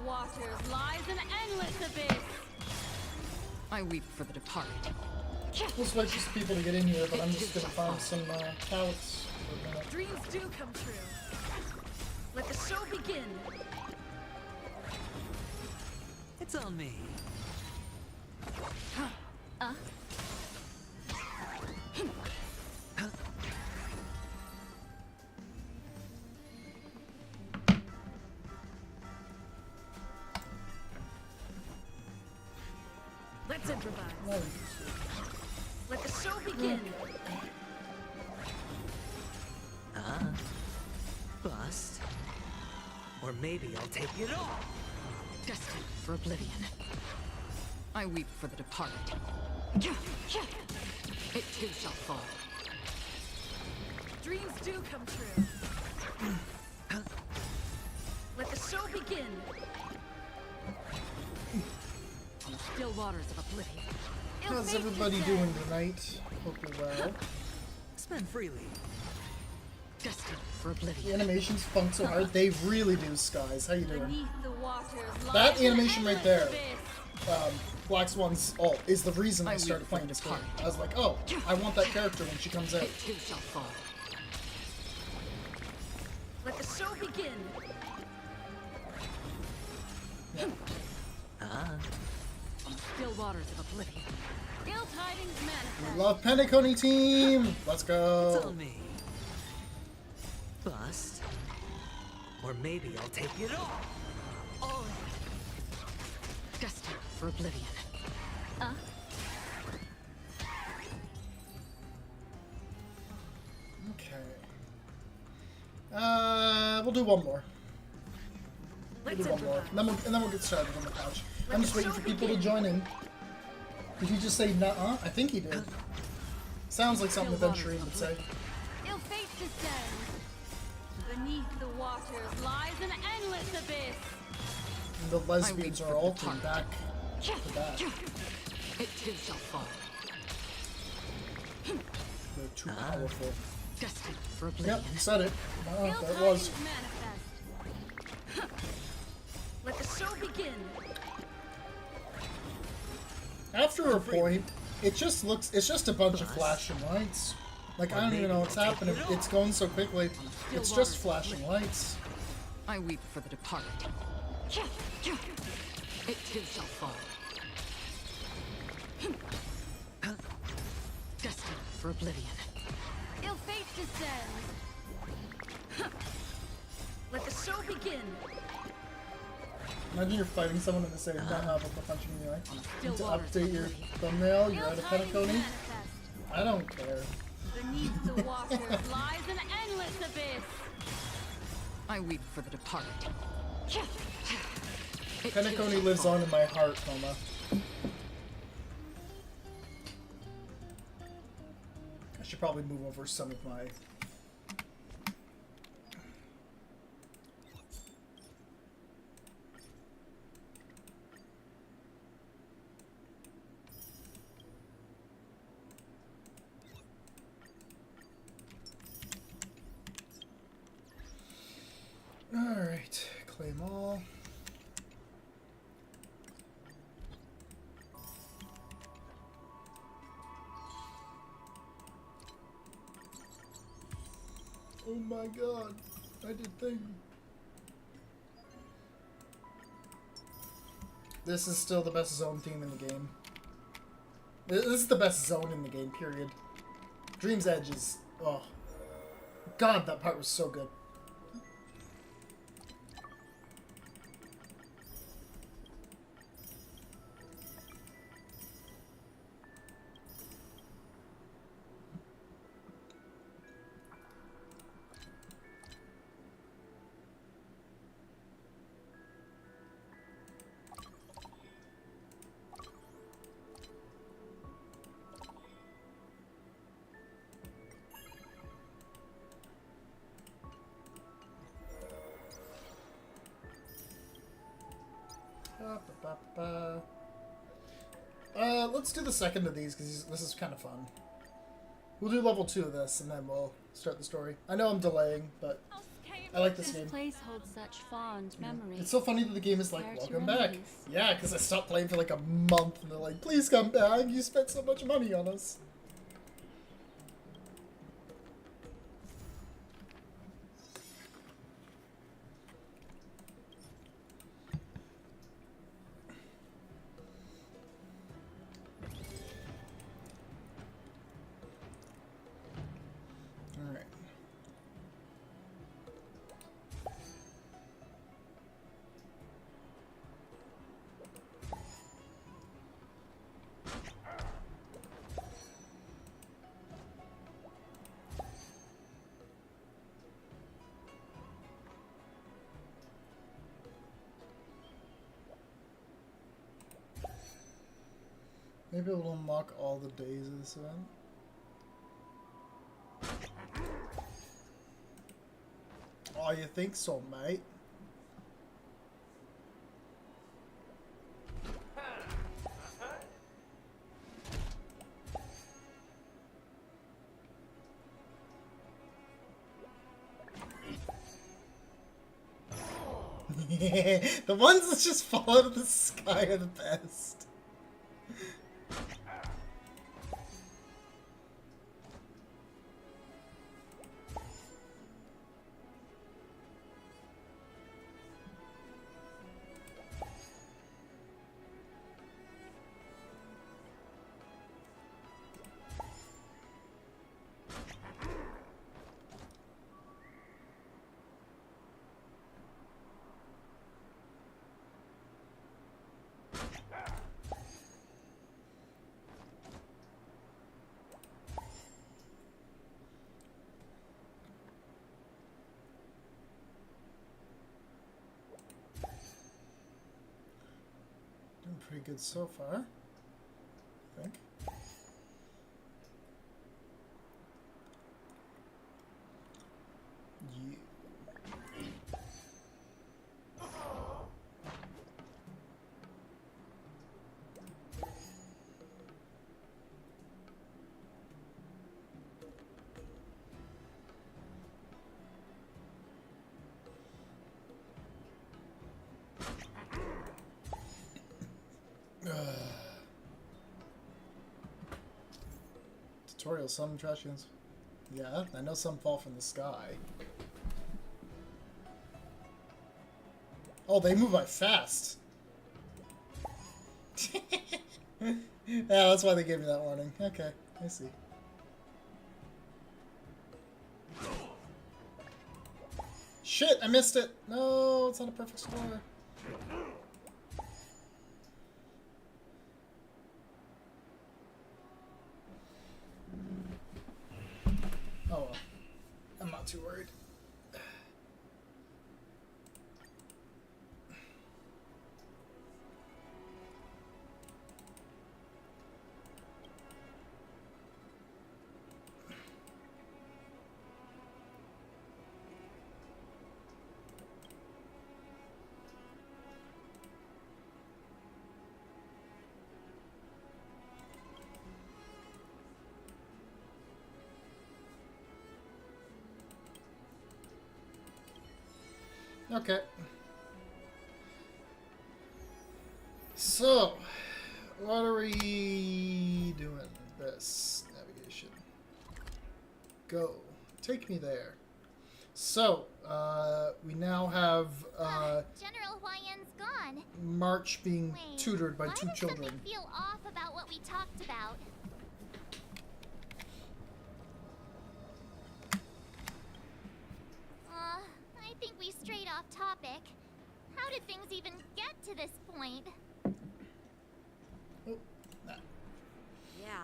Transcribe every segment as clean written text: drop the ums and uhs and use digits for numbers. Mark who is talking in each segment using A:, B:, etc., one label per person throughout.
A: waters lies an endless abyss. I weep for the departed.
B: Let's wait for some people to get in here, but I'm just gonna find some pallets.
A: Dreams do come true. Let the show begin.
C: It's on me.
A: Let's improvise. Let the show begin.
C: Bust. Or maybe I'll take it all.
A: Destined for oblivion. I weep for the departed. It too shall fall. Dreams do come true. Let the show begin. On the still waters of oblivion.
B: How's everybody doing tonight? Hope you're well.
C: Spend freely.
A: Destined for oblivion.
B: The animations funk so hard, they really do, Skies. How you doing?
A: Beneath the waters
B: That
A: lies
B: animation
A: an
B: right there,
A: endless
B: Black Swan's ult, is the reason I started playing this game. I was like, oh, I want that character when she comes out.
A: abyss. It too shall fall. Let the show begin. On the still waters of oblivion. Ill tidings manifest.
B: Love Penacony team! Let's
C: It's
B: go!
C: on me. Bust. Or maybe I'll take it all.
A: All destined for oblivion.
B: Okay. We'll do one more. We'll
A: Let's
B: do one more.
A: improvise.
B: And then we'll get started on the couch. I'm just waiting for people to join in. Did he just say nuh-uh? I think he did. Sounds like something Adventurine would say.
A: Ill fate descends. Beneath the waters lies an endless abyss.
B: And the lesbians are ulting back to back.
A: It too shall fall.
B: They're too powerful.
A: Destined for oblivion.
B: Yep, he said it.
A: Ill
B: There it
A: tidings
B: was.
A: manifest. Let the show begin.
B: After a point, it just looks, it's just a bunch of flashing lights. Like, I don't even know what's happening. It's going so quickly. It's just flashing lights.
A: I weep for the departed. It too shall fall. Destined for oblivion. Ill fate descends. Let the show begin.
B: Imagine you're fighting someone and they say, not but they're punching you right.
A: Still
B: To
A: waters
B: update your thumbnail, you're at a Penacony. I don't care.
A: Beneath the waters lies an endless abyss. I weep for the departed.
B: Penacony lives on in my heart, Homa. I should probably move over some of my... Alright, claim all. Oh my god, I did thing. This is still the best zone theme in the game. This is the best zone in the game, period. Dream's Edge is... oh. God, that part was so good. Let's do the second of these because this is kind of fun. We'll do level 2 of this and then we'll start the story. I know I'm delaying, but I like this
A: This
B: game.
A: place holds such fond memories.
B: It's so funny that the game is like,
A: Prior to
B: welcome back.
A: release.
B: Yeah, because I stopped playing for like a month and they're like, please come back. You spent so much money on us. Alright. Maybe it'll unlock all the days of this event. Oh, you think so, mate? The ones that just fall out of the sky are the best. Doing pretty good so far, I think. You. Tutorial, some trashians. Yeah, I know some fall from the sky. Oh, they move by fast. Yeah, that's why they gave me that warning. Okay, I see. Shit, I missed it. No, it's not a perfect score. Oh well. I'm not too worried. Okay. So, what are we doing? This navigation. Go. Take me there. So, we now have
D: General Huayan's gone.
B: March being
D: Wait,
B: tutored by
D: why
B: two
D: does
B: children.
D: something feel off about what we talked about? I think we strayed off topic. How did things even get to this point?
B: Oh, nah.
E: Yeah,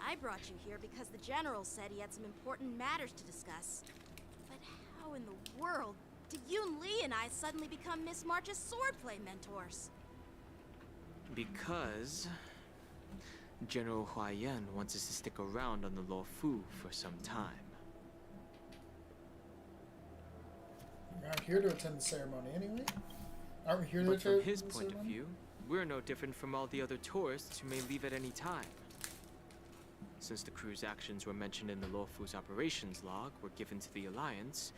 E: I brought you here because the General said he had some important matters to discuss. But how in the world did Yoon Lee and I suddenly become Miss March's swordplay mentors?
F: Because General Huayan wants us to stick around on the Lo Fu for some time.
B: We aren't here to attend the ceremony anyway. Aren't we here to
F: But from
B: attend
F: his
B: the
F: point of
B: ceremony?
F: view, we're no different from all the other tourists who may leave at any time. Since the crew's actions were mentioned in the Lo Fu's operations log were given to the Alliance,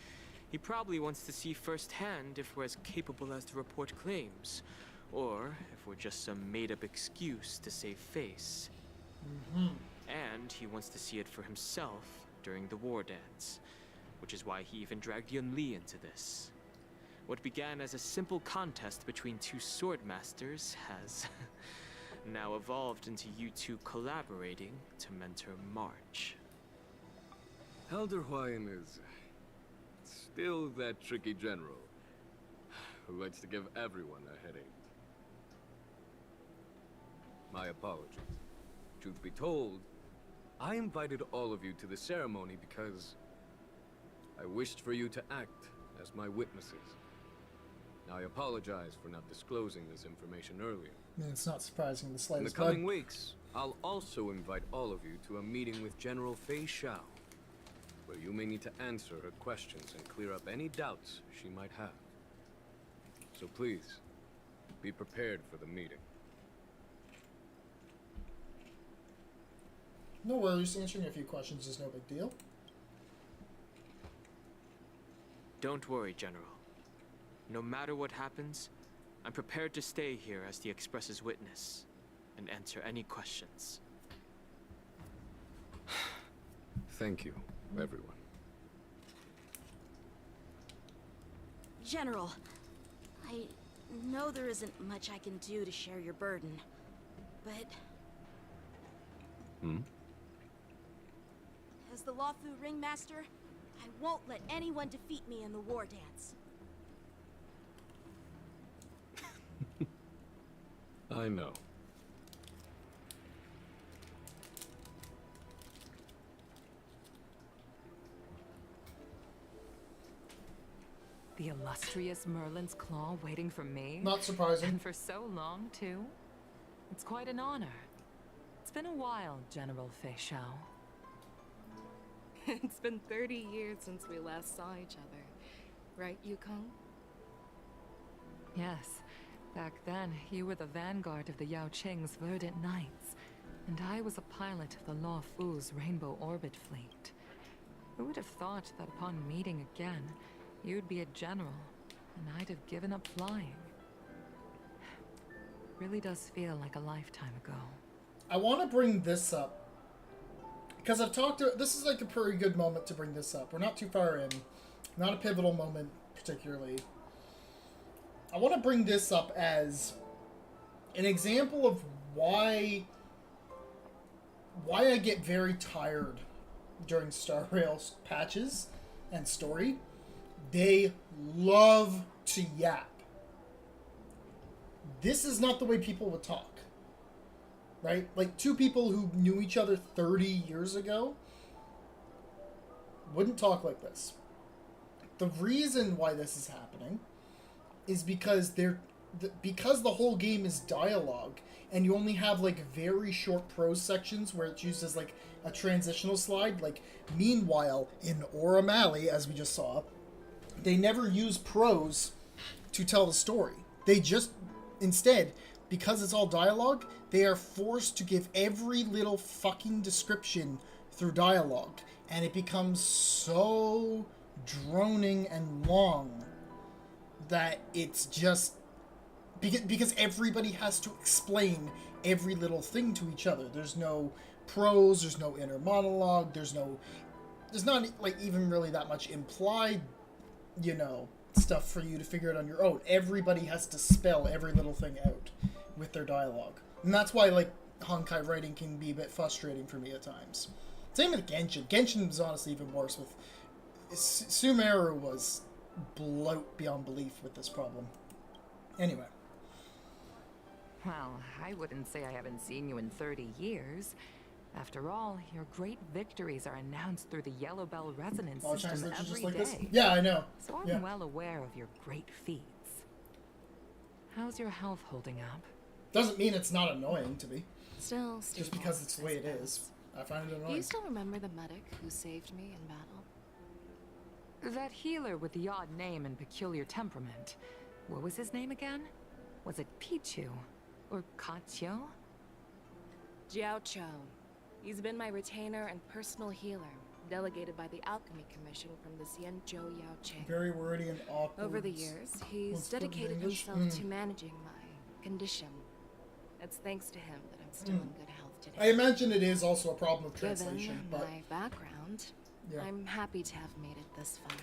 F: He probably wants to see firsthand if we're as capable as to report claims, or if we're just some made-up excuse to save face. And he wants to see it for himself during the war dance, which is why he even dragged Yun Li into this. What began as a simple contest between two sword masters has now evolved into you two collaborating to mentor March.
G: Elder Huayan is still that tricky general who likes to give everyone a headache. My apologies. Truth be told, I invited all of you to the ceremony because I wished for you to act as my witnesses. I apologize for not disclosing this information earlier.
B: I mean, it's not surprising the
G: In the
B: slightest.
G: coming weeks, I'll also invite all of you to a meeting with General Fei Xiao, where you may need to answer her questions and clear up any doubts she might have. So please, be prepared for the meeting.
B: No worries, answering a few questions is no big deal.
F: Don't worry, General. No matter what happens, I'm prepared to stay here as the Express's witness and answer any questions.
G: Thank you, everyone.
E: General, I know there isn't much I can do to share your burden, but as the Lawfu Ringmaster, I won't let anyone defeat me in the war dance.
G: I know.
H: The illustrious Merlin's Claw waiting for me?
B: Not surprising.
H: And for so long, too? It's quite an honor. It's been a while, General Fei Xiao.
I: It's been 30 years since we last saw each other. Right, Yukong?
H: Yes. Back then, you were the vanguard of the Yao Qing's Verdant Knights, and I was a pilot of the Law Fu's Rainbow Orbit Fleet. Who would have thought that upon meeting again, you'd be a general, and I'd have given up flying? Really does feel like a lifetime ago.
B: I want to bring this up because I've talked to. This is like a pretty good moment to bring this up. We're not too far in, not a pivotal moment particularly. I want to bring this up as an example of why I get very tired during Star Rail's patches and story. They love to yap. This is not the way people would talk. Right? Like, two people who knew each other 30 years ago wouldn't talk like this. The reason why this is happening is because because the whole game is dialogue, and you only have, like, very short prose sections where it's used as, like, a transitional slide. Like, meanwhile, in O'Malley, as we just saw, they never use prose to tell the story. They just, instead, because it's all dialogue, they are forced to give every little fucking description through dialogue. And it becomes so droning and long that it's just... Because everybody has to explain every little thing to each other. There's no prose, there's no inner monologue, there's not, like, even really that much implied, you know, stuff for you to figure it on your own. Everybody has to spell every little thing out with their dialogue. And that's why, like, Honkai writing can be a bit frustrating for me at times. Same with Genshin. Genshin was honestly even worse with... Sumeru was bloat beyond belief with this problem. Anyway.
H: Well, I wouldn't say I haven't seen you in 30 years. After all, your great victories are announced through the Yellow Bell resonance system every day.
B: This? Yeah, I know.
H: So I'm well aware of your great feats. How's your health holding up?
B: Doesn't mean it's not annoying to me.
I: Still
B: just because it's the way it is. I find it annoying.
I: Do you still remember the medic who saved me in battle?
H: That healer with the odd name and peculiar temperament. What was his name again? Was it Pichu? Or Kachio?
I: Jiao Cho. He's been my retainer and personal healer, delegated by the Alchemy Commission from the Xianzhou Yaoqing.
B: Very wordy and awkward.
I: Over the years, he's
B: What's put in
I: dedicated
B: English?
I: himself to managing my condition. It's thanks to him that I'm still in good health today.
B: I imagine it is also a problem of translation,
I: Given
B: but
I: my background,
B: yeah.
I: I'm happy to have made it this far.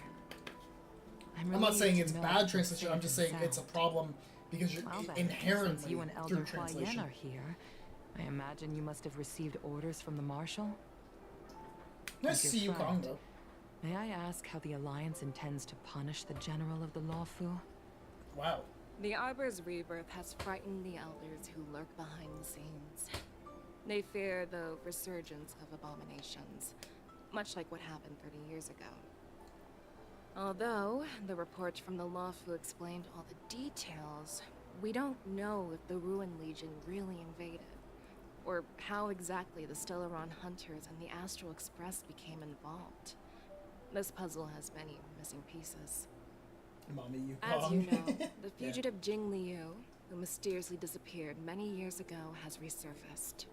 B: I'm not saying it's
H: relieved to know
B: bad
H: you're
B: translation. I'm
H: safe
B: just
H: and
B: saying it's a
H: sound.
B: problem because you're
H: Well then,
B: inherently
H: since you and
B: through
H: Elder Hua
B: translation.
H: Yan are here, I imagine you must have received orders from the Marshal?
B: Nice to
H: As
B: see
H: your
B: you,
H: friend,
B: Congo.
H: May I ask how the Alliance intends to punish the General of the Lawfu?
B: Wow.
I: The Arbor's rebirth has frightened the elders who lurk behind the scenes. They fear the resurgence of abominations, much like what happened 30 years ago. Although the reports from the Lawfu explained all the details, we don't know if the Ruin Legion really invaded, or how exactly the Stellaron Hunters and the Astral Express became involved. This puzzle has many missing pieces.
B: Mommy, you
I: As you know, the
B: Yeah.
I: fugitive Jing Liu, who mysteriously disappeared many years ago, has resurfaced.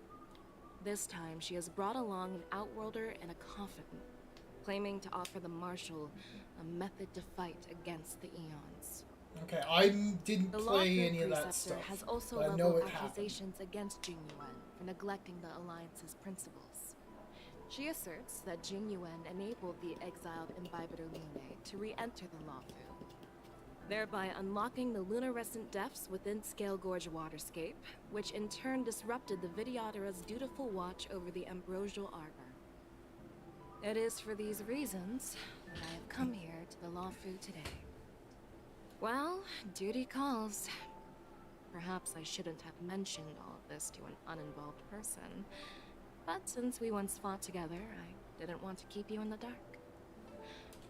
I: This time, she has brought along an outworlder and a coffin, claiming to offer the Marshal a method to fight against the Eons.
B: Okay, I didn't
I: The
B: play
I: Lawful
B: any of that
I: Preceptor
B: stuff,
I: has also
B: but I know
I: leveled
B: it happened.
I: accusations against Jing Yuan for neglecting the Alliance's principles. She asserts that Jing Yuan enabled the exiled Imbibitor Lune to re-enter the Lawfu, thereby unlocking the lunarescent depths within Scale Gorge waterscape, which in turn disrupted the Vidyadhara's dutiful watch over the Ambrosial Arbor. It is for these reasons that I have come here to the Lawfu today. Well, duty calls. Perhaps I shouldn't have mentioned all of this to an uninvolved person, but since we once fought together, I didn't want to keep you in the dark.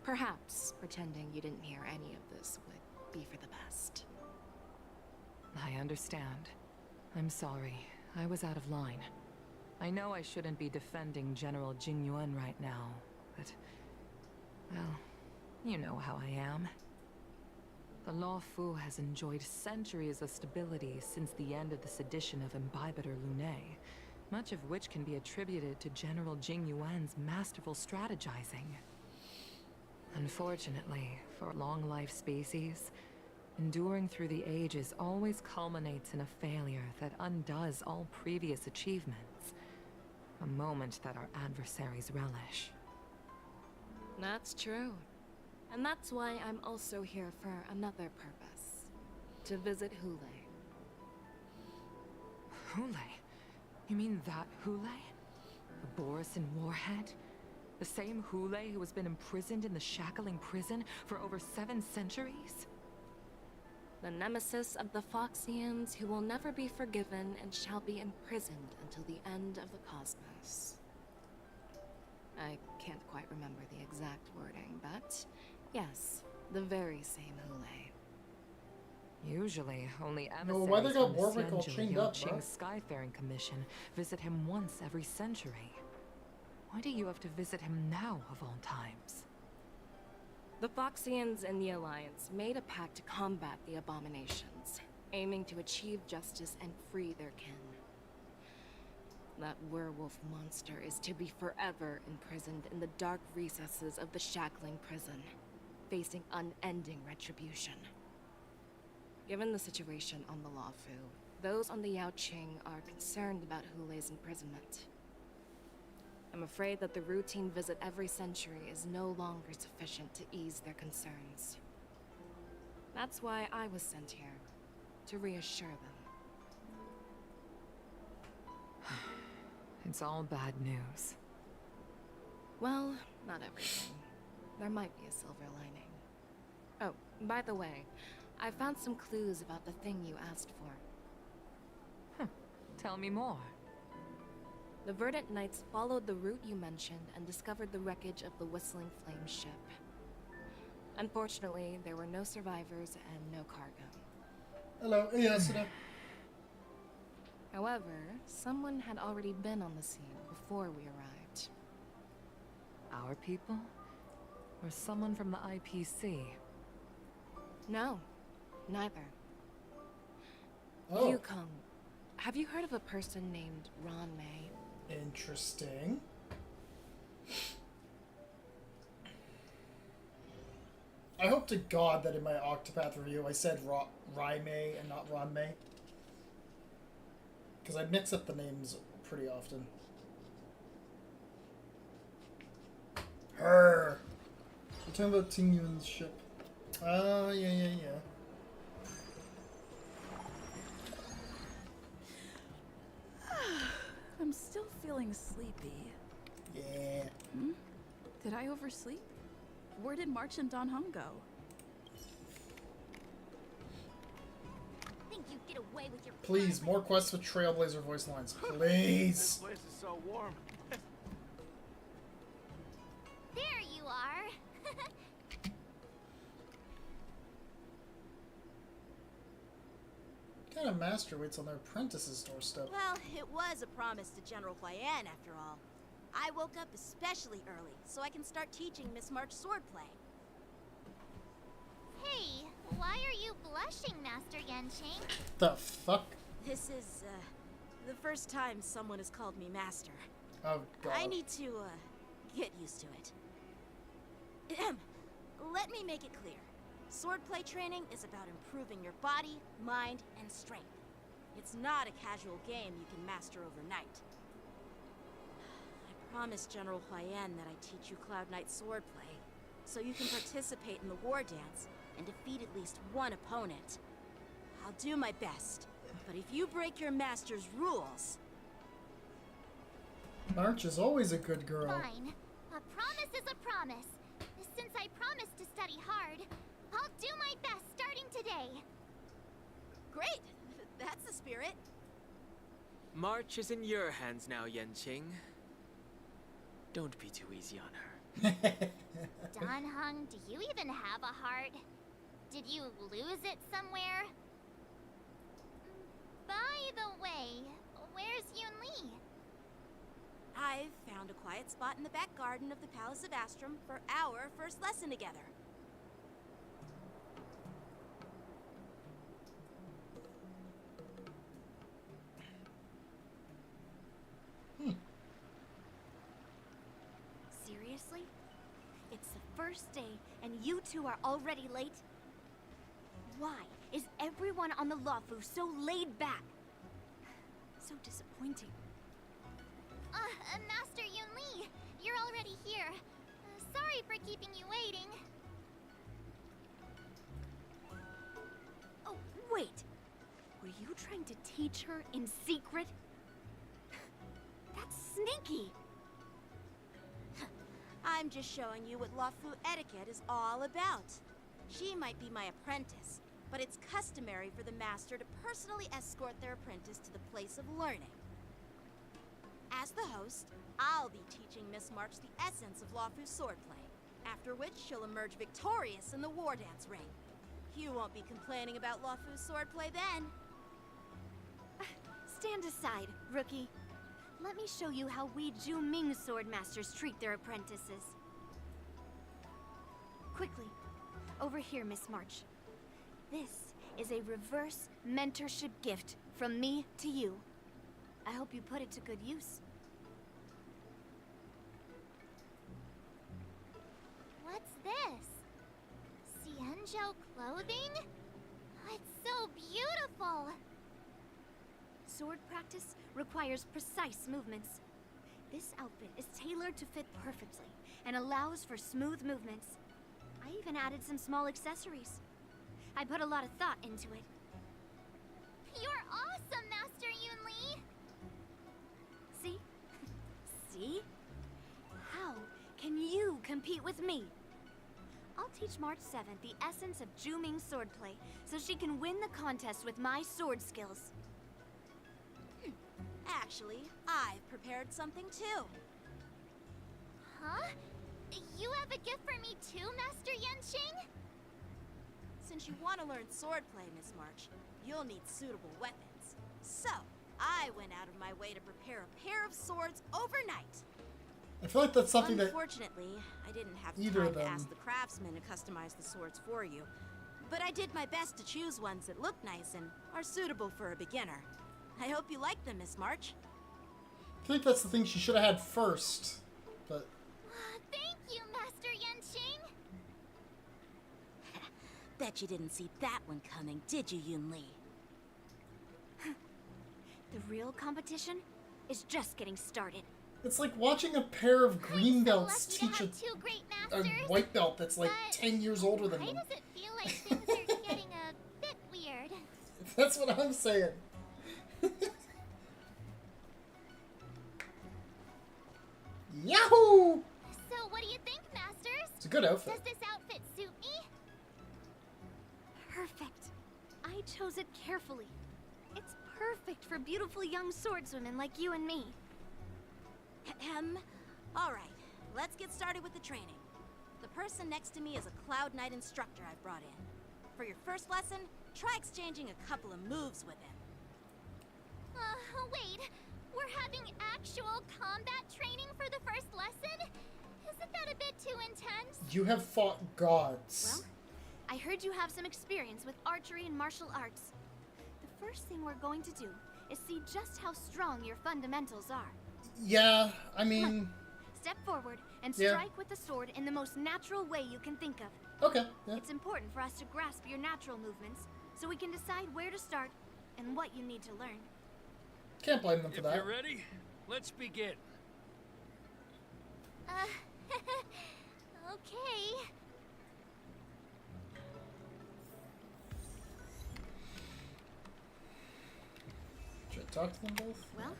I: Perhaps pretending you didn't hear any of this would be for the best.
H: I understand. I'm sorry. I was out of line. I know I shouldn't be defending General Jing Yuan right now, but... well, you know how I am. The Lawfu has enjoyed centuries of stability since the end of the sedition of Imbibitor Lune, much of which can be attributed to General Jing Yuan's masterful strategizing. Unfortunately, for long-life species, enduring through the ages always culminates in a failure that undoes all previous achievements. A moment that our adversaries relish.
I: That's true. And that's why I'm also here for another purpose. To visit Hule.
H: Hule? You mean that Hule? The Borisin Warhead? The same Hule who has been imprisoned in the Shackling prison for over 7 centuries?
I: The nemesis of the Foxians who will never be forgiven and shall be imprisoned until the end of the cosmos. I can't quite remember the exact wording, but yes, the very same Hule.
H: Usually, only
B: No, why they
H: emissaries
B: got
H: from the
B: Warwick all
H: Xianzhou
B: chained up, bro?
H: Yaoqing Skyfaring Commission visit him once every century. Why do you have to visit him now, of all times?
I: The Foxians and the Alliance made a pact to combat the abominations, aiming to achieve justice and free their kin. That werewolf monster is to be forever imprisoned in the dark recesses of the Shackling prison, facing unending retribution. Given the situation on the Lawfu, those on the Yaoqing are concerned about Hule's imprisonment. I'm afraid that the routine visit every century is no longer sufficient to ease their concerns. That's why I was sent here, to reassure them.
H: It's all bad news.
I: Well, not everything. There might be a silver lining. Oh, by the way, I found some clues about the thing you asked for.
H: Tell me more.
I: The Verdant Knights followed the route you mentioned and discovered the wreckage of the Whistling Flame ship. Unfortunately, there were no survivors and no cargo.
B: Hello, Yasuda.
I: However, someone had already been on the scene before we arrived.
H: Our people? Or someone from the IPC?
I: No, neither.
B: Oh,
I: Yukong, have you heard of a person named Ron May?
B: interesting. I hope to God that in my Octopath review I said Raime and not Ranmei. Because I mix up the names pretty often. Her. We're talking about Ting Yun's ship. Oh, yeah.
J: I'm still feeling sleepy.
B: Yeah.
J: Did I oversleep? Where did March and Don Hung go?
D: Think you'd get away with your
B: Please, more quests with Trailblazer voice lines. Please.
F: place is so warm.
D: There you are.
B: What kind of master waits on their apprentice's doorstep?
E: Well, it was a promise to General Huayan, after all. I woke up especially early, so I can start teaching Miss March swordplay.
D: Hey, why are you blushing, Master Yenching?
B: The fuck?
E: This is, the first time someone has called me master.
B: Oh, God.
E: I need to, get used to it. Ahem. Let me make it clear. Swordplay training is about improving your body, mind, and strength. It's not a casual game you can master overnight. I promised General Huayan that I'd teach you Cloud Knight swordplay, so you can participate in the war dance and defeat at least one opponent. I'll do my best, but if you break your master's rules...
B: March is always a good girl.
D: Fine. A promise is a promise. Since I promised to study hard, I'll do my best starting today.
E: Great! That's the spirit.
F: March is in your hands now, Yenching. Don't be too easy on her.
D: Don Hung, do you even have a heart? Did you lose it somewhere? By the way, where's Yun Li?
E: I've found a quiet spot in the back garden of the Palace of Astrum for our first lesson together.
K: Seriously? It's the first day and you two are already late? Why is everyone on the Luofu so laid back? So disappointing.
D: Master Yun Li, you're already here. Sorry for keeping you waiting.
K: Oh, wait. Were you trying to teach her in secret? That's sneaky.
E: I'm just showing you what Luofu etiquette is all about. She might be my apprentice, but it's customary for the master to personally escort their apprentice to the place of learning. As the host, I'll be teaching Miss March the essence of Luofu swordplay, after which she'll emerge victorious in the war dance ring. You won't be complaining about Luofu swordplay then.
K: Stand aside, rookie. Let me show you how we Zhu-Ming swordmasters treat their apprentices. Quickly, over here, Miss March. This is a reverse mentorship gift from me to you. I hope you put it to good use.
D: What's this? Xianzhou clothing? It's so beautiful!
K: Sword practice requires precise movements. This outfit is tailored to fit perfectly and allows for smooth movements. I even added some small accessories. I put a lot of thought into it.
D: You're awesome, Master Yun Li!
K: See? See? How can you compete with me? I'll teach March 7th the essence of Zhu-Ming swordplay so she can win the contest with my sword skills.
E: Actually, I've prepared something too.
D: Huh? You have a gift for me too, Master Yenching?
E: Since you want to learn swordplay, Miss March, you'll need suitable weapons. So, I went out of my way to prepare a pair of swords overnight.
B: I feel like that's something that
E: Unfortunately, I didn't have
B: either
E: time
B: of
E: to
B: them-
E: ask the craftsman to customize the swords for you. But I did my best to choose ones that look nice and are suitable for a beginner. I hope you like them, Miss March.
B: I feel like that's the thing she should have had first. But
D: Thank you, Master Yenching!
E: Bet you didn't see that one coming, did you, Yun Li?
K: The real competition is just getting started.
B: It's like watching a pair of green
D: I'm so
B: belts
D: lucky to
B: teach
D: have two great
B: a
D: masters,
B: white belt that's like
D: but
B: 10 years older than
D: why
B: them.
D: does it feel like things are getting a bit weird?
B: That's what I'm saying. Yahoo!
D: So what do you think, masters?
B: It's a good outfit.
D: Does this outfit suit me?
K: Perfect. I chose it carefully. It's perfect for beautiful young swordswomen like you and me.
E: Ahem. Alright, let's get started with the training. The person next to me is a Cloud Knight instructor I've brought in. For your first lesson, try exchanging a couple of moves with him.
D: Wait. We're having actual combat training for the first lesson? Isn't that a bit too intense?
B: You have fought gods.
K: Well, I heard you have some experience with archery and martial arts. The first thing we're going to do is see just how strong your fundamentals are.
B: Yeah, I mean...
K: Step forward and
B: Yeah.
K: strike with the sword in the most natural way you can think of.
B: Okay, yeah.
K: It's important for us to grasp your natural movements so we can decide where to start and what you need to learn.
B: Can't blame them for
L: If
B: that.
L: you're ready, let's begin.
D: Okay.
B: Should I talk to them both?
K: Well,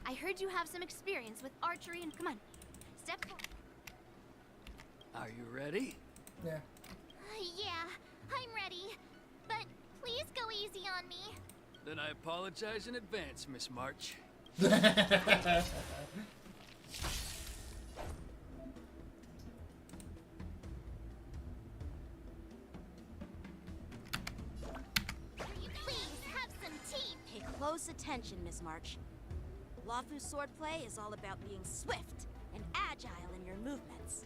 K: I heard you have some experience with archery and come on. Step forward.
L: Are you ready?
B: Yeah.
D: Yeah, I'm ready. But please go easy on me.
L: Then I apologize in advance, Miss March.
D: Please have some tea.
E: Pay close attention, Miss March. Lawfu swordplay is all about being swift and agile in your movements.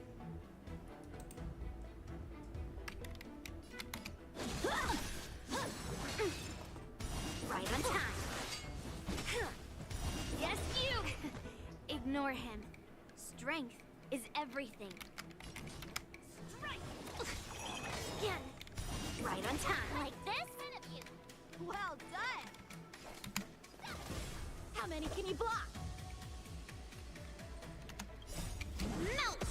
K: Right on time. Yes, you! Ignore him. Strength is everything. Strike! Again. Right on time.
D: Like this?
E: Well done! How many can you block?
D: Melt!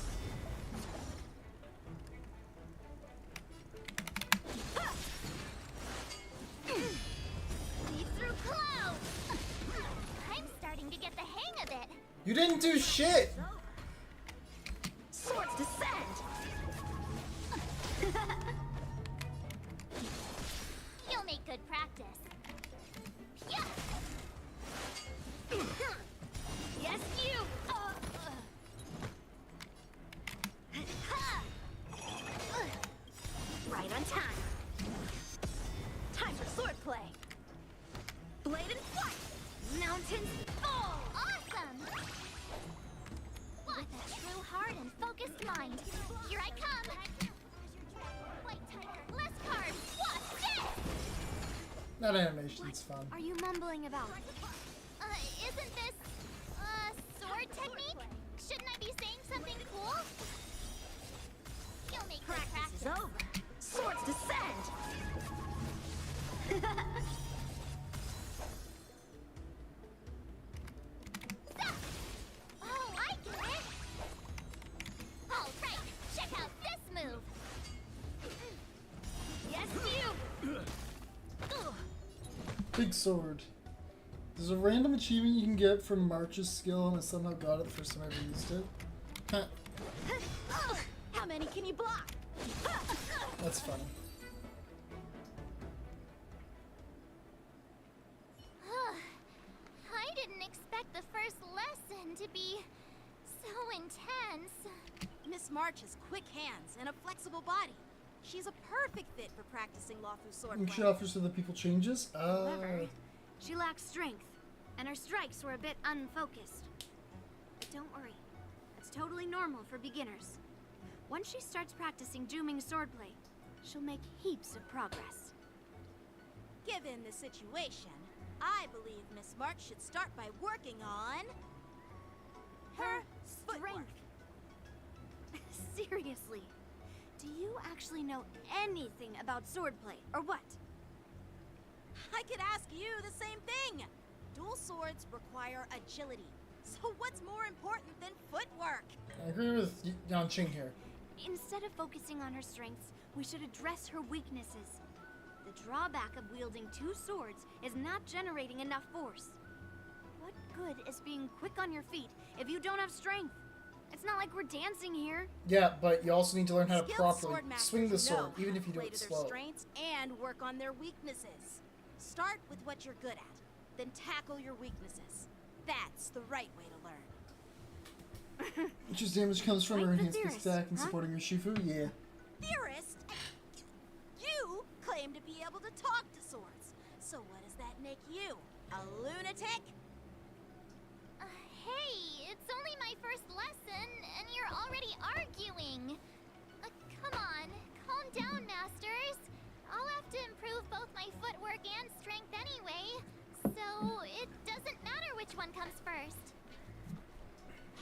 D: See through clouds! I'm starting to get the hang of it.
B: You didn't do shit!
E: Swords descend!
D: You'll make good practice. Yeah.
K: Yes, you! Right on time.
E: Time for swordplay! Blade and flight!
K: Mountains fall!
D: Awesome! With a true heart and focused mind. Here I come! White tiger, less cards! Watch this!
B: That animation's fun.
K: Are you mumbling about?
D: Isn't this, sword technique? Shouldn't I be saying something cool? You'll make good
E: Practice is
D: practice.
E: over. Swords descend!
D: Oh, I get it! Alright, check out this move!
K: Yes, you!
B: Big sword. There's a random achievement you can get from March's skill, and I somehow got it the first time I ever used it. Huh.
E: How many can you block?
B: That's funny.
D: I didn't expect the first lesson to be so intense.
E: Miss March has quick hands and a flexible body. She's a perfect fit for practicing Lawfu swordplay.
B: She offers to the people changes?
K: However, she lacks strength, and her strikes were a bit unfocused. But don't worry, that's totally normal for beginners. Once she starts practicing Juming swordplay, she'll make heaps of progress.
E: Given the situation, I believe Miss March should start by working on her footwork.
K: Seriously, Do you actually know anything about swordplay, or what?
E: I could ask you the same thing. Dual swords require agility. So what's more important than footwork?
B: I agree with Yanqing here.
K: Instead of focusing on her strengths, we should address her weaknesses. The drawback of wielding two swords is not generating enough force. What good is being quick on your feet if you don't have strength? It's not like we're dancing here.
B: Yeah, but you also need to learn how to
E: Skilled
B: properly
E: swordmasters
B: swing the sword,
E: know
B: even
E: how
B: if you
E: to
B: do
E: play
B: it
E: to their
B: slow.
E: strengths and work on their weaknesses. Start with what you're good at, then tackle your weaknesses. That's the right way to learn.
B: Which damage comes from
K: Like
B: her
K: the
B: enhanced
K: theorist,
B: attack and
K: huh?
B: supporting her Shifu? Yeah.
E: Theorist? You claim to be able to talk to swords. So what does that make you? A lunatic?
D: Hey, it's only my first lesson, and you're already arguing. Come on, calm down, masters. I'll have to improve both my footwork and strength anyway, so it doesn't matter which one comes first.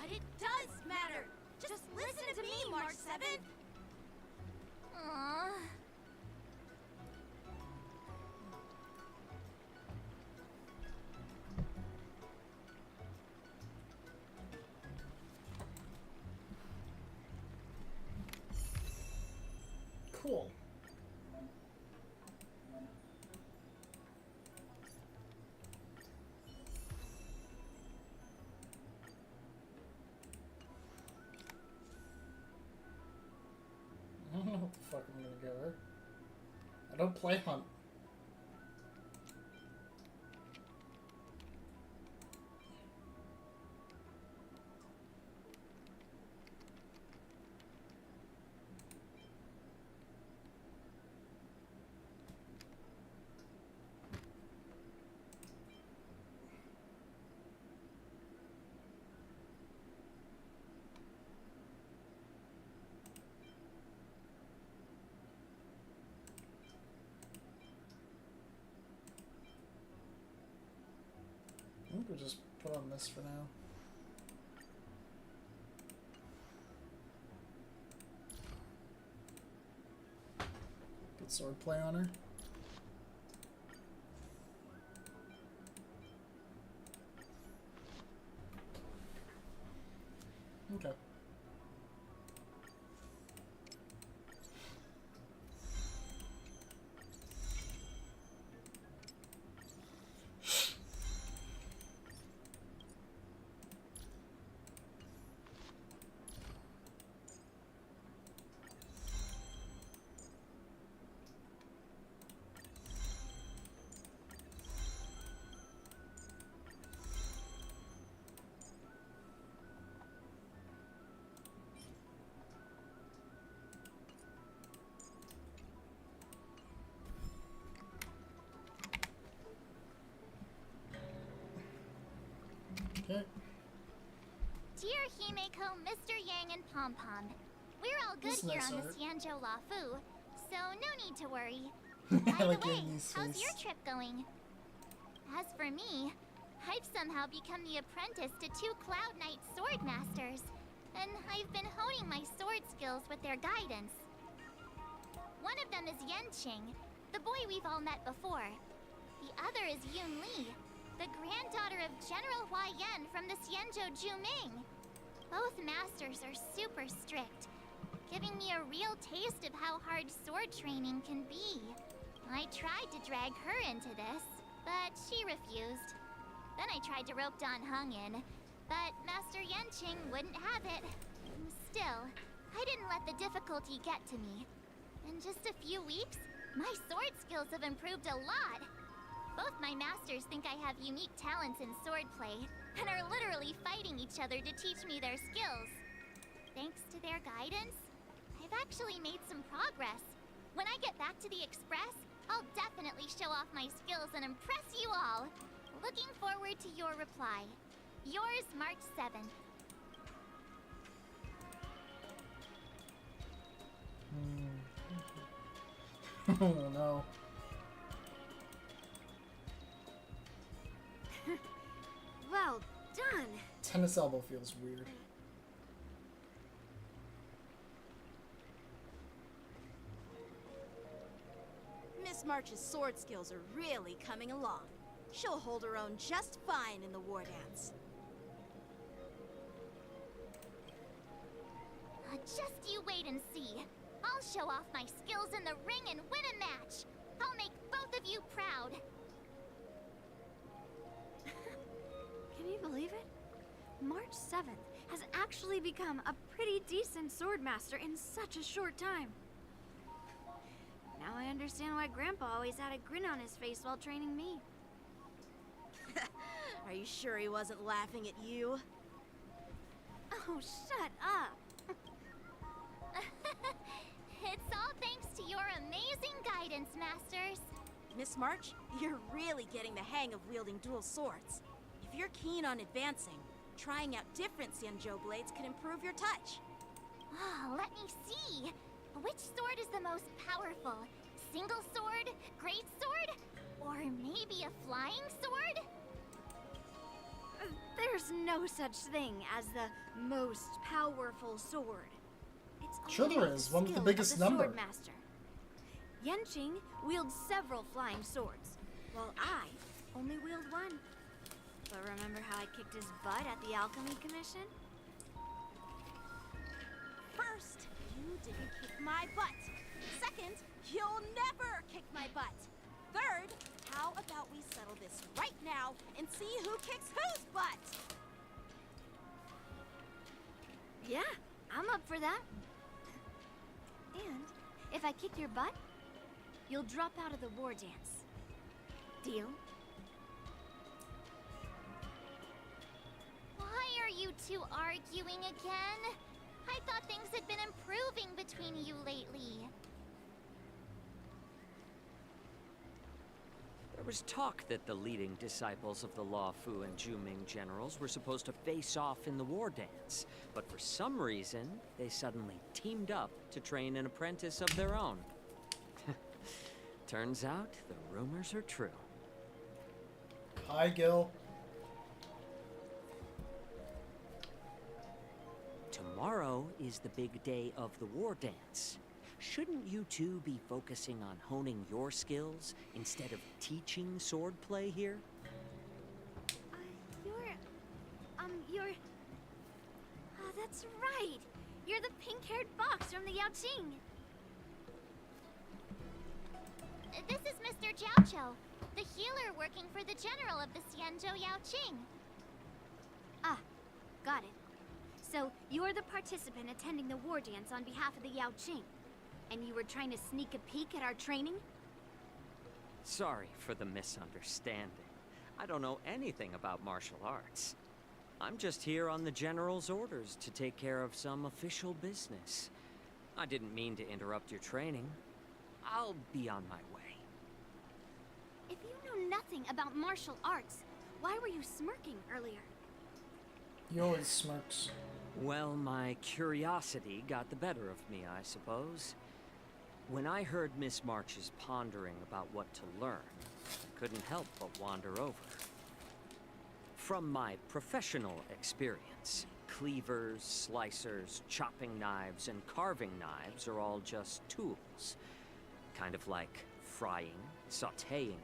E: But it does matter. Just listen to me, March 7th.
D: Aww.
B: Cool. I don't know what the fuck I'm gonna go there. I don't play hunt. I think we'll just put on this for now. Good sword play on her. Okay. Okay.
D: Dear Himeko, Mr. Yang, and Pom Pom, we're all good
B: This is
D: here
B: nice
D: on the
B: art.
D: Xianzhou Lafu, so no need to worry.
B: I
D: By
B: like
D: the way,
B: Amy's
D: how's
B: face.
D: your trip going? As for me, I've somehow become the apprentice to two Cloud Knight sword masters, and I've been honing my sword skills with their guidance. One of them is Yanqing, the boy we've all met before. The other is Yun Li, the granddaughter of General Hua Yan from the Xianzhou Juming. Both masters are super strict, giving me a real taste of how hard sword training can be. I tried to drag her into this, but she refused. Then I tried to rope Dan Heng in, but Master Yanqing wouldn't have it. Still, I didn't let the difficulty get to me. In just a few weeks, my sword skills have improved a lot. Both my masters think I have unique talents in swordplay, and are literally fighting each other to teach me their skills. Thanks to their guidance, I've actually made some progress. When I get back to the Express, I'll definitely show off my skills and impress you all. Looking forward to your reply. Yours, March 7th.
B: Oh no.
K: Well done.
B: Tennis elbow feels weird.
E: March's sword skills are really coming along. She'll hold her own just fine in the war dance.
D: Just you wait and see. I'll show off my skills in the ring and win a match. I'll make both of you proud.
K: Can you believe it? March 7th has actually become a pretty decent swordmaster in such a short time. Now I understand why Grandpa always had a grin on his face while training me.
E: Are you sure he wasn't laughing at you?
K: Oh, shut up!
D: It's all thanks to your amazing guidance, Masters.
E: Miss March, you're really getting the hang of wielding dual swords. If you're keen on advancing, trying out different Xianzhou blades could improve your touch.
D: Oh, let me see. Which sword is the most powerful? Single sword? Great sword? Or maybe a flying sword?
K: There's no such thing as the most powerful sword. It's all
B: Sure there
K: about
B: is. One with the
K: skill
B: biggest
K: of the
B: number.
K: Swordmaster. Yenqing wields several flying swords, while I only wield one. But remember how I kicked his butt at the Alchemy Commission?
E: First, you didn't kick my butt. Second, you'll never kick my butt. Third, how about we settle this right now and see who kicks whose butt?
K: Yeah, I'm up for that. And if I kick your butt, you'll drop out of the war dance. Deal?
D: Why are you two arguing again? I thought things had been improving between you lately.
M: There was talk that the leading disciples of the Law Fu and Juming generals were supposed to face off in the war dance, but for some reason, they suddenly teamed up to train an apprentice of their own. Turns out, the rumors are true.
B: Hi, Gil.
M: Tomorrow is the big day of the war dance. Shouldn't you two be focusing on honing your skills instead of teaching swordplay here?
K: You're... Oh, that's right! You're the pink-haired fox from the Yaoqing!
D: This is Mr. Jiaoqiu, the healer working for the general of the Xianzhou Yaoqing.
K: Ah, got it. So, you're the participant attending the war dance on behalf of the Yaoqing. And you were trying to sneak a peek at our training?
M: Sorry for the misunderstanding. I don't know anything about martial arts. I'm just here on the General's orders to take care of some official business. I didn't mean to interrupt your training. I'll be on my way.
K: If you know nothing about martial arts, why were you smirking earlier?
B: He always smirks.
M: Well, my curiosity got the better of me, I suppose. When I heard Miss March's pondering about what to learn, I couldn't help but wander over. From my professional experience, cleavers, slicers, chopping knives, and carving knives are all just tools. Kind of like frying, sautéing,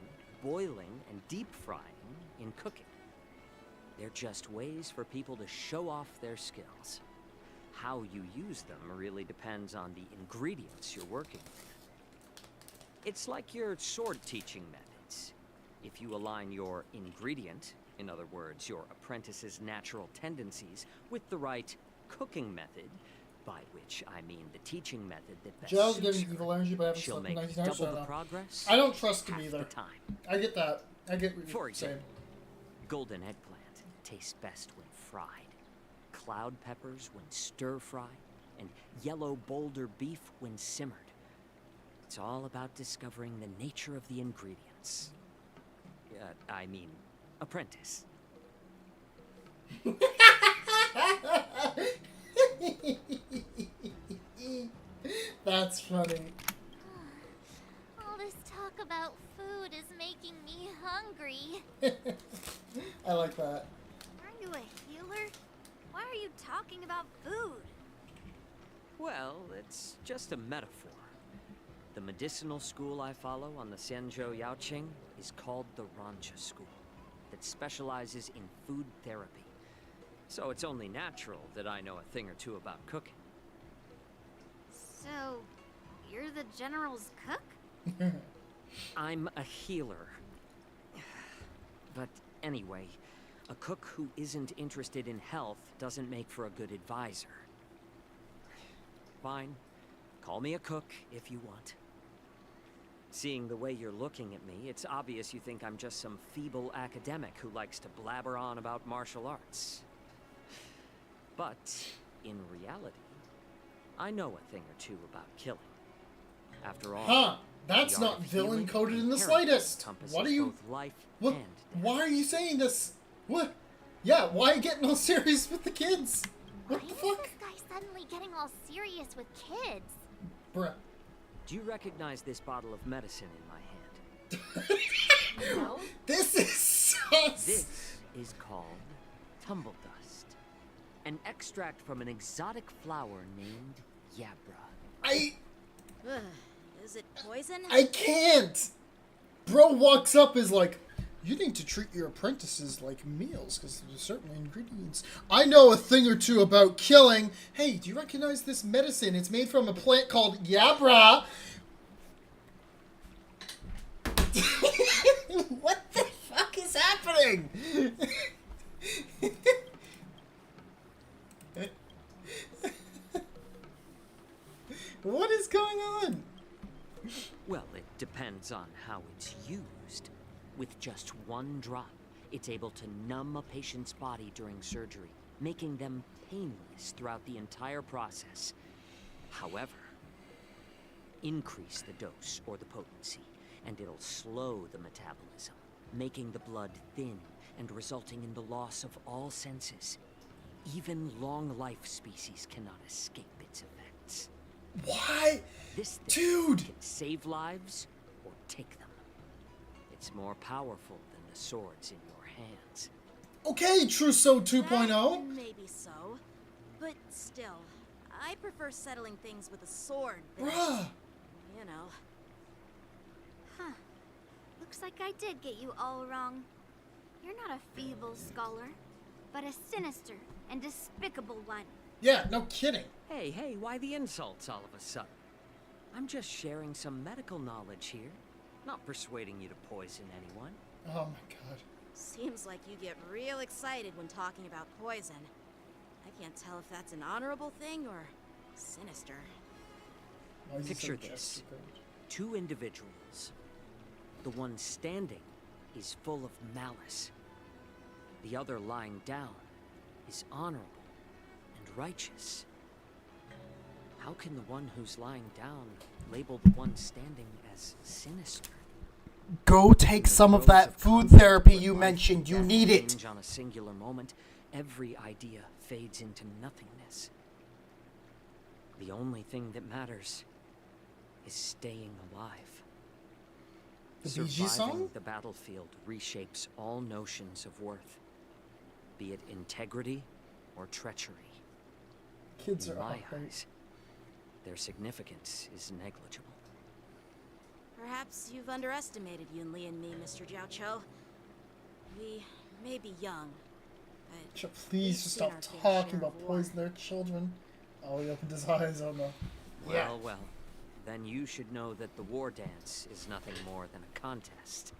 M: boiling, and deep frying in cooking. They're just ways for people to show off their skills. How you use them really depends on the ingredients you're working with. It's like your sword teaching methods. If you align your ingredient, in other words, your apprentice's natural tendencies, with the right cooking method, by which I mean the teaching method that best
B: Gel's
M: suits
B: getting
M: her,
B: evil energy, but I haven't
M: she'll
B: slept in
M: make
B: 19 hours,
M: double
B: so I
M: the
B: don't-
M: progress.
B: I don't trust him
M: half
B: either.
M: the time.
B: I get that. I get what
M: For
B: you're saying.
M: example, golden eggplant tastes best when fried. Cloud peppers when stir-fried, and yellow boulder beef when simmered. It's all about discovering the nature of the ingredients. I mean, apprentice.
B: That's funny.
D: All this talk about food is making me hungry.
B: I like that.
K: Are you a healer? Why are you talking about food?
M: Well, it's just a metaphor. The medicinal school I follow on the Sanzhou Yaoqing is called the Rancha School, that specializes in food therapy. So it's only natural that I know a thing or two about cooking.
K: So, you're the General's cook?
M: I'm a healer. But anyway, a cook who isn't interested in health doesn't make for a good advisor. Fine. Call me a cook if you want. Seeing the way you're looking at me, it's obvious you think I'm just some feeble academic who likes to blabber on about martial arts. But, in reality, I know a thing or two about killing. After all,
B: Huh. That's not villain coded in the slightest. What are you... What? Why are you saying this? What? Yeah, why are you getting all serious with the kids? What the fuck?
D: Why is this guy suddenly getting all serious with kids?
B: Bruh.
M: Do you recognize this bottle of medicine in my hand?
I: No?
B: This is sus!
M: This is called tumble dust. An extract from an exotic flower named Yabra.
E: Is it poison?
B: I can't! Bro walks up is like, you need to treat your apprentices like meals, because there's certain ingredients. I know a thing or two about killing. Hey, do you recognize this medicine? It's made from a plant called Yabra. What the fuck is happening? What is going on?
M: Well, it depends on how it's used. With just one drop, it's able to numb a patient's body during surgery, making them painless throughout the entire process. However, increase the dose or the potency, and it'll slow the metabolism, making the blood thin and resulting in the loss of all senses. Even long-life species cannot escape its effects.
B: Why?
M: This thing
B: Dude!
M: can save lives or take them. It's more powerful than the swords in your hands.
B: Okay, Trousseau 2.0.
E: That maybe so, but still, I prefer settling things with a sword than,
B: Bruh.
E: you know.
K: Huh. Looks like I did get you all wrong. You're not a feeble scholar, but a sinister and despicable one.
B: Yeah, no kidding.
M: Hey, why the insults all of a sudden? I'm just sharing some medical knowledge here, not persuading you to poison anyone.
B: Oh my god.
E: Seems like you get real excited when talking about poison. I can't tell if that's an honorable thing or sinister.
B: Why is he
M: Picture
B: so
M: this.
B: Jessica?
M: 2 individuals. The one standing is full of malice. The other lying down is honorable and righteous. How can the one who's lying down label the one standing as sinister?
B: Go take some of that food therapy you mentioned. You need it.
M: On a singular moment, every idea fades into nothingness. The only thing that matters is staying alive.
B: The Bee Gees
M: Surviving
B: song?
M: the battlefield reshapes all notions of worth, be it integrity or treachery.
B: Kids
M: In
B: are
M: my
B: awkward.
M: eyes, their significance is negligible.
E: Perhaps you've underestimated Yunli and me, Mr. Jiao Cho. We may be young, but
B: Please just stop talking about poisoning their children. Oh, he opened his eyes. Oh no.
M: Well, then you should know that the war dance is nothing more than a contest.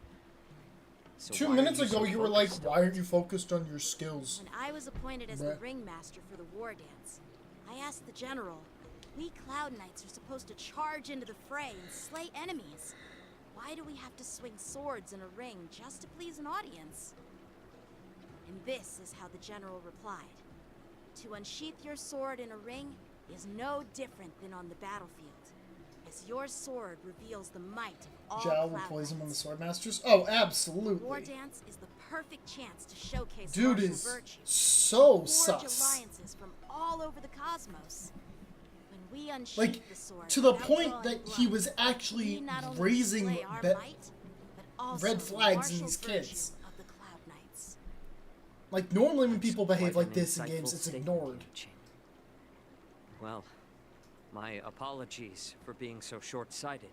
M: So
B: 2
M: why are
B: minutes
M: you
B: ago,
M: so
B: you were like,
M: focused
B: why aren't you focused on your skills?
E: when I was appointed as the ringmaster for the war dance, I asked the general, we Cloud Knights are supposed to charge into the fray and slay enemies. Why do we have to swing swords in a ring just to please an audience? And this is how the general replied. To unsheath your sword in a ring is no different than on the battlefield, as your sword reveals the might of all
B: Zhao will
E: Cloud
B: poison one of
E: Knights.
B: the sword masters. Oh,
E: War
B: absolutely.
E: dance is the perfect chance to showcase
B: Dude
E: martial
B: is
E: virtue.
B: so
E: Forge
B: sus.
E: alliances from all over the cosmos. When we unsheath
B: Like,
E: the sword
B: to the
E: without
B: point
E: drawing
B: that
E: blood,
B: he was
E: we
B: actually
E: not only
B: raising
E: display our
B: be-
E: might, but also
B: red
E: the
B: flags in
E: martial
B: these
E: virtue
B: kids.
E: of the Cloud Knights.
B: Like, normally when people behave
M: Quite
B: like
M: an
B: this in
M: insightful
B: games, it's
M: statement,
B: ignored.
M: Yuching. Well, my apologies for being so short-sighted.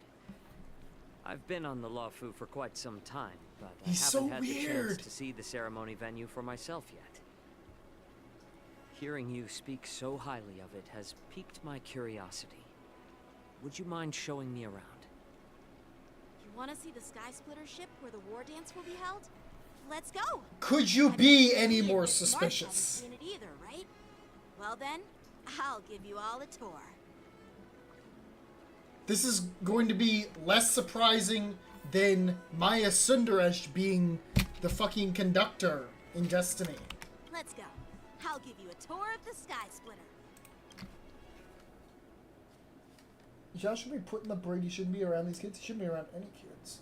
M: I've been on the Luofu for quite some time, but
B: He's
M: I
B: so
M: haven't had the
B: weird.
M: chance to see the ceremony venue for myself yet. Hearing you speak so highly of it has piqued my curiosity. Would you mind showing me around?
E: You want to see the Sky Splitter ship where the war dance will be held? Let's go!
B: Could you
E: I
B: be
E: mean,
B: any
E: me and
B: more
E: Miss March haven't
B: suspicious?
E: seen it either, right? Well then, I'll give you all a tour.
B: This is going to be less surprising than Maya Sundaresh being the fucking conductor in Destiny.
E: Let's go. I'll give you a tour of the Sky Splitter.
B: Y'all should be put in the braid. You shouldn't be around these kids. You shouldn't be around any kids.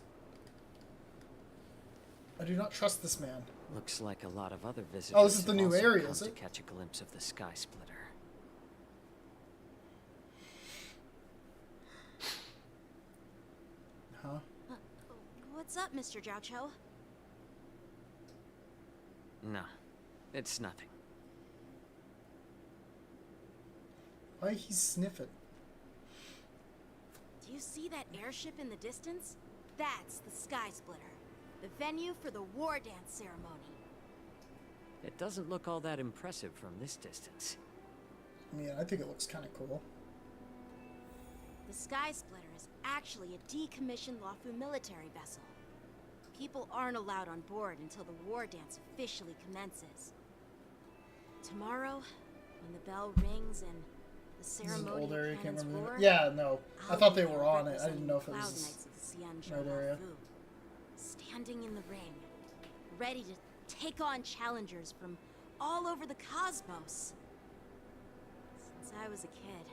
B: I do not trust this man.
M: Looks like a lot of other visitors.
B: Oh, this is the
M: have
B: new
M: also
B: area,
M: come
B: is
M: to
B: it?
M: catch a glimpse of the Sky Splitter.
B: Huh?
E: What's up, Mr. Jiaoqiu?
M: No, it's nothing.
B: Why he's sniffing?
E: Do you see that airship in the distance? That's the Sky Splitter, the venue for the war dance ceremony.
M: It doesn't look all that impressive from this distance.
B: I mean, I think it looks kind of cool.
E: The Sky Splitter is actually a decommissioned Luofu military vessel. People aren't allowed on board until the war dance officially commences. Tomorrow, when the bell rings and the
B: This is an
E: ceremony
B: old area. I
E: of
B: can't
E: cannons
B: remember.
E: roar,
B: Yeah, no. I
E: I'll
B: thought
E: be
B: they
E: there
B: were on it. I
E: representing
B: didn't know if
E: the
B: it
E: Cloud
B: was
E: Knights of the Xianzhou
B: right area.
E: Luofu, standing in the ring, ready to take on challengers from all over the cosmos. Since I was a kid,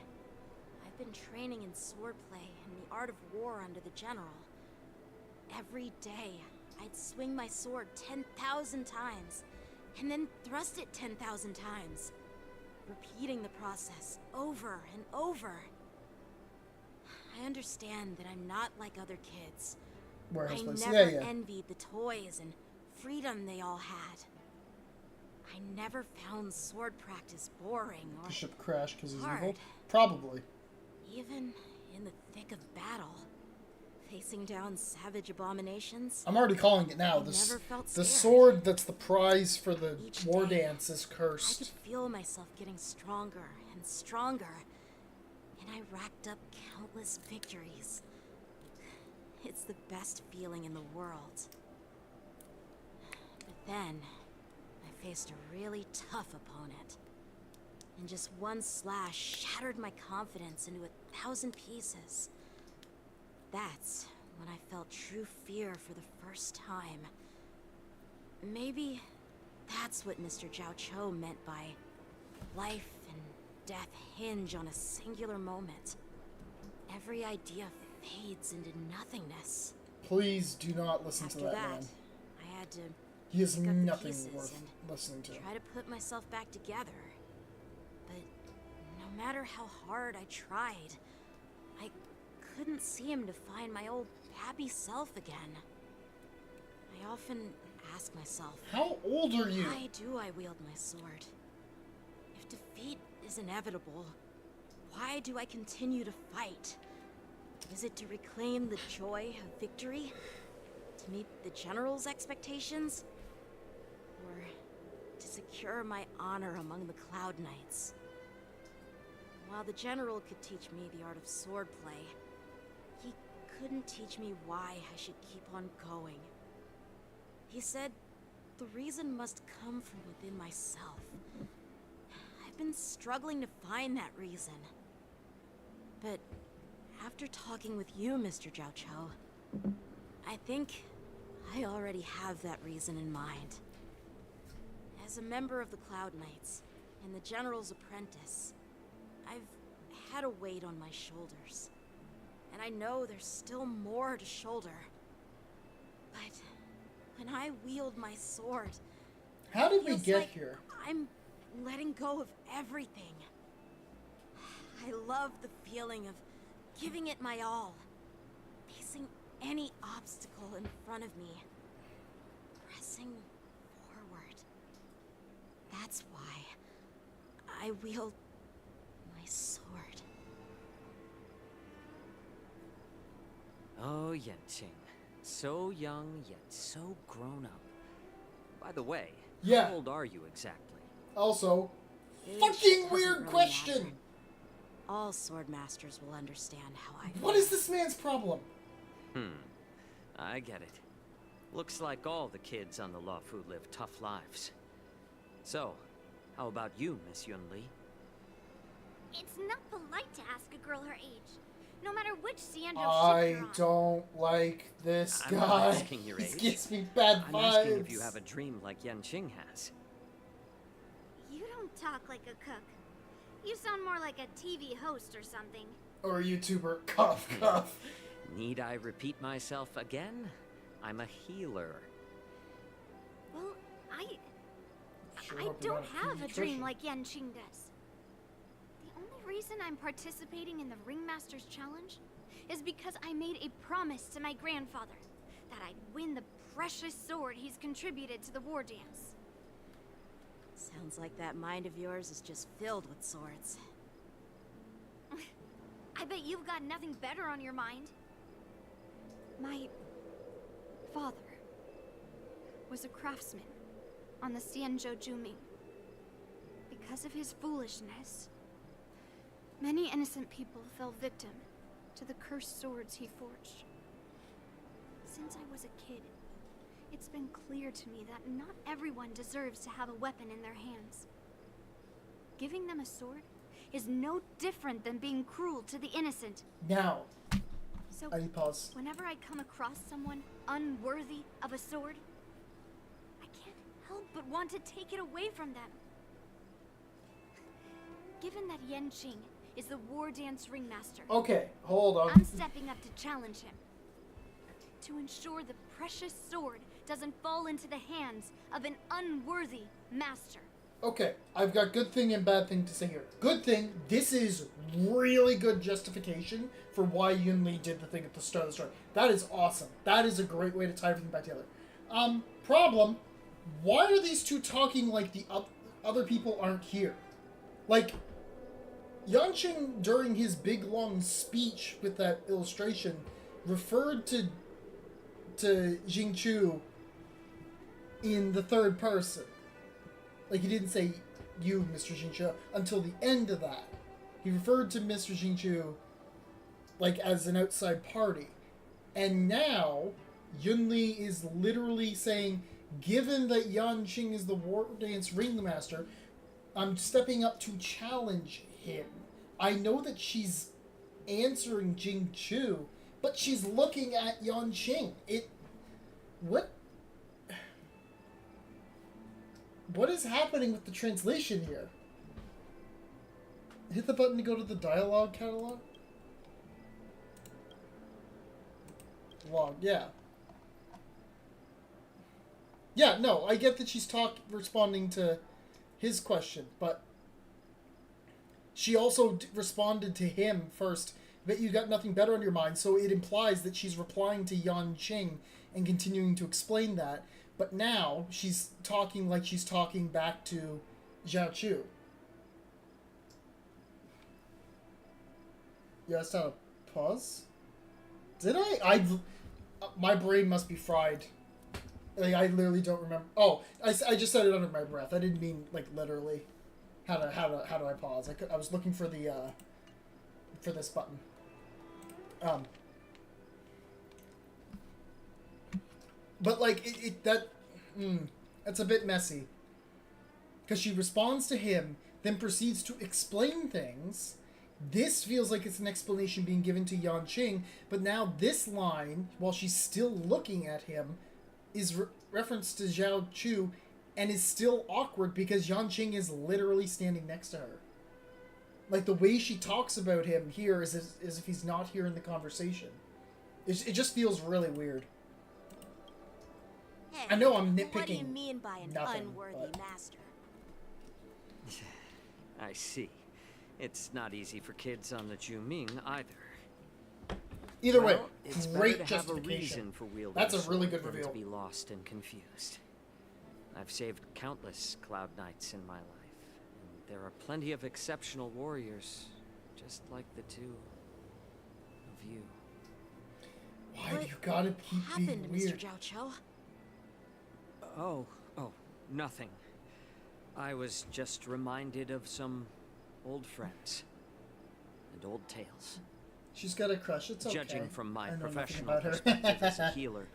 E: I've been training in swordplay and the art of war under the general. Every day, I'd swing my sword 10,000 times, and then thrust it 10,000 times, repeating the process over and over. I understand that I'm not like other kids.
B: Warehouse
E: I
B: place.
E: never
B: Yeah, yeah.
E: envied the toys and freedom they all had. I never found sword practice boring or
B: The ship crashed because he's
E: hard.
B: evil? Probably.
E: Even in the thick of battle, facing down savage abominations.
B: I'm already calling it now.
E: I
B: The
E: never felt
B: the
E: scared.
B: sword that's the prize for the
E: Each
B: war
E: day,
B: dance is
E: I
B: cursed.
E: could feel myself getting stronger and stronger, and I racked up countless victories. It's the best feeling in the world. But then, I faced a really tough opponent, and just one slash shattered my confidence into 1,000 pieces. That's when I felt true fear for the first time. Maybe that's what Mr. Jiaoqiu meant by life and death hinge on a singular moment. Every idea fades into nothingness.
B: Please do not listen
E: After
B: to that,
E: that,
B: man.
E: I had to
B: He is
E: pick up the
B: nothing
E: pieces
B: worth
E: and
B: listening to.
E: try to put myself back together. But no matter how hard I tried, I couldn't seem to find my old happy self again. I often ask myself,
B: How old are you?
E: why do I wield my sword? If defeat is inevitable, why do I continue to fight? Is it to reclaim the joy of victory? To meet the general's expectations? Or to secure my honor among the Cloud Knights? While the general could teach me the art of swordplay, he couldn't teach me why I should keep on going. He said the reason must come from within myself. I've been struggling to find that reason. But after talking with you, Mr. Jiaoqiu, I think I already have that reason in mind. As a member of the Cloud Knights and the General's apprentice, I've had a weight on my shoulders. And I know there's still more to shoulder. But when I wield my sword,
B: How did
E: it
B: we
E: feels
B: get
E: like
B: here?
E: I'm letting go of everything. I love the feeling of giving it my all, facing any obstacle in front of me, pressing forward. That's why I wield my sword.
M: Oh, Yenting. So young, yet so grown up. By the way,
B: Yeah.
M: how old are you exactly?
B: Also,
E: Age
B: fucking
E: doesn't
B: weird
E: really
B: question.
E: matter. All sword masters will understand how I feel.
B: What is this man's problem?
M: I get it. Looks like all the kids on the Luofu live tough lives. So, how about you, Miss Yunli?
K: It's not polite to ask a girl her age, no matter which Xianzhou ship
B: I
K: you're on.
B: don't like this
M: I'm
B: guy.
M: not asking your
B: He
M: age.
B: gives me bad
M: I'm
B: vibes.
M: asking if you have a dream like Yanqing has.
K: You don't talk like a cook. You sound more like a TV host or something.
B: Or a YouTuber. Cough, cough.
M: Need I repeat myself again? I'm a healer.
K: Well, I
B: Sure hope you're
K: don't
B: not
K: have a
B: pediatrician.
K: dream like Yanqing does. The only reason I'm participating in the Ringmaster's Challenge is because I made a promise to my grandfather that I'd win the precious sword he's contributed to the war dance.
E: Sounds like that mind of yours is just filled with swords.
K: I bet you've got nothing better on your mind. My father was a craftsman on the Xianzhou Juming. Because of his foolishness, many innocent people fell victim to the cursed swords he forged. Since I was a kid, it's been clear to me that not everyone deserves to have a weapon in their hands. Giving them a sword is no different than being cruel to the innocent.
B: Now,
K: So,
B: I need pause.
K: whenever I come across someone unworthy of a sword, I can't help but want to take it away from them. Given that Yanqing is the war dance ringmaster,
B: Okay, hold on.
K: I'm stepping up to challenge him. To ensure the precious sword doesn't fall into the hands of an unworthy master.
B: Okay, I've got good thing and bad thing to say here. Good thing, this is really good justification for why Yunli did the thing at the start of the story. That is awesome. That is a great way to tie everything back together. Problem, why are these two talking like the other people aren't here? Like, Yanqing, during his big long speech with that illustration, referred to Jingchu in the third person. Like, he didn't say, you, Mr. Jingchu, until the end of that. He referred to Mr. Jingchu, like, as an outside party. And now, Yunli is literally saying, given that Yanqing is the war dance ringmaster, I'm stepping up to challenge him. I know that she's answering Jingchu, but she's looking at Yanqing. What is happening with the translation here? Hit the button to go to the dialogue catalog. Log, yeah. Yeah, no, I get that she's responding to his question, but she also responded to him first, that you got nothing better on your mind, so it implies that she's replying to Yanqing and continuing to explain that. But now, she's talking like she's talking back to Zhao Chu. Yeah, let's have a pause. Did I? My brain must be fried. Like, I literally don't remember. Oh, I just said it under my breath. I didn't mean, like, literally. How do I pause? I was looking for the, for this button. But, like, that's a bit messy. Because she responds to him, then proceeds to explain things. This feels like it's an explanation being given to Yanqing, but now this line, while she's still looking at him, is referenced to Zhao Chu, and is still awkward because Yanqing is literally standing next to her. Like, the way she talks about him here is as if he's not here in the conversation. It just feels really weird.
E: Hey,
B: I know I'm nitpicking.
E: What do you mean by an
B: nothing,
E: unworthy
B: but...
E: master?
M: I see. It's not easy for kids on the Juming either.
B: Either way,
M: well, it's
B: great
M: better to have a
B: justification.
M: reason for wielding
B: That's a really
M: sword
B: good
M: than
B: reveal.
M: to be lost and confused. I've saved countless Cloud Knights in my life, and there are plenty of exceptional warriors, just like the two of you.
B: Why do you gotta keep being
E: happened,
B: weird?
E: Mr. Zhao Cho?
M: Oh, nothing. I was just reminded of some old friends and old tales.
B: She's got a crush. It's okay.
M: Judging from my
B: I know nothing
M: professional
B: about her.
M: perspective as a healer,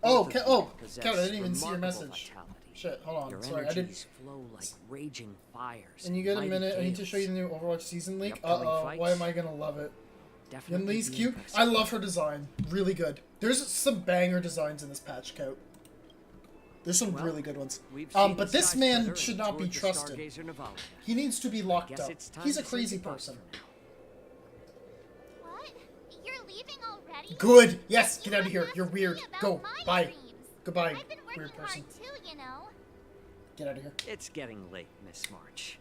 B: Oh,
M: both of
B: oh,
M: you possess
B: Kat, I didn't even see your
M: remarkable
B: message.
M: vitality.
B: Shit, hold on.
M: Your
B: Sorry, I didn't.
M: energies flow like raging fires.
B: And you get a
M: mighty
B: minute. I need to
M: gales.
B: show you the new Overwatch season leak.
M: The upcoming
B: Why
M: fights
B: am I gonna love it?
M: Definitely
B: Yun Lee's
M: be
B: cute.
M: impressive.
B: I love her design. Really good. There's some banger designs in this patch, Coat. There's some
M: Well,
B: really good ones.
M: we've seen
B: But
M: the
B: this
M: Sky
B: man
M: Splitter
B: should
M: and
B: not be
M: toured the
B: trusted.
M: Stargazer Navalia.
B: He needs to be locked
M: Guess
B: up.
M: it's time
B: He's a
M: to say
B: crazy
M: goodbye
B: person.
M: for now.
D: What? You're leaving already?
B: Good. Yes.
D: You
B: Get out of
D: must
B: here.
D: ask
B: You're
D: me
B: weird.
D: about
B: Go.
D: my
B: Bye.
D: dreams.
B: Goodbye.
D: I've been working
B: Weird person.
D: hard too, you know.
B: Get out of here.
M: It's getting late, Miss March.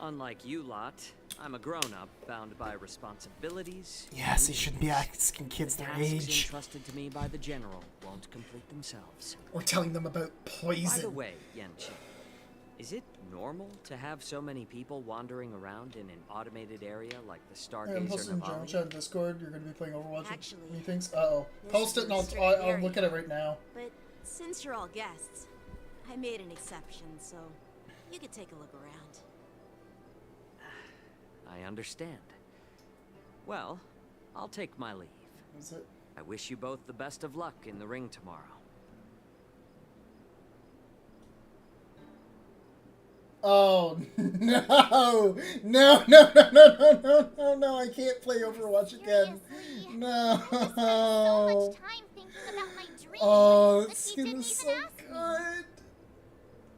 M: Unlike you lot, I'm a grown-up bound by responsibilities.
B: Yes, he
M: and
B: shouldn't be
M: duties.
B: asking kids
M: The
B: their
M: tasks
B: age.
M: entrusted to me by the general won't complete themselves.
B: Or telling them about poison.
M: By the way, Yenchi, is it normal to have so many people wandering around in an automated area like the
B: Hey, I'm
M: Stargazer
B: posting in general
M: Navalia?
B: chat in Discord. You're going to be playing Overwatch
E: Actually,
B: with me things. Uh-oh.
E: this
B: Post
E: is
B: it and
E: a
B: I'll
E: restricted
B: look at it
E: area.
B: right now.
E: But since you're all guests, I made an exception, so you could take a look around.
M: I understand. Well, I'll take my leave.
B: Is it?
M: I wish you both the best of luck in the ring tomorrow.
B: Oh, no. No, no, no, no, no, no, no, no. I can't play Overwatch again.
D: Seriously?
B: No.
D: I just spent so much time thinking about my dream.
B: Oh,
D: that
B: this
D: he
B: skin
D: didn't
B: is
D: even
B: so
D: ask me.
B: good.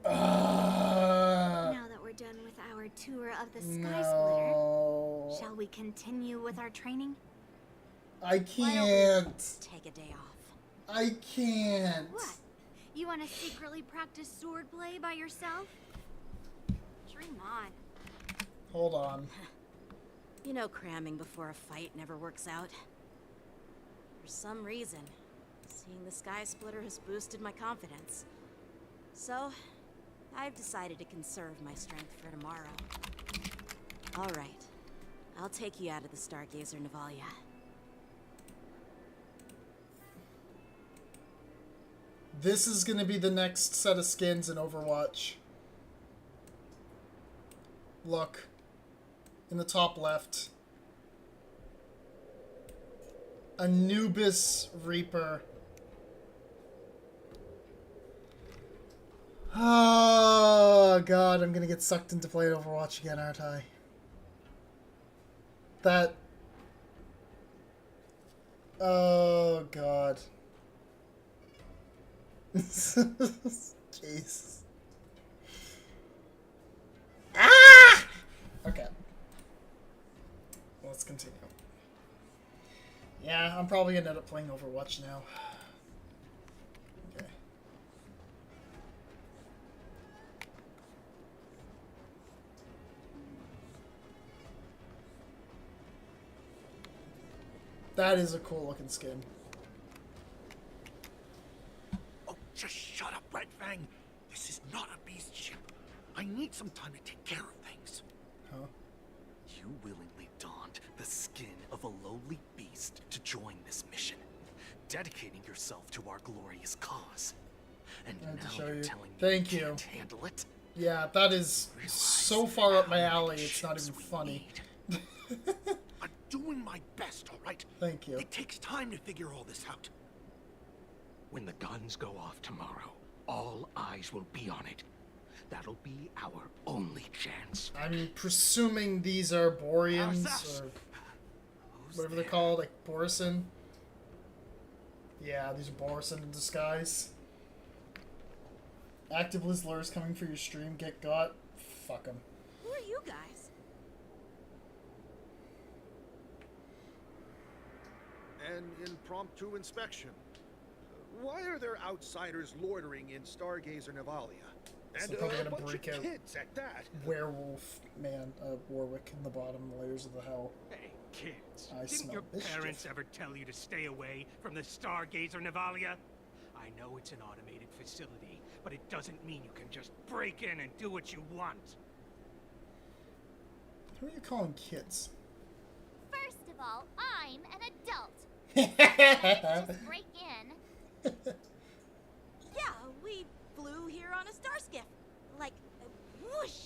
K: Now that we're done with our tour of the Sky Splitter,
B: No.
K: shall we continue with our training?
B: I can't.
E: Take a day off.
B: I can't.
K: What? You want to secretly practice swordplay by yourself? Dream on.
B: Hold on.
E: You know cramming before a fight never works out. For some reason, seeing the Sky Splitter has boosted my confidence. So, I've decided to conserve my strength for tomorrow. Alright, I'll take you out of the Stargazer Navalia.
B: This is gonna be the next set of skins in Overwatch. Look. In the top left. Anubis Reaper. Oh god, I'm gonna get sucked into playing Overwatch again, aren't I? That... Oh god. Jeez. Ah! Okay. Let's continue. Yeah, I'm probably gonna end up playing Overwatch now. Okay. That is a cool looking skin.
N: Oh, just shut up, Red Fang. This is not a beast ship. I need some time to take care of things.
B: Huh?
N: You willingly donned the skin of a lowly beast to join this mission, dedicating yourself to our glorious cause. And
B: I have to
N: now
B: show
N: you're
B: you.
N: telling me
B: Thank
N: you
B: you.
N: can't handle it?
B: Yeah, that is so far up my alley, it's not even funny.
N: I'm doing my best, all right?
B: Thank you.
N: It takes time to figure all this out. When the guns go off tomorrow, all eyes will be on it. That'll be our only chance.
B: I'm presuming these are Boreans, or whatever they're called, like Borison. Yeah, these are Borison in disguise. Active Liz lures coming for your stream, get got. Fuck them.
E: Who are you guys?
O: An impromptu inspection. Why are there outsiders loitering in Stargazer Navalia?
B: So
O: And
B: probably
O: a
B: gonna
O: bunch
B: break
O: of
B: out
O: kids at that.
B: Werewolf man, Warwick in the bottom layers of the hell.
P: Hey, kids.
B: I
P: Didn't
B: smell
P: your
B: mischief.
P: parents ever tell you to stay away from the Stargazer Navalia? I know it's an automated facility, but it doesn't mean you can just break in and do what you want.
B: Who are you calling kids?
D: First of all, I'm an adult. Just break in.
E: Yeah, we flew here on a star skiff. Like, whoosh.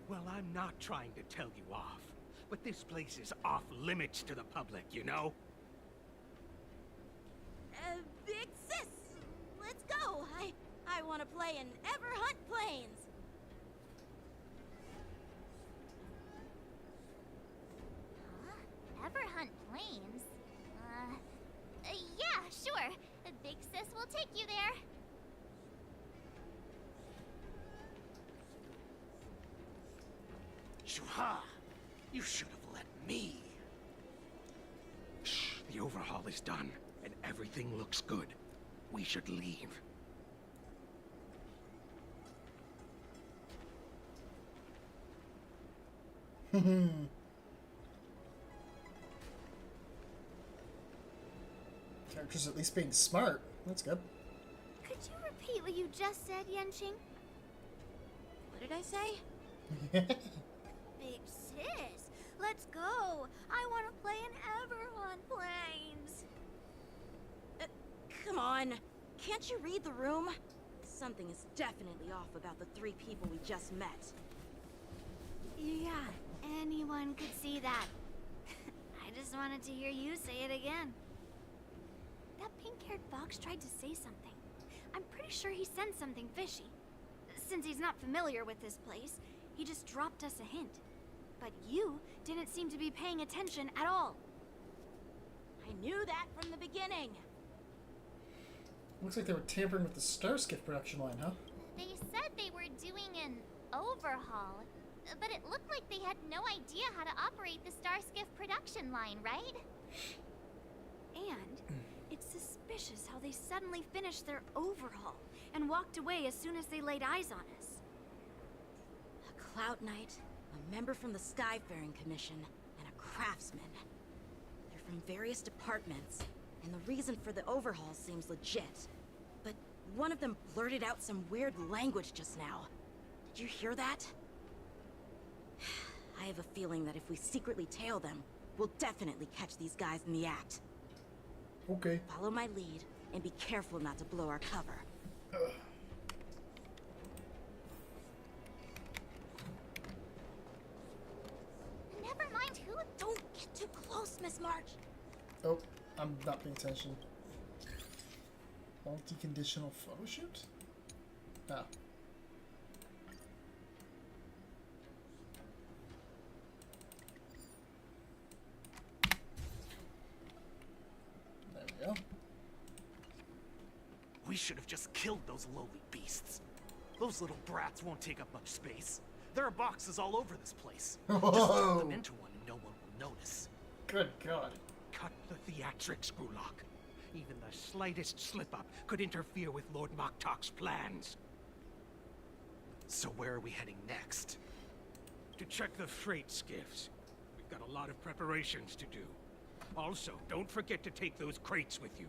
P: Well, I'm not trying to tell you off, but this place is off limits to the public, you know?
E: Big sis, let's go. I want to play in Everhunt Plains.
D: Huh? Everhunt Plains? Yeah, sure. The big sis will take you there.
N: Shuha! You should have let me. Shh, the overhaul is done, and everything looks good. We should leave.
B: Characters at least being smart. That's good.
K: Could you repeat what you just said, Yenching?
E: What did I say?
K: Big sis, let's go. I want to play in Everhunt Plains.
E: Come on. Can't you read the room? Something is definitely off about the 3 people we just met.
K: Yeah, anyone could see that. I just wanted to hear you say it again. That pink-haired fox tried to say something. I'm pretty sure he sensed something fishy. Since he's not familiar with this place, he just dropped us a hint. But you didn't seem to be paying attention at all.
E: I knew that from the beginning.
B: Looks like they were tampering with the Starskiff production line, huh?
D: They said they were doing an overhaul, but it looked like they had no idea how to operate the Starskiff production line, right?
K: And it's suspicious how they suddenly finished their overhaul and walked away as soon as they laid eyes on us.
E: A Cloud Knight, a member from the Skyfaring Commission, and a craftsman. They're from various departments, and the reason for the overhaul seems legit. But one of them blurted out some weird language just now. Did you hear that? I have a feeling that if we secretly tail them, we'll definitely catch these guys in the act.
B: Okay.
E: Follow my lead, and be careful not to blow our cover.
D: Never mind who.
E: Don't get too close, Miss March.
B: Oh, I'm not paying attention. Multi-conditional photo shoot? Ah. There we go.
P: We should have just killed those lowly beasts. Those little brats won't take up much space. There are boxes all over this place. Just drop them into one and no one will notice.
B: Good God.
P: Cut the theatrics, Grulok. Even the slightest slip-up could interfere with Lord Moktok's plans. So where are we heading next? To check the freight skiffs. We've got a lot of preparations to do. Also, don't forget to take those crates with you.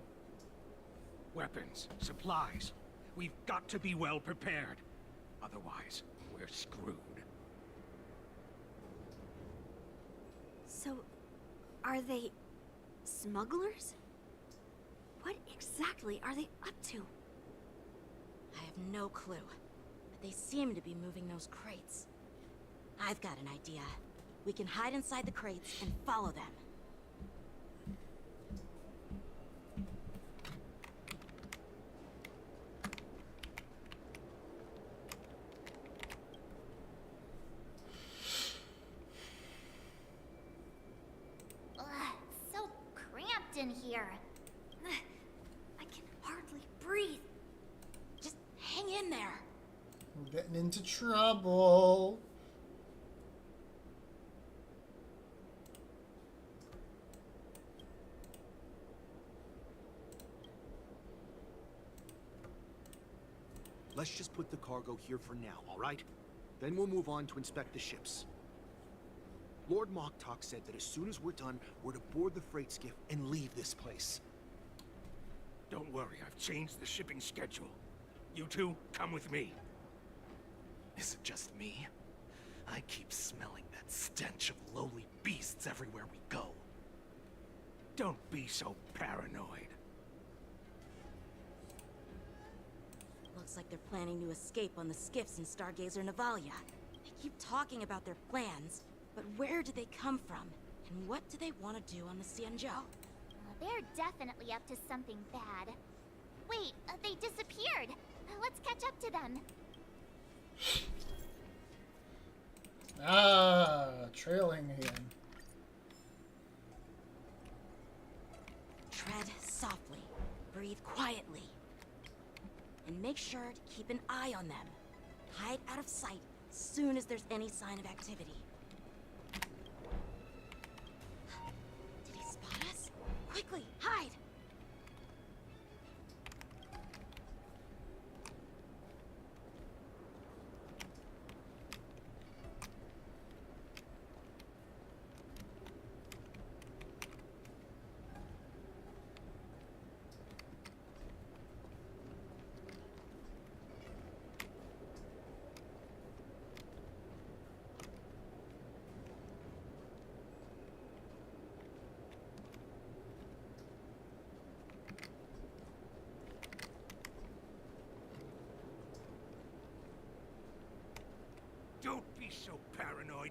P: Weapons, supplies. We've got to be well prepared. Otherwise, we're screwed.
K: So, are they smugglers? What exactly are they up to?
E: I have no clue, but they seem to be moving those crates. I've got an idea. We can hide inside the crates and follow them.
D: It's so cramped in here.
K: I can hardly breathe.
E: Just hang in there.
B: We're getting into trouble.
O: Let's just put the cargo here for now, all right? Then we'll move on to inspect the ships. Lord Moktok said that as soon as we're done, we're to board the freight skiff and leave this place.
P: Don't worry, I've changed the shipping schedule. You two, come with me.
N: Is it just me?
P: I keep smelling that stench of lowly beasts everywhere we go. Don't be so paranoid.
E: Looks like they're planning to escape on the skiffs in Stargazer Navalia. They keep talking about their plans, but where do they come from? And what do they want to do on the Xianzhou?
D: They're definitely up to something bad. Wait, they disappeared. Let's catch up to them.
B: Trailing again.
E: Tread softly, breathe quietly, and make sure to keep an eye on them. Hide out of sight as soon as there's any sign of activity. Did he spot us? Quickly, hide!
P: Don't be so paranoid.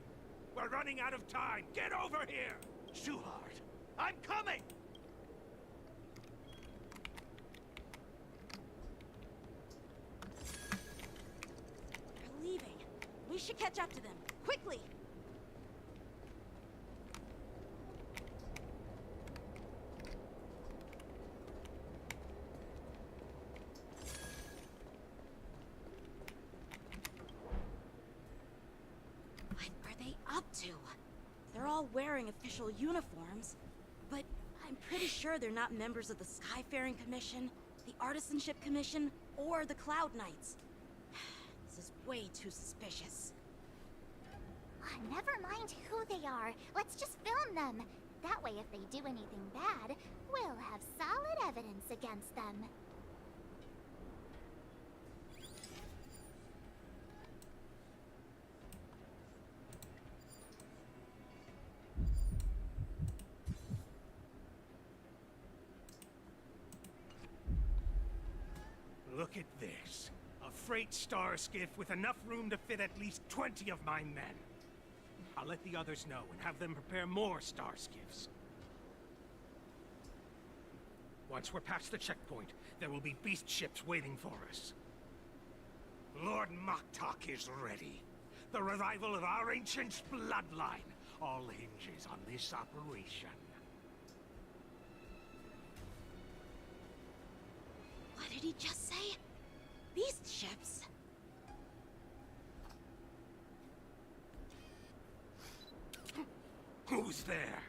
P: We're running out of time. Get over here! Shuhard, I'm coming!
E: They're leaving. We should catch up to them. Quickly! What are they up to? They're all wearing official uniforms, but I'm pretty sure they're not members of the Skyfaring Commission, the Artisanship Commission, or the Cloud Knights. This is way too suspicious.
D: Never mind who they are. Let's just film them. That way, if they do anything bad, we'll have solid evidence against them.
P: Look at this. A freight star skiff with enough room to fit at least 20 of my men. I'll let the others know and have them prepare more star skiffs. Once we're past the checkpoint, there will be beast ships waiting for us. Lord Moktok is ready. The revival of our ancient bloodline all hinges on this operation.
E: What did he just say? Beast ships?
P: Who's there?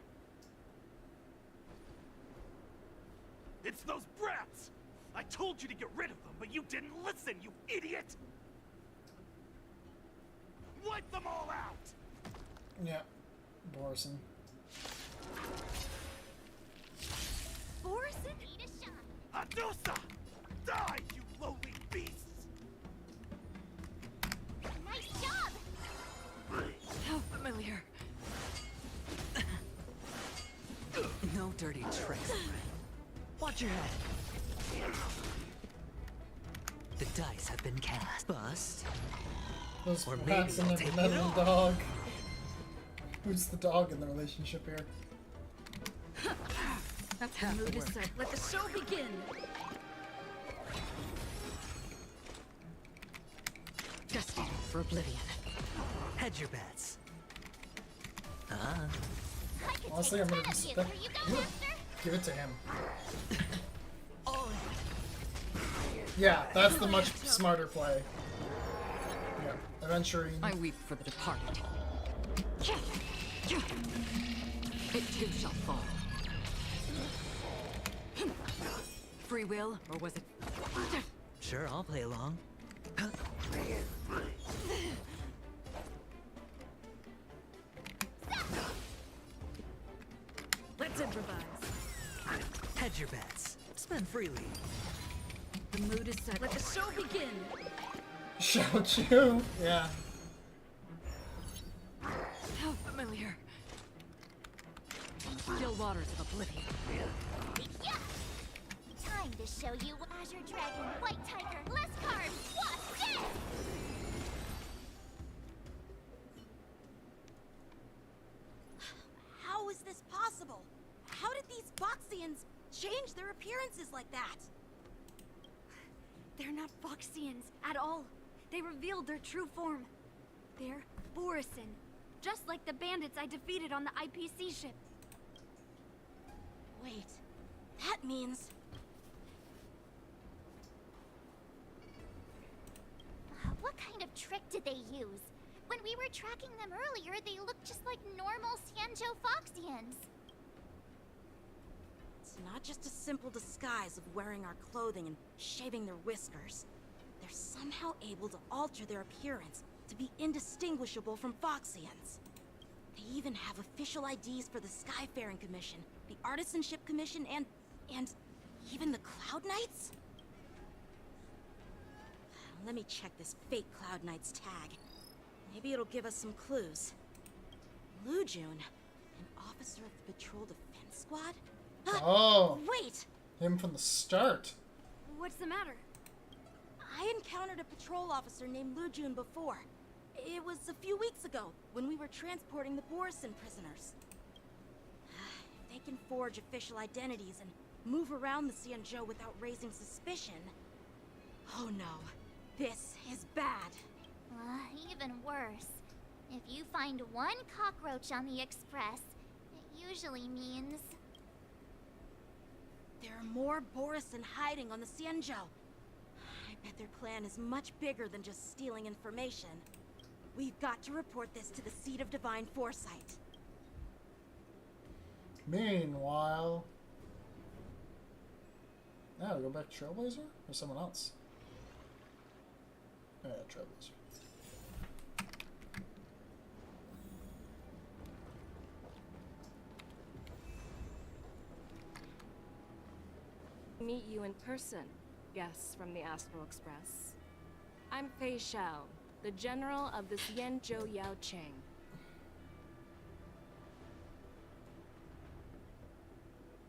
P: It's those brats! I told you to get rid of them, but you didn't listen, you idiot! Wipe them all out!
B: Yeah, Borison.
E: Borison?
D: Need a shot.
P: Adusa! Die, you lowly beasts!
D: Nice job!
H: How familiar.
C: No dirty tricks. Watch your head. The dice have been cast. Bust.
B: Those
C: Or
B: rats
C: maybe
B: and
C: I'll
B: the
C: take
B: metal
C: it off.
B: dog. Who's the dog in the relationship here?
H: That's half the work.
A: Let the show begin.
H: Destined for oblivion.
C: Hedge your bets.
D: I could
B: Honestly,
D: take
B: I'm gonna
D: 10 of
B: just
D: you. Here you go, Master.
B: give it to him.
C: Oh,
B: Yeah, that's the much smarter play. Yeah, adventuring.
H: I weep for the departed. It too shall fall. Free will, or was it?
C: sure, I'll play along.
A: Let's improvise.
C: Hedge your bets. Spend freely.
A: The mood is set. Let the show begin.
B: Shout you. Yeah.
I: failure. Still waters of oblivion.
D: Yeah! Time to show you Azure Dragon, White Tiger, less carbs, what's this?
E: How is this possible? How did these Boxians change their appearances like that?
K: They're not Foxians at all. They revealed their true form. They're Borisin, just like the bandits I defeated on the IPC ship.
E: Wait, that means...
D: What kind of trick did they use? When we were tracking them earlier, they looked just like normal Xianzhou Foxians.
E: It's not just a simple disguise of wearing our clothing and shaving their whiskers. They're somehow able to alter their appearance to be indistinguishable from Foxians. They even have official IDs for the Skyfaring Commission, the Artisanship Commission, and even the Cloud Knights? Let me check this fake Cloud Knight's tag. Maybe it'll give us some clues. Lu Jun, an officer of the Patrol Defense Squad?
B: Oh!
E: Wait!
B: Him from the start.
K: What's the matter?
E: I encountered a patrol officer named Lu Jun before. It was a few weeks ago, when we were transporting the Borisin prisoners. If they can forge official identities and move around the Xianzhou without raising suspicion... Oh no, this is bad.
D: Even worse. If you find one cockroach on the Express, it usually means...
E: There are more Borisin hiding on the Xianzhou. I bet their plan is much bigger than just stealing information. We've got to report this to the Seat of Divine Foresight.
B: Meanwhile... Now we go back to Trailblazer? Or someone else? Yeah, Trailblazer.
I: Meet you in person, guests from the Astral Express. I'm Fei Xiao, the general of the Xianzhou Yaoqing.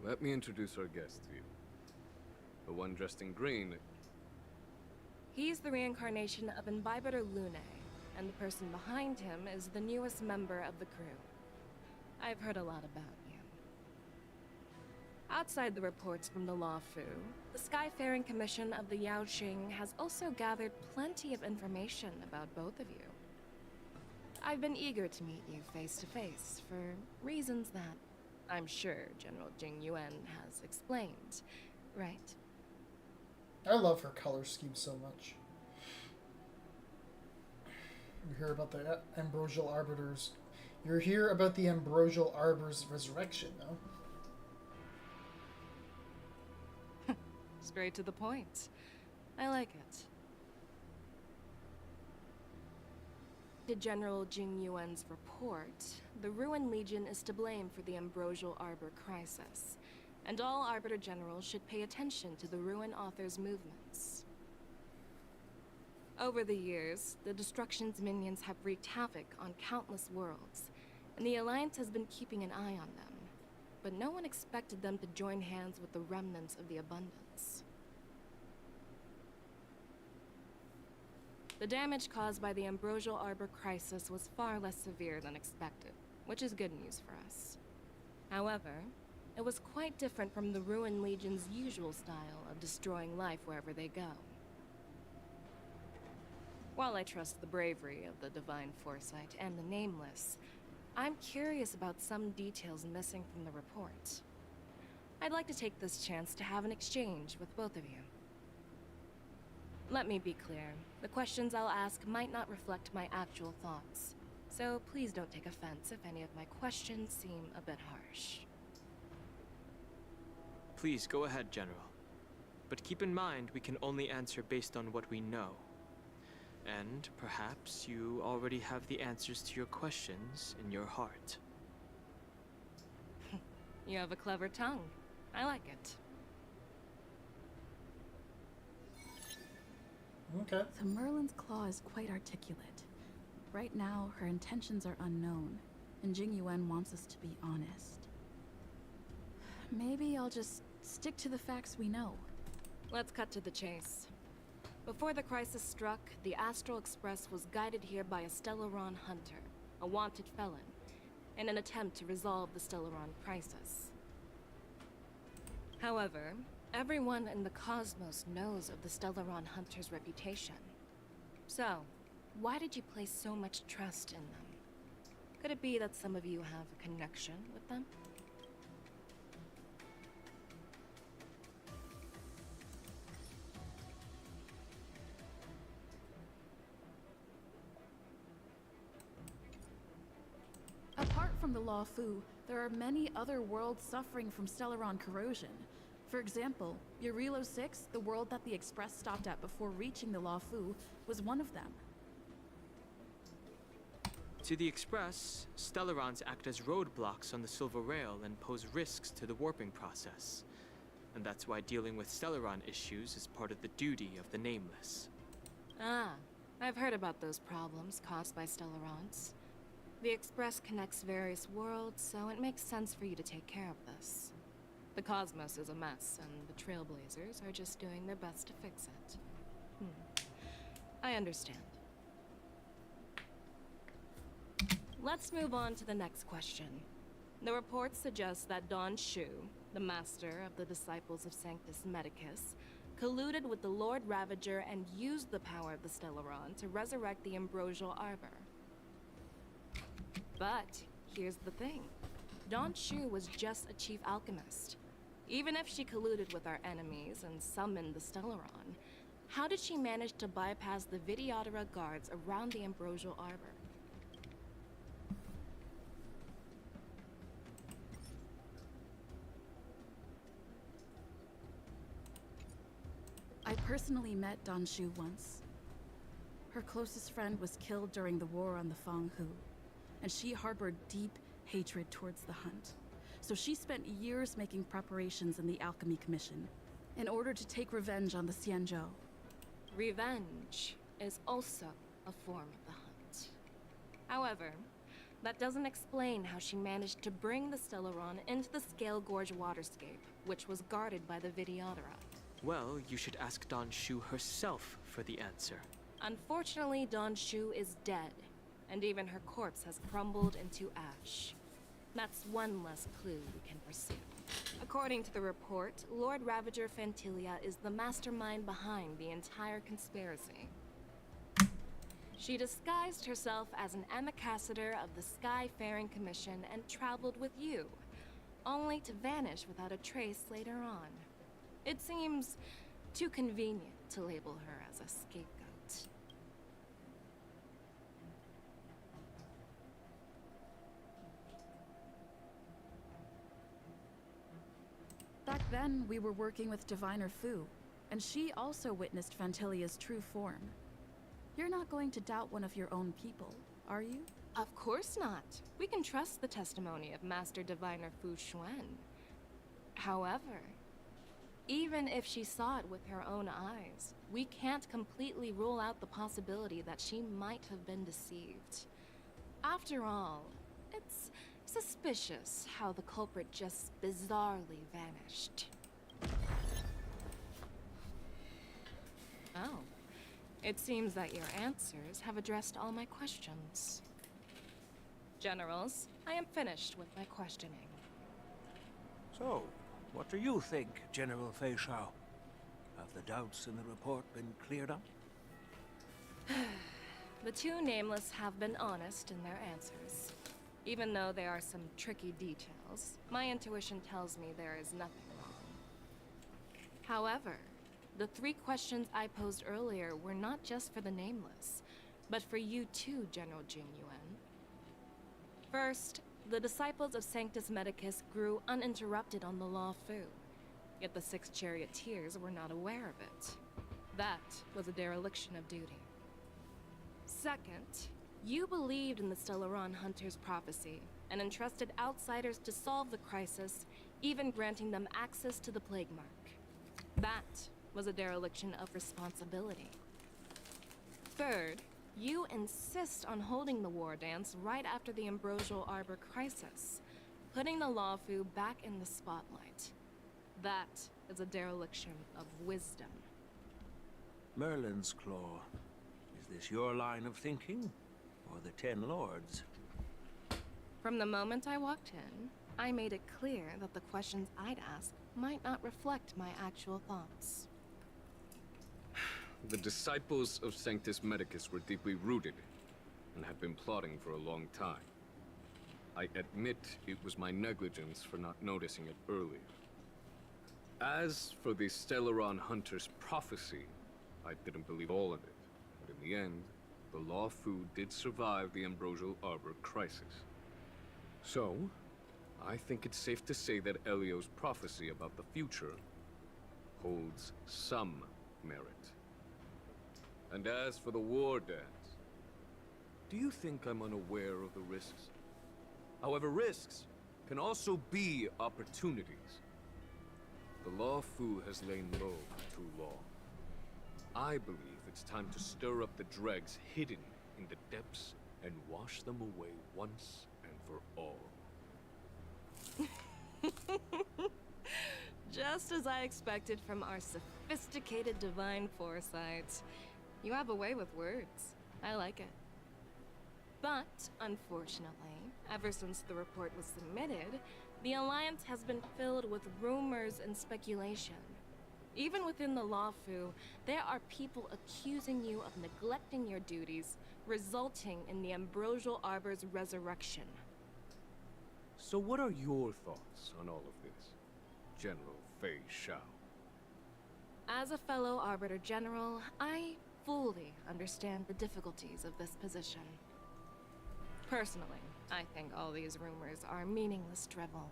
G: Let me introduce our guest to you. The one dressed in green.
I: He's the reincarnation of Imbibitor Lune, and the person behind him is the newest member of the crew. I've heard a lot about you. Outside the reports from the Law Fu, the Skyfaring Commission of the Yaoqing has also gathered plenty of information about both of you. I've been eager to meet you face to face for reasons that I'm sure General Jing Yuan has explained, right?
B: I love her color scheme so much. You hear about the Ambrosial Arbiter's... You're here about the Ambrosial Arbor's resurrection, no?
I: Straight to the point. I like it. To General Jing Yuan's report, the Ruin Legion is to blame for the Ambrosial Arbor crisis, and all Arbiter Generals should pay attention to the Ruin Author's movements. Over the years, the Destruction's minions have wreaked havoc on countless worlds, and the Alliance has been keeping an eye on them, but no one expected them to join hands with the remnants of the Abundance. The damage caused by the Ambrosial Arbor crisis was far less severe than expected, which is good news for us. However, it was quite different from the Ruin Legion's usual style of destroying life wherever they go. While I trust the bravery of the Divine Foresight and the Nameless, I'm curious about some details missing from the report. I'd like to take this chance to have an exchange with both of you. Let me be clear, the questions I'll ask might not reflect my actual thoughts, so please don't take offense if any of my questions seem a bit harsh.
F: Please go ahead, General. But keep in mind, we can only answer based on what we know. And perhaps you already have the answers to your questions in your heart.
I: You have a clever tongue. I like it.
B: Okay.
J: So Merlin's claw is quite articulate. Right now, her intentions are unknown. and Jing Yuan wants us to be honest. Maybe I'll just stick to the facts we know.
I: Let's cut to the chase. Before the crisis struck, the Astral Express was guided here by a Stellaron hunter, a wanted felon, in an attempt to resolve the Stellaron crisis. However, everyone in the cosmos knows of the Stellaron hunter's reputation. So, why did you place so much trust in them? Could it be that some of you have a connection with them?
J: Apart from the Law Fu, there are many other worlds suffering from Stellaron corrosion. For example, Eurilo 6, the world that the Express stopped at before reaching the Law Fu, was one of them.
F: To the Express, Stellarons act as roadblocks on the Silver Rail and pose risks to the warping process. And that's why dealing with Stellaron issues is part of the duty of the Nameless.
I: Ah, I've heard about those problems caused by Stellarons. The Express connects various worlds, so it makes sense for you to take care of this. The cosmos is a mess, and the Trailblazers are just doing their best to fix it. I understand. Let's move on to the next question. The reports suggest that Don Shu, the master of the Disciples of Sanctus Medicus, colluded with the Lord Ravager and used the power of the Stellaron to resurrect the Ambrosial Arbor. But here's the thing. Don Shu was just a chief alchemist. Even if she colluded with our enemies and summoned the Stellaron, how did she manage to bypass the Videodora guards around the Ambrosial Arbor?
J: I personally met Don Shu once. Her closest friend was killed during the war on the Fang Hu, and she harbored deep hatred towards the Hunt. So she spent years making preparations in the Alchemy Commission in order to take revenge on the Xianzhou.
I: Revenge is also a form of the Hunt. However, that doesn't explain how she managed to bring the Stellaron into the Scale Gorge waterscape, which was guarded by the Videodora.
F: Well, you should ask Don Shu herself for the answer.
I: Unfortunately, Don Shu is dead, and even her corpse has crumbled into ash. That's one less clue we can pursue. According to the report, Lord Ravager Fantilia is the mastermind behind the entire conspiracy. She disguised herself as an ambassador of the Skyfaring Commission and traveled with you, only to vanish without a trace later on. It seems too convenient to label her as a scapegoat.
J: Back then, we were working with Diviner Fu, and she also witnessed Fantilia's true form. You're not going to doubt one of your own people, are you?
I: Of course not. We can trust the testimony of Master Diviner Fu Xuan. However, even if she saw it with her own eyes, we can't completely rule out the possibility that she might have been deceived. After all, it's suspicious how the culprit just bizarrely vanished. Oh, it seems that your answers have addressed all my questions. Generals, I am finished with my questioning.
P: So, what do you think, General Fei Shao? Have the doubts in the report been cleared up?
I: The two Nameless have been honest in their answers. Even though there are some tricky details, my intuition tells me there is nothing wrong. However, the three questions I posed earlier were not just for the Nameless, but for you too, General Jing Yuan. First, the Disciples of Sanctus Medicus grew uninterrupted on the Law Fu, yet the Six Charioteers were not aware of it. That was a dereliction of duty. Second, you believed in the Stellaron Hunter's prophecy and entrusted outsiders to solve the crisis, even granting them access to the Plague Mark. That was a dereliction of responsibility. Third, You insist on holding the war dance right after the Ambrosial Arbor crisis, putting the Lawfu back in the spotlight. That is a dereliction of wisdom.
Q: Merlin's Claw. Is this your line of thinking, or the Ten Lords?
I: From the moment I walked in, I made it clear that the questions I'd ask might not reflect my actual thoughts.
G: The disciples of Sanctus Medicus were deeply rooted and had been plotting for a long time. I admit it was my negligence for not noticing it earlier. As for the Stellaron Hunter's prophecy, I didn't believe all of it. But in the end, the Lawfu did survive the Ambrosial Arbor crisis. So, I think it's safe to say that Elio's prophecy about the future holds some merit. And as for the war dance, do you think I'm unaware of the risks? However, risks can also be opportunities. The Lawfu has lain low for too long. I believe it's time to stir up the dregs hidden in the depths and wash them away once and for all.
I: Just as I expected from our sophisticated divine foresight. You have a way with words. I like it. But, unfortunately, ever since the report was submitted, the Alliance has been filled with rumors and speculation. Even within the Lawfu, there are people accusing you of neglecting your duties, resulting in the Ambrosial Arbor's resurrection.
G: So what are your thoughts on all of this, General Fei Shao?
I: As a fellow Arbiter General, I fully understand the difficulties of this position. Personally, I think all these rumors are meaningless drivel.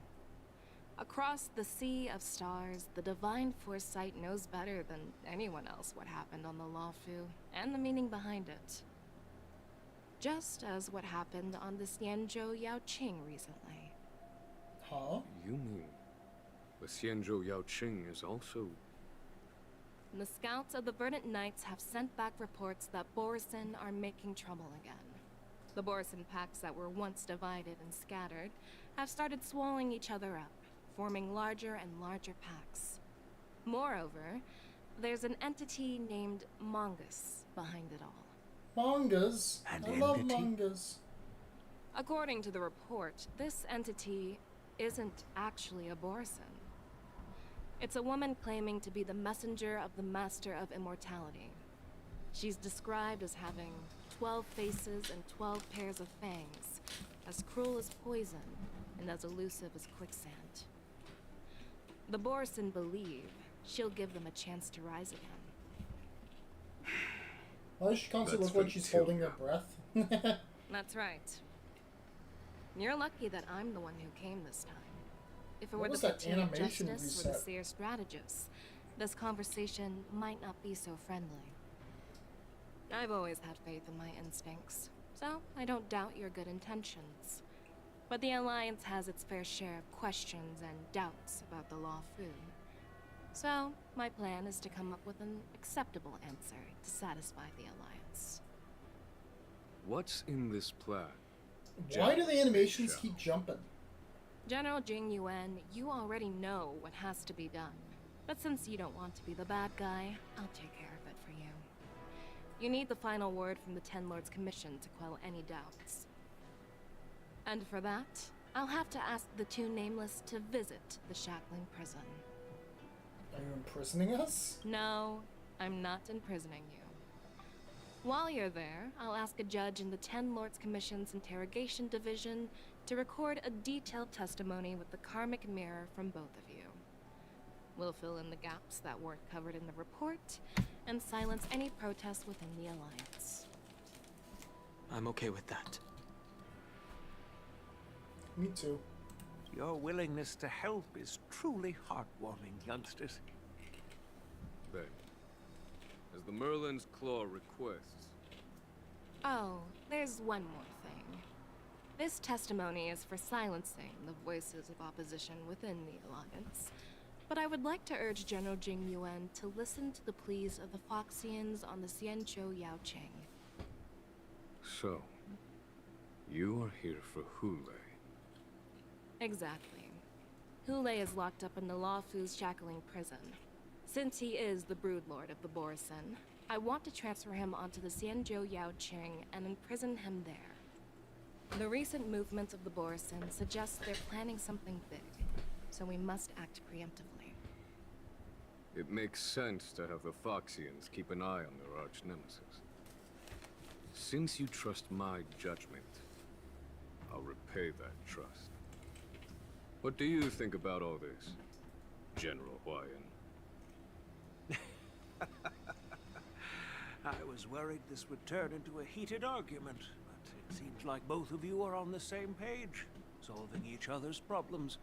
I: Across the sea of stars, the divine foresight knows better than anyone else what happened on the Lawfu, and the meaning behind it. Just as what happened on the Xianzhou Yaoqing recently.
B: Huh?
G: You mean the Xianzhou Yaoqing is also...
I: The scouts of the Verdant Knights have sent back reports that Borisin are making trouble again. The Borisin packs that were once divided and scattered have started swallowing each other up, forming larger and larger packs. Moreover, there's an entity named Mongus behind it all.
B: Mangas? I love mangas.
I: According to the report, this entity isn't actually a Borisin. It's a woman claiming to be the messenger of the Master of Immortality. She's described as having 12 faces and 12 pairs of fangs, as cruel as poison and as elusive as quicksand. The Borisin believe she'll give them a chance to rise again.
B: Why does she constantly look like she's holding her breath?
I: That's right. You're lucky that I'm the one who came this time. If it were the Platoon of Justice or the Seer Strategists, this conversation might not be so friendly. I've always had faith in my instincts, so I don't doubt your good intentions. But the Alliance has its fair share of questions and doubts about the Lawfu. So, my plan is to come up with an acceptable answer to satisfy the Alliance.
G: What's in this plan?
B: Why do the animations keep jumping?
I: General Jing Yuan, you already know what has to be done. But since you don't want to be the bad guy, I'll take care of it for you. You need the final word from the Ten Lords Commission to quell any doubts. And for that, I'll have to ask the two Nameless to visit the Shackling prison.
B: Are you imprisoning us?
I: No, I'm not imprisoning you. While you're there, I'll ask a judge in the Ten Lords Commission's Interrogation Division to record a detailed testimony with the karmic mirror from both of you. We'll fill in the gaps that weren't covered in the report, and silence any protests within the Alliance.
F: I'm okay with that.
B: Me too.
Q: Your willingness to help is truly heartwarming, youngsters.
G: Then, as the Merlin's Claw requests...
I: Oh, there's one more thing. This testimony is for silencing the voices of opposition within the Alliance. But I would like to urge General Jing Yuan to listen to the pleas of the Foxians on the Xianzhou Yaoqing.
G: So, you are here for Hule.
I: Exactly. Hule is locked up in the Lawfu's shackling prison. Since he is the broodlord of the Borson, I want to transfer him onto the Xianzhou Yaoqing and imprison him there. The recent movements of the Borson suggest they're planning something big, so we must act preemptively.
G: It makes sense to have the Foxians keep an eye on their arch-nemesis. Since you trust my judgment, I'll repay that trust. What do you think about all this, General Huayan?
Q: I was worried this would turn into a heated argument, but it seems like both of you are on the same page, solving each other's problems.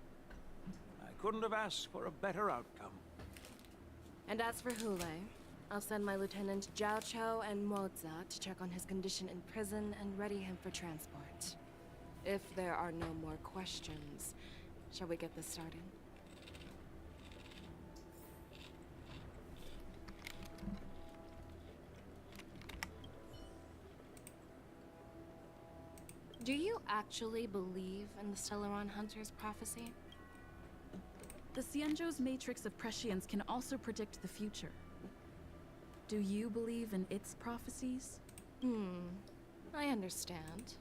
Q: I couldn't have asked for a better outcome.
I: And as for Hule, I'll send my Lieutenant Zhao Chou and Moza to check on his condition in prison and ready him for transport. If there are no more questions, shall we get this started? Do you actually believe in the Stellaron Hunter's prophecy?
J: The Xianzhou's matrix of prescience can also predict the future. Do you believe in its prophecies?
I: I understand.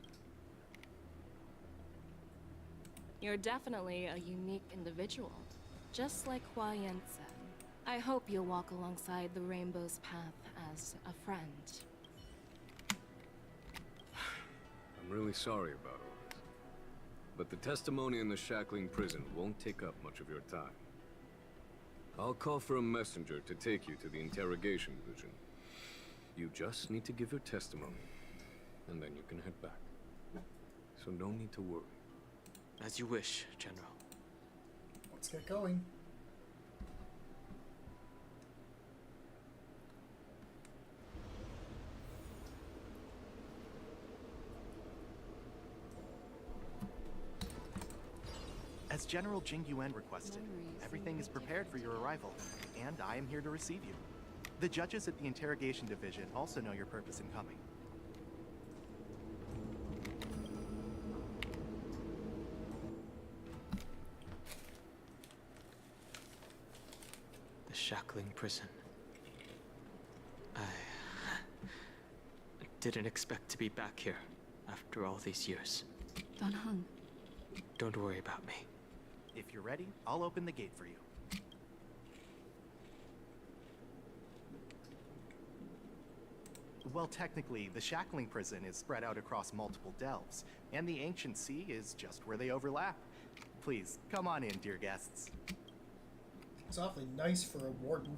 I: You're definitely a unique individual, just like Huayan said. I hope you'll walk alongside the Rainbow's path as a friend.
G: I'm really sorry about all this. But the testimony in the shackling prison won't take up much of your time. I'll call for a messenger to take you to the interrogation division. You just need to give your testimony, and then you can head back. So no need to worry.
F: As you wish, General.
B: Let's get going.
R: As General Jing Yuan requested, everything is prepared for your arrival, and I am here to receive you. The judges at the interrogation division also know your purpose in coming.
F: The shackling prison. I didn't expect to be back here after all these years.
J: Don Hung.
F: Don't worry about me.
R: If you're ready, I'll open the gate for you. Well, technically, the shackling prison is spread out across multiple delves, and the ancient sea is just where they overlap. Please, come on in, dear guests.
B: It's awfully nice for a warden,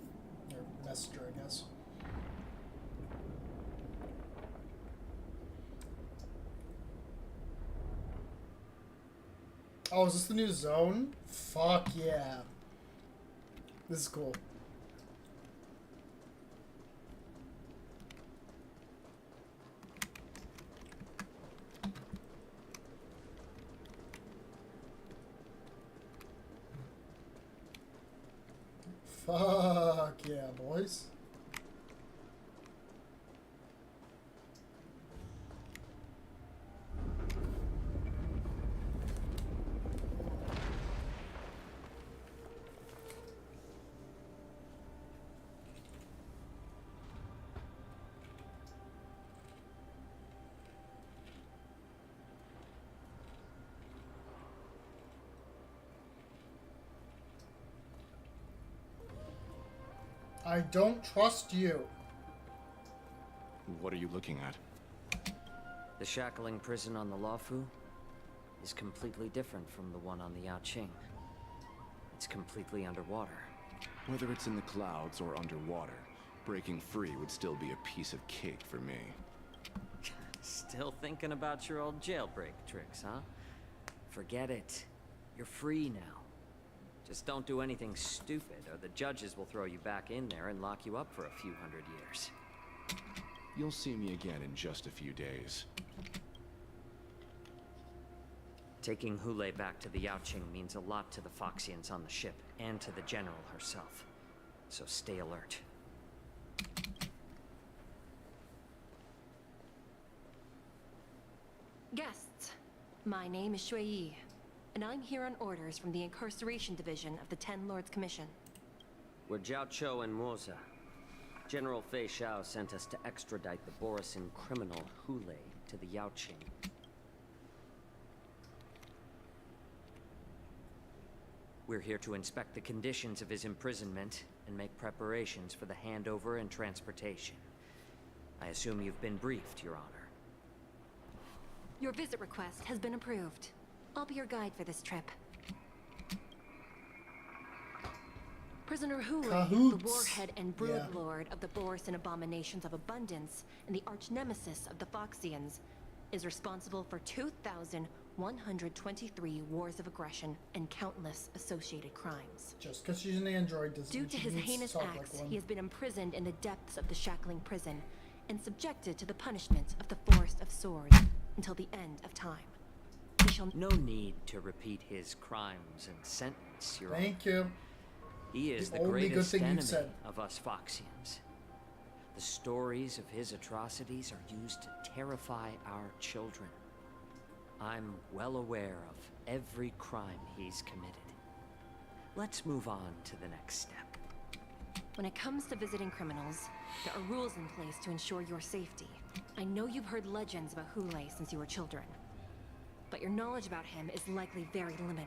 B: or messenger, I guess. Oh, is this the new zone? Fuck yeah. This is cool. Fuck yeah, boys. I don't trust you.
S: What are you looking at?
M: The shackling prison on the Lawfu is completely different from the one on the Yaoqing. It's completely underwater.
S: Whether it's in the clouds or underwater, breaking free would still be a piece of cake for me.
M: Still thinking about your old jailbreak tricks, huh? Forget it. You're free now. Just don't do anything stupid, or the judges will throw you back in there and lock you up for a few hundred years.
S: You'll see me again in just a few days.
M: Taking Hule back to the Yaoqing means a lot to the Foxians on the ship, and to the General herself. So stay alert.
T: My name is Shui Yi, and I'm here on orders from the Incarceration Division of the Ten Lords Commission.
M: We're Jiao Cho and Moza. General Fei Xiao sent us to extradite the Borisin criminal Hu Lei to the Yaoqing. We're here to inspect the conditions of his imprisonment and make preparations for the handover and transportation. I assume you've been briefed, Your Honor.
T: Your visit request has been approved. I'll be your guide for this trip. Prisoner Hu Lei, the warhead and brood lord of the Borisin abominations of abundance and the arch nemesis of the Foxians, is responsible for 2,123 wars of aggression and countless associated crimes.
B: Just because she's an android doesn't
T: Due
B: mean
T: to
B: she
T: his
B: needs to
T: heinous
B: talk
T: acts,
B: like one.
T: he has been imprisoned in the depths of the shackling prison and subjected to the punishment of the Forest of Swords until the end of time. He shall
M: No need to repeat his crimes and sentence, Your Honor.
B: Thank you.
M: He is the
B: only good
M: greatest
B: thing you've
M: enemy
B: said.
M: of us Foxians. The stories of his atrocities are used to terrify our children. I'm well aware of every crime he's committed. Let's move on to the next step.
T: When it comes to visiting criminals, there are rules in place to ensure your safety. I know you've heard legends about Hu Lei since you were children, but your knowledge about him is likely very limited.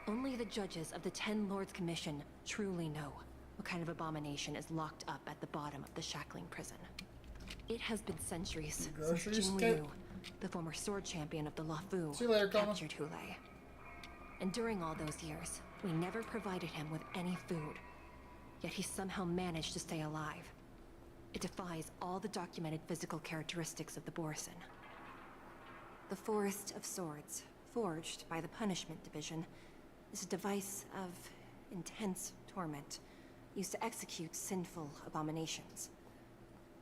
T: Only the judges of the Ten Lords Commission truly know what kind of abomination is locked up at the bottom of the shackling prison. It has been centuries since
B: Groceries,
T: Jing
B: Kate?
T: Liu, the former sword champion of the Luofu,
B: See you later, Kama.
T: captured Hu Lei. And during all those years, we never provided him with any food. Yet he somehow managed to stay alive. It defies all the documented physical characteristics of the Borisin. The Forest of Swords, forged by the Punishment Division, is a device of intense torment, used to execute sinful abominations.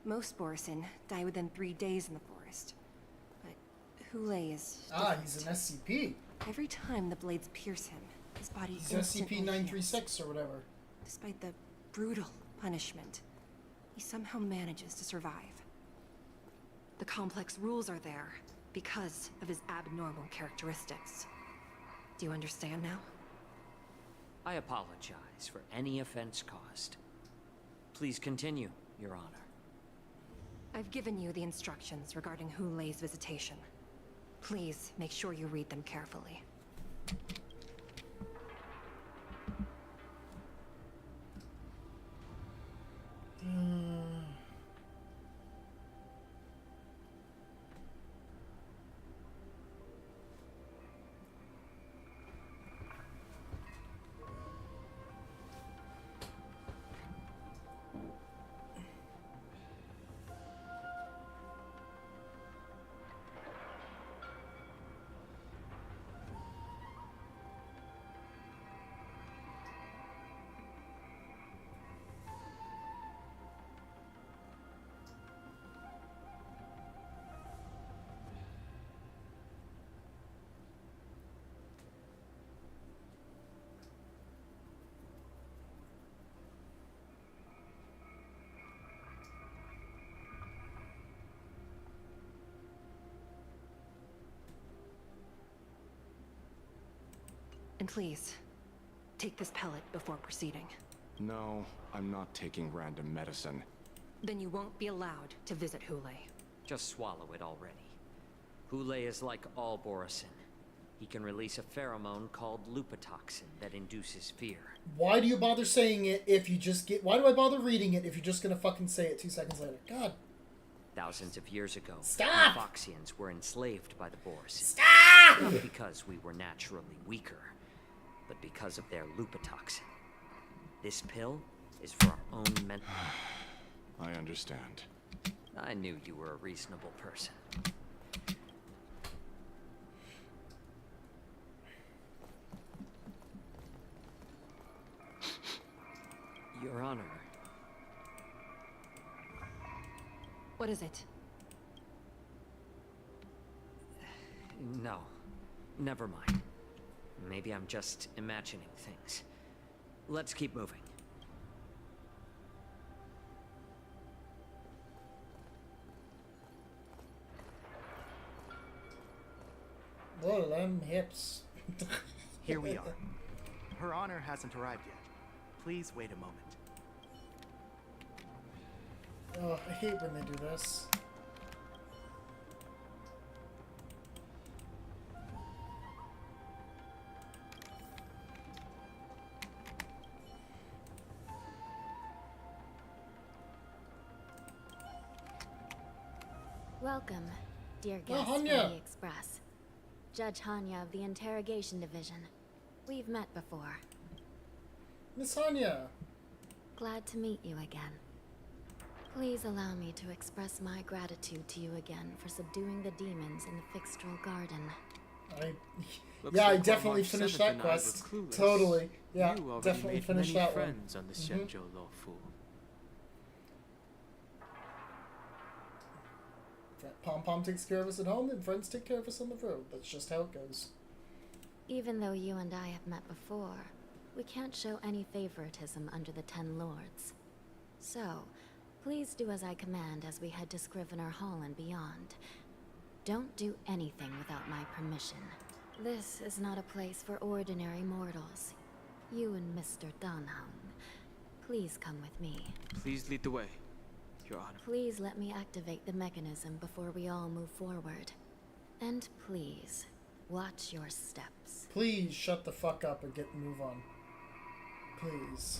T: Most Borisin die within 3 days in the forest, but Hu Lei is different.
B: He's an SCP.
T: Every time the blades pierce him, his body
B: He's
T: instantly
B: SCP-936 or whatever.
T: Despite the brutal punishment, he somehow manages to survive. The complex rules are there because of his abnormal characteristics. Do you understand now?
M: I apologize for any offense caused. Please continue, Your Honor.
T: I've given you the instructions regarding Hu Lei's visitation. Please make sure you read them carefully. And please, take this pellet before proceeding.
S: No, I'm not taking random medicine.
T: Then you won't be allowed to visit Hu Lei.
M: Just swallow it already. Hu Lei is like all Borisin. He can release a pheromone called lupatoxin that induces fear.
B: Why do you bother saying it if you just get... Why do I bother reading it if you're just gonna fucking say it 2 seconds later? God.
M: Thousands of years ago,
B: Stop!
M: we Foxians were enslaved by the Borisin.
B: Stop!
M: Not because we were naturally weaker, but because of their lupatoxin. This pill is for our own mental...
S: I understand.
M: I knew you were a reasonable person. Your Honor.
T: What is it?
M: No. Never mind. Maybe I'm just imagining things. Let's keep moving.
B: Oh, them hips.
R: Here we are. Her Honor hasn't arrived yet. Please wait a moment.
B: Oh, I hate when they do this.
K: Welcome, dear guests from the Express. Judge Hanya of the Interrogation Division. We've met before.
B: Miss Hanya!
K: Glad to meet you again. Please allow me to express my gratitude to you again for subduing the demons in the Fixtral Garden.
B: I definitely finished that quest. Totally. Yeah, definitely finished that one.
F: Friends on the Shenzhou Lawfu.
B: Pom Pom takes care of us at home, and friends take care of us on the road. That's just how it goes.
K: Even though you and I have met before, we can't show any favoritism under the 10 Lords. So, please do as I command as we head to Scrivener Hall and beyond. Don't do anything without my permission. This is not a place for ordinary mortals. You and Mr. Danhung, please come with me.
F: Please lead the way, Your Honor.
K: Please let me activate the mechanism before we all move forward. And please, watch your steps.
B: Please shut the fuck up and move on. Please.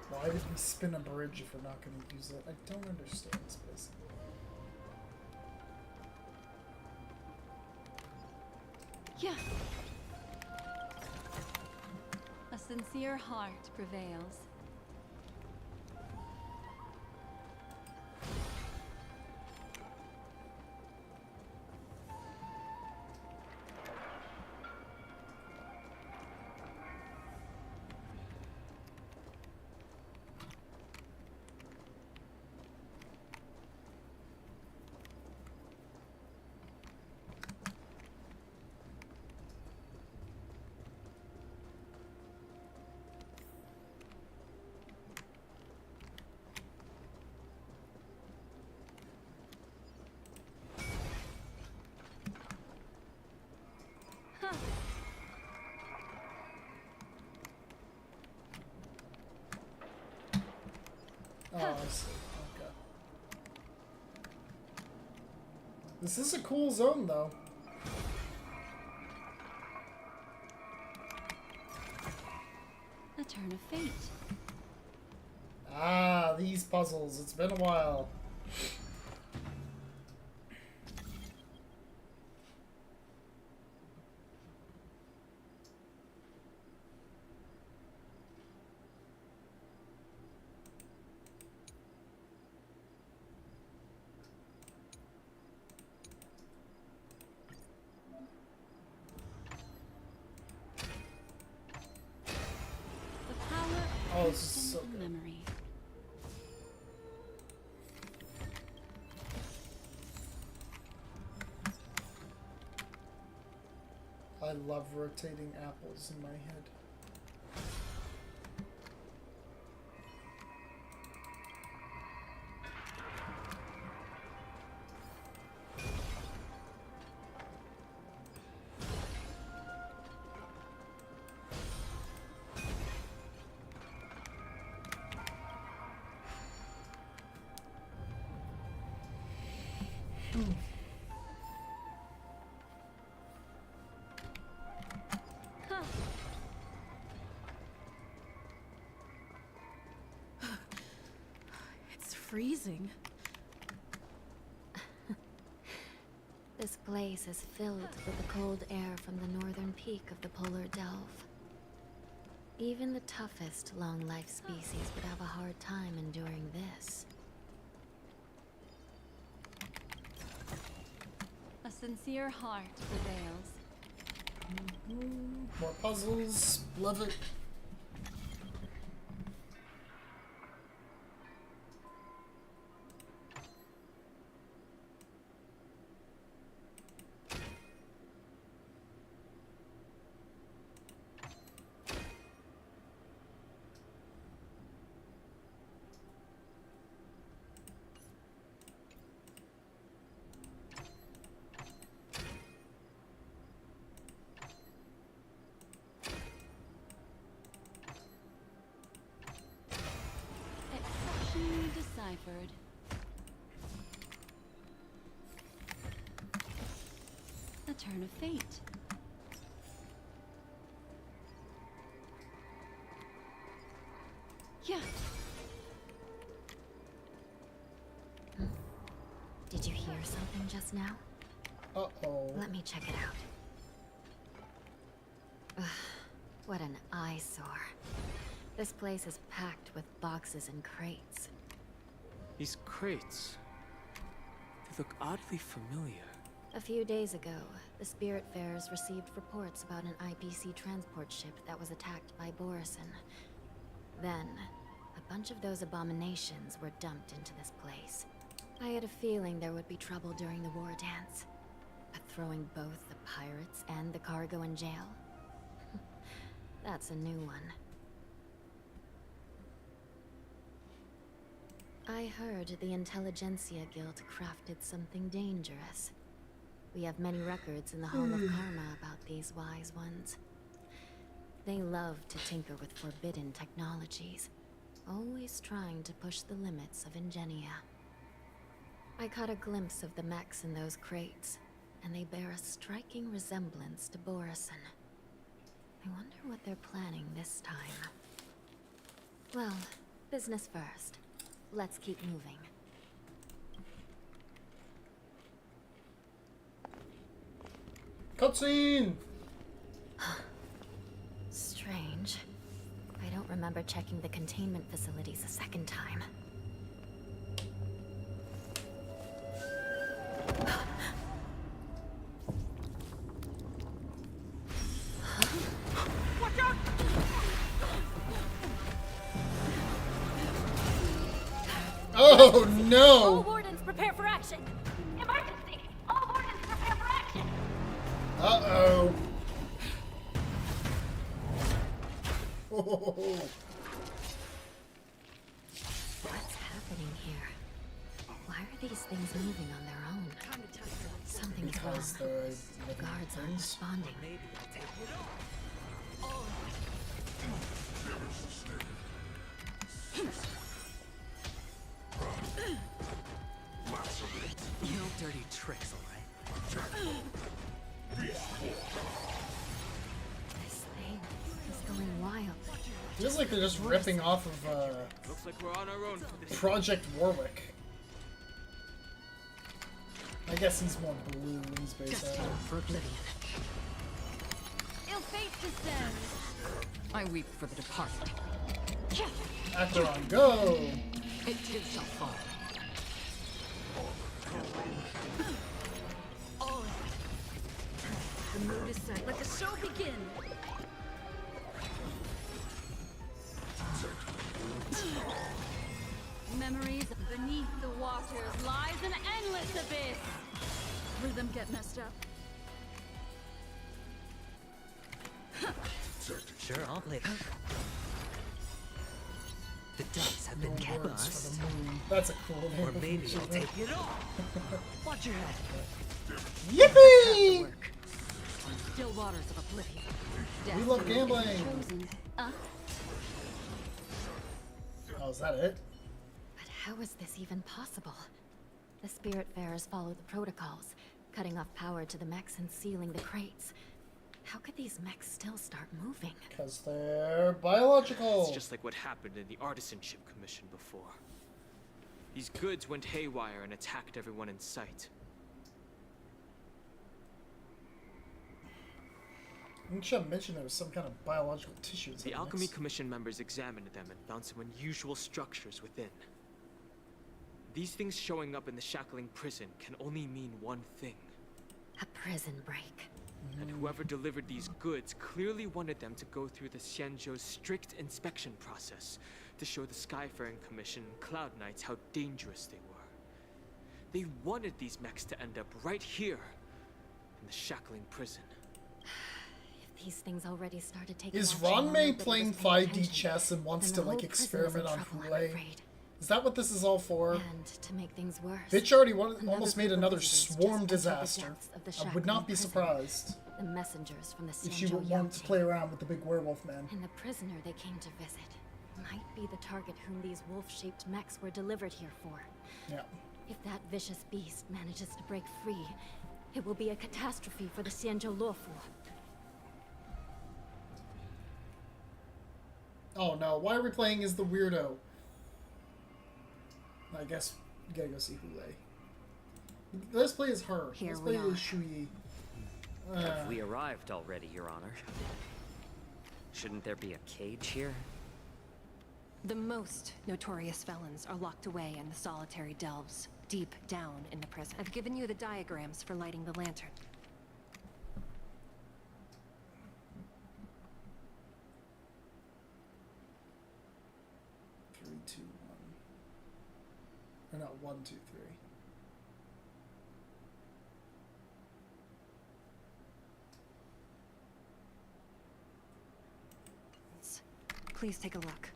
B: Why did we spin a bridge if we're not going to use it? I don't understand this place.
U: Yeah. A sincere heart prevails.
B: Oh, I see. Okay. This is a cool zone, though.
U: A turn of fate.
B: Ah, these puzzles. It's been a while. Oh, this is so good.
U: Memory.
B: I love rotating apples in my head.
J: It's freezing.
K: This place is filled with the cold air from the northern peak of the polar delve. Even the toughest long-life species would have a hard time enduring this.
U: A sincere heart prevails.
B: More puzzles. Love it.
U: turn of fate. Yeah.
K: Did you hear something just now?
B: Uh-oh.
K: Let me check it out. Ugh, what an eyesore. This place is packed with boxes and crates.
F: These crates. They look oddly familiar.
K: A few days ago, the Spiritfarers received reports about an IPC transport ship that was attacked by Borison. Then, a bunch of those abominations were dumped into this place. I had a feeling there would be trouble during the war dance. But throwing both the pirates and the cargo in jail? That's a new one. I heard the Intelligentsia Guild crafted something dangerous. We have many records in the Hall of Karma about these wise ones. They love to tinker with forbidden technologies, always trying to push the limits of Ingenia. I caught a glimpse of the mechs in those crates, and they bear a striking resemblance to Borison. I wonder what they're planning this time. Well, business first. Let's keep moving.
B: Cutscene!
K: Strange. I don't remember checking the containment facilities a second time.
E: Watch out!
B: Oh no!
K: All wardens prepare for action! Emergency! All wardens prepare for action!
B: Uh-oh.
K: What's happening here? Why are these things moving on their own? Something's
B: Because
K: wrong.
B: the
K: Guards aren't responding.
M: No dirty tricks, alright?
K: This thing is going wild.
B: Feels like they're just ripping off of
F: Looks like we're on our own for this.
B: Project Warwick. I guess he's more blue when he's based out.
H: For oblivion.
U: Ill fate descends.
H: I weep for the departed.
B: Acheron, go!
H: It too shall fall.
U: The mood is set. Let the show begin. Memories beneath the waters lies an endless abyss.
J: Rhythm get messed up.
M: Sure, I'll play. The ducks have been kept
B: Words
M: us.
B: for the moon. That's a cool name.
M: Or maybe I'll take it all. Watch your head.
B: Yippee!
U: Still waters of oblivion.
B: We love gambling.
U: Chosen.
B: Oh, is that it?
K: But how is this even possible? The Spiritfarers follow the protocols, cutting off power to the mechs and sealing the crates. How could these mechs still start moving?
B: Because they're biological.
F: It's just like what happened in the Artisanship Commission before. These goods went haywire and attacked everyone in sight.
B: You should have mentioned there was some kind of biological tissues.
F: The Alchemy Commission members examined them and found some unusual structures within. These things showing up in the shackling prison can only mean one thing.
K: A prison break.
F: And whoever delivered these goods clearly wanted them to go through the Xianzhou's strict inspection process to show the Skyfaring Commission and Cloud Knights how dangerous they were. They wanted these mechs to end up right here in the shackling prison.
K: If these things already started taking
B: Is
K: action,
B: Ron May
K: nobody
B: playing
K: was paying
B: 5D
K: attention.
B: chess and wants
K: Then
B: to
K: the
B: like
K: whole prison is in
B: experiment on
K: trouble, I'm
B: Kool-Aid?
K: afraid.
B: Is that what this is all for?
K: And to make things worse,
B: Bitch already
K: another
B: almost
K: group
B: made
K: of
B: another
K: visitors just
B: swarm
K: entered the
B: disaster.
K: depths of the
B: I would not be
K: shackling prison.
B: surprised
K: The messengers from the
B: if she
K: Xianzhou
B: would want to
K: Yaoqing.
B: play around with the big werewolf man.
K: And the prisoner they came to visit might be the target whom these wolf-shaped mechs were delivered here for.
B: Yeah.
K: If that vicious beast manages to break free, It will be a catastrophe for the Xianzhou Luofu.
B: Oh no, why are we playing as the weirdo? I guess you gotta go see Hule. Let's play as her. Let's play as Shuyi.
M: Have we arrived already, Your Honor? Shouldn't there be a cage here?
T: The most notorious felons are locked away in the solitary delves, deep down in the prison. I've given you the diagrams for lighting the lantern.
B: 3, 2, 1. Or no, 1, 2, 3.
T: Please take a look.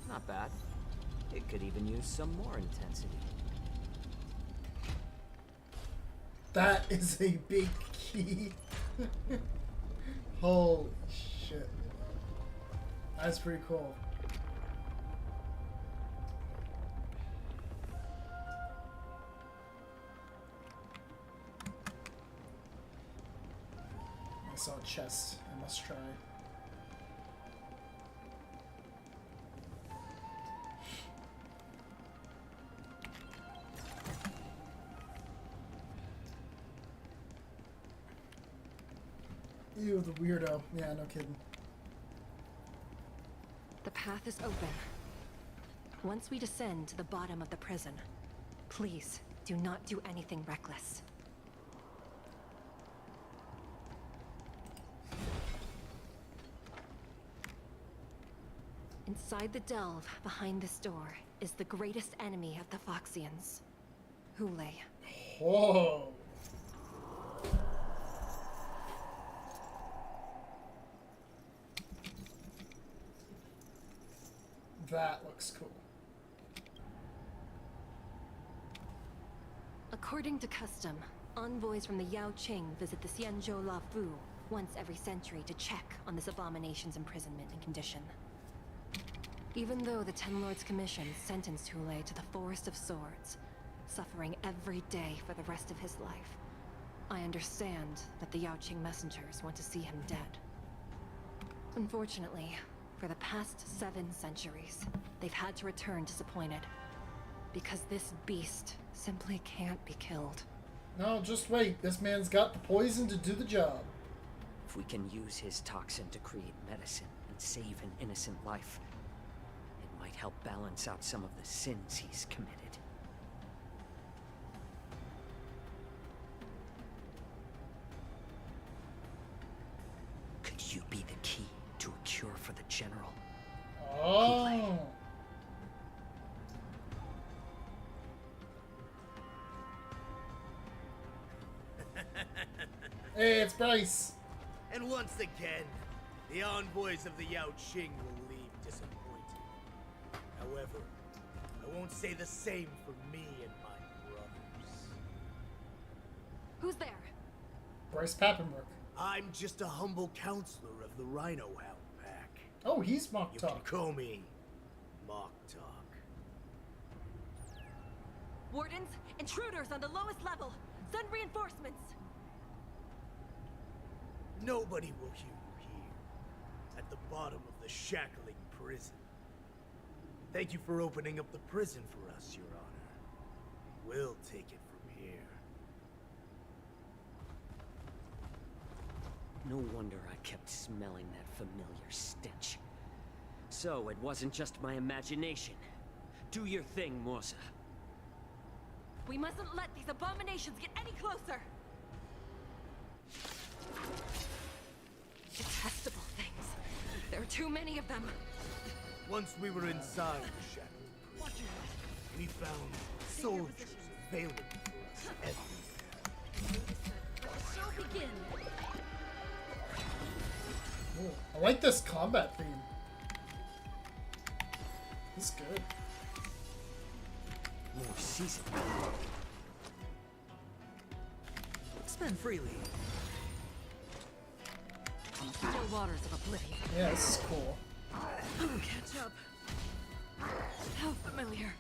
M: Not bad. It could even use some more intensity.
B: That is a big key. Holy shit. That's pretty cool. I saw a chest. I must try. Ew, the weirdo. Yeah, no kidding.
T: The path is open. Once we descend to the bottom of the prison, please do not do anything reckless. Inside the delve, behind this door, is the greatest enemy of the Foxians, Hule.
B: Whoa. That looks cool.
T: According to custom, envoys from the Yao Qing visit the Xianzhou Luofu once every century to check on this abomination's imprisonment and condition. Even though the Ten Lords Commission sentenced Hule to the Forest of Swords, suffering every day for the rest of his life, I understand that the Yao Qing messengers want to see him dead. Unfortunately, for the past 7 centuries, they've had to return disappointed. Because this beast simply can't be killed.
B: No, just wait. This man's got the poison to do the job.
M: If we can use his toxin to create medicine and save an innocent life, it might help balance out some of the sins he's committed. Could you be the key to a cure for the General?
B: Oh. Hey, it's Bryce.
L: And once again, the envoys of the Yao Qing will leave disappointed. However, I won't say the same for me and my brothers.
T: Who's there?
B: Bryce Papenbrook.
L: I'm just a humble counselor of the Rhino Hound Pack.
B: Oh, he's Mock
L: You
B: Talk.
L: can call me Mock Talk.
T: Wardens, intruders on the lowest level. Send reinforcements.
L: Nobody will hear you here, at the bottom of the shackling prison. Thank you for opening up the prison for us, Your Honor. We'll take it from here.
M: No wonder I kept smelling that familiar stench. So it wasn't just my imagination. Do your thing, Morsa.
T: We mustn't let these abominations get any closer. Detestable things. There are too many of them.
L: Once we were inside the shackling prison, We found soldiers available for us everywhere.
J: Show begin.
B: Ooh, I like this combat theme. It's good.
M: More season. Spend freely.
I: On the still waters of oblivion.
B: Yeah, this is cool.
I: Catch up. How familiar.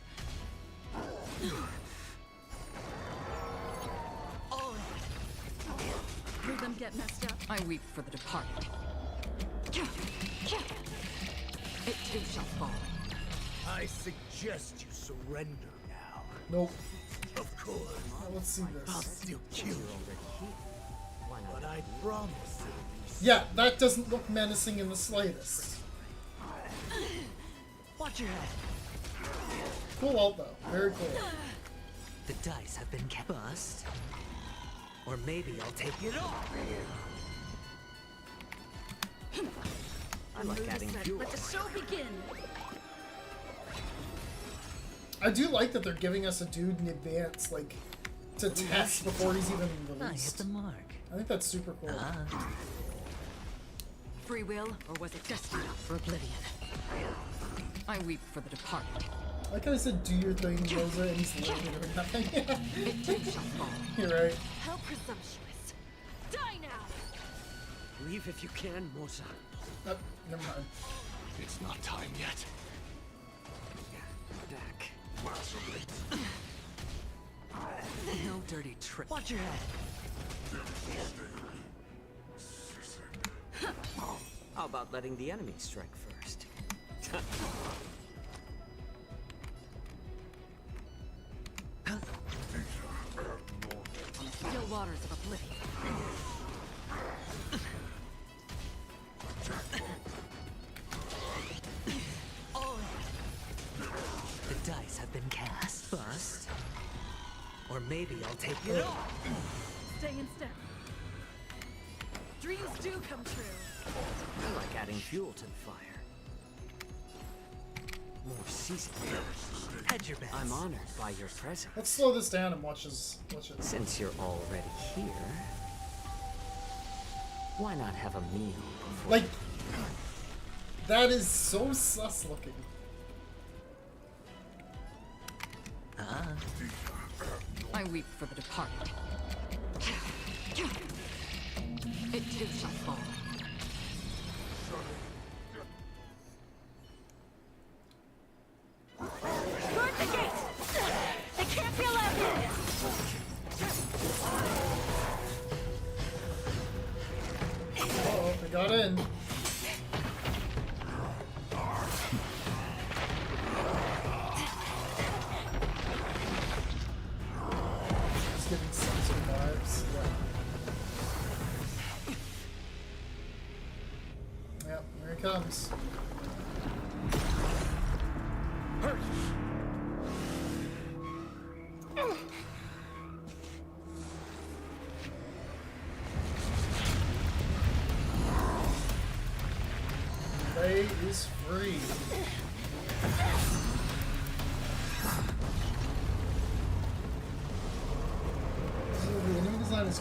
J: Hear them get messed up.
H: I weep for the departed. It too shall fall.
L: I suggest you surrender now.
B: Nope.
L: Of course.
B: Now let's see
L: I'll
B: this.
L: still kill you. But I promise you.
B: Yeah, that doesn't look menacing in the slightest.
M: Watch your head.
B: Cool ult though. Very cool.
M: The dice have been bust. Or maybe I'll take it all. I like adding fuel.
J: Let the show begin.
B: I do like that they're giving us a dude in advance, like, to test before he's even
M: I hit
B: released.
M: the mark.
B: I think that's super cool.
I: Free will, or was it destined for oblivion?
H: I weep for the departed.
B: I like how I said, do your thing, Rosa, and he's literally doing nothing.
H: It too shall fall.
B: You're right.
I: How presumptuous. Die now!
M: Leave if you can, Mosa.
B: Oh, never mind.
S: It's not time yet.
M: Back. No dirty trick. Watch your head. How about letting the enemy strike first?
I: On the still waters of oblivion.
M: The dice have been cast. Bust. Or maybe I'll take it all.
J: Stay in step. Dreams do come true.
M: I like adding fuel to the fire. More season. Hedge your bets. I'm honored by your presence.
B: Let's slow this down and watch it.
M: Since you're already here, why not have a meal before?
B: Like, that is so sus looking.
H: I weep for the departed. It too shall fall.
J: Guard the gate! They can't be allowed in!
B: Uh-oh, they got in. Just giving some vibes. Yeah. Yep, here he comes. Play is free. So the enemy design is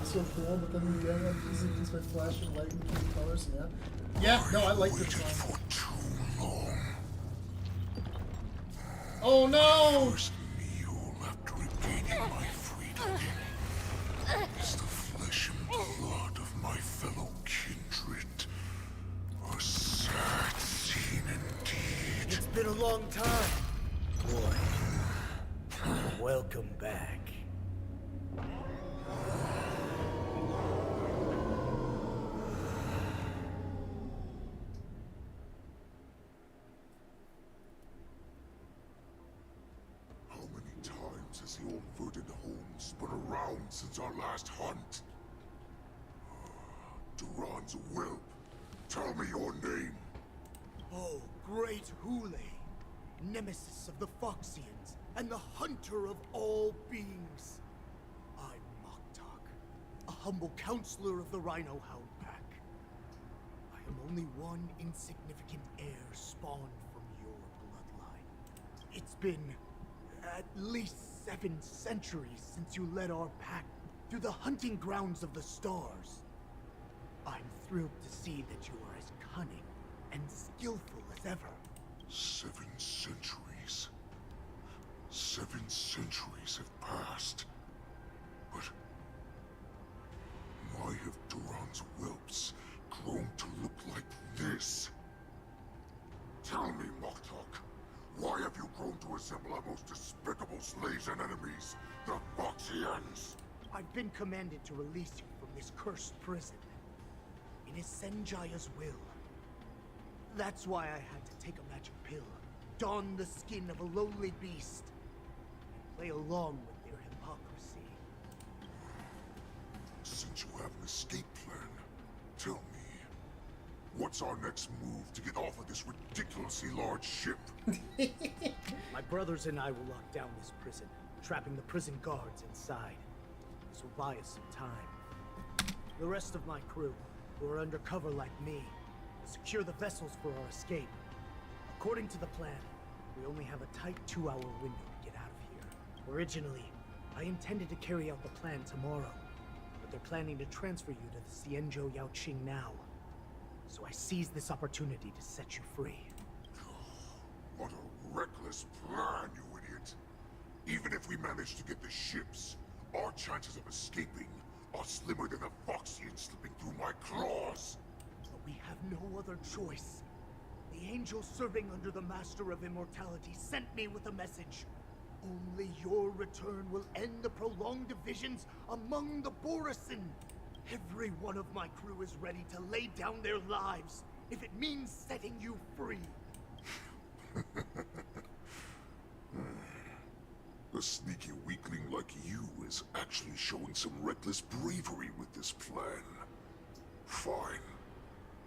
B: so cool, but then the game easily things by flashing light and cute colors. Yeah. Yeah. No, I like the design. Oh no!
O: First meal after regaining my freedom is the flesh and blood of my fellow kindred. A sad scene indeed.
L: It's been a long time, boy. Welcome back.
O: How many times has the old verdant home spun around since our last hunt? Duran's whelp. Tell me your name.
L: Oh, great Hule, nemesis of the Foxians, and the hunter of all beings. I'm Moktok, a humble counselor of the Rhino Hound Pack. I am only one insignificant heir spawned from your bloodline. It's been At least 7 centuries since you led our pack through the hunting grounds of the stars. I'm thrilled to see that you are as cunning and skillful as ever.
O: 7 centuries. 7 centuries have passed. But why have Duran's whelps grown to look like this? Tell me, Moktok, why have you grown to resemble our most despicable slaves and enemies, the Foxians?
L: I've been commanded to release you from this cursed prison. It is Senjaya's will. That's why I had to take a magic pill, don the skin of a lowly beast, and play along with their hypocrisy.
O: Since you have an escape plan, tell me, what's our next move to get off of this ridiculously large ship?
L: My brothers and I will lock down this prison, trapping the prison guards inside. This will buy us some time. The rest of my crew, who are undercover like me, will secure the vessels for our escape. According to the plan, we only have a tight 2-hour window to get out of here. Originally, I intended to carry out the plan tomorrow, but they're planning to transfer you to the Xianzhou Yaoqing now. So I seized this opportunity to set you free.
O: What a reckless plan, you idiot! Even if we manage to get the ships, our chances of escaping are slimmer than a Foxian slipping through my claws!
L: But we have no other choice. The angel serving under the Master of Immortality sent me with a message. Only your return will end the prolonged divisions among the Borisin. Every one of my crew is ready to lay down their lives if it means setting you free.
O: A sneaky weakling like you is actually showing some reckless bravery with this plan. Fine.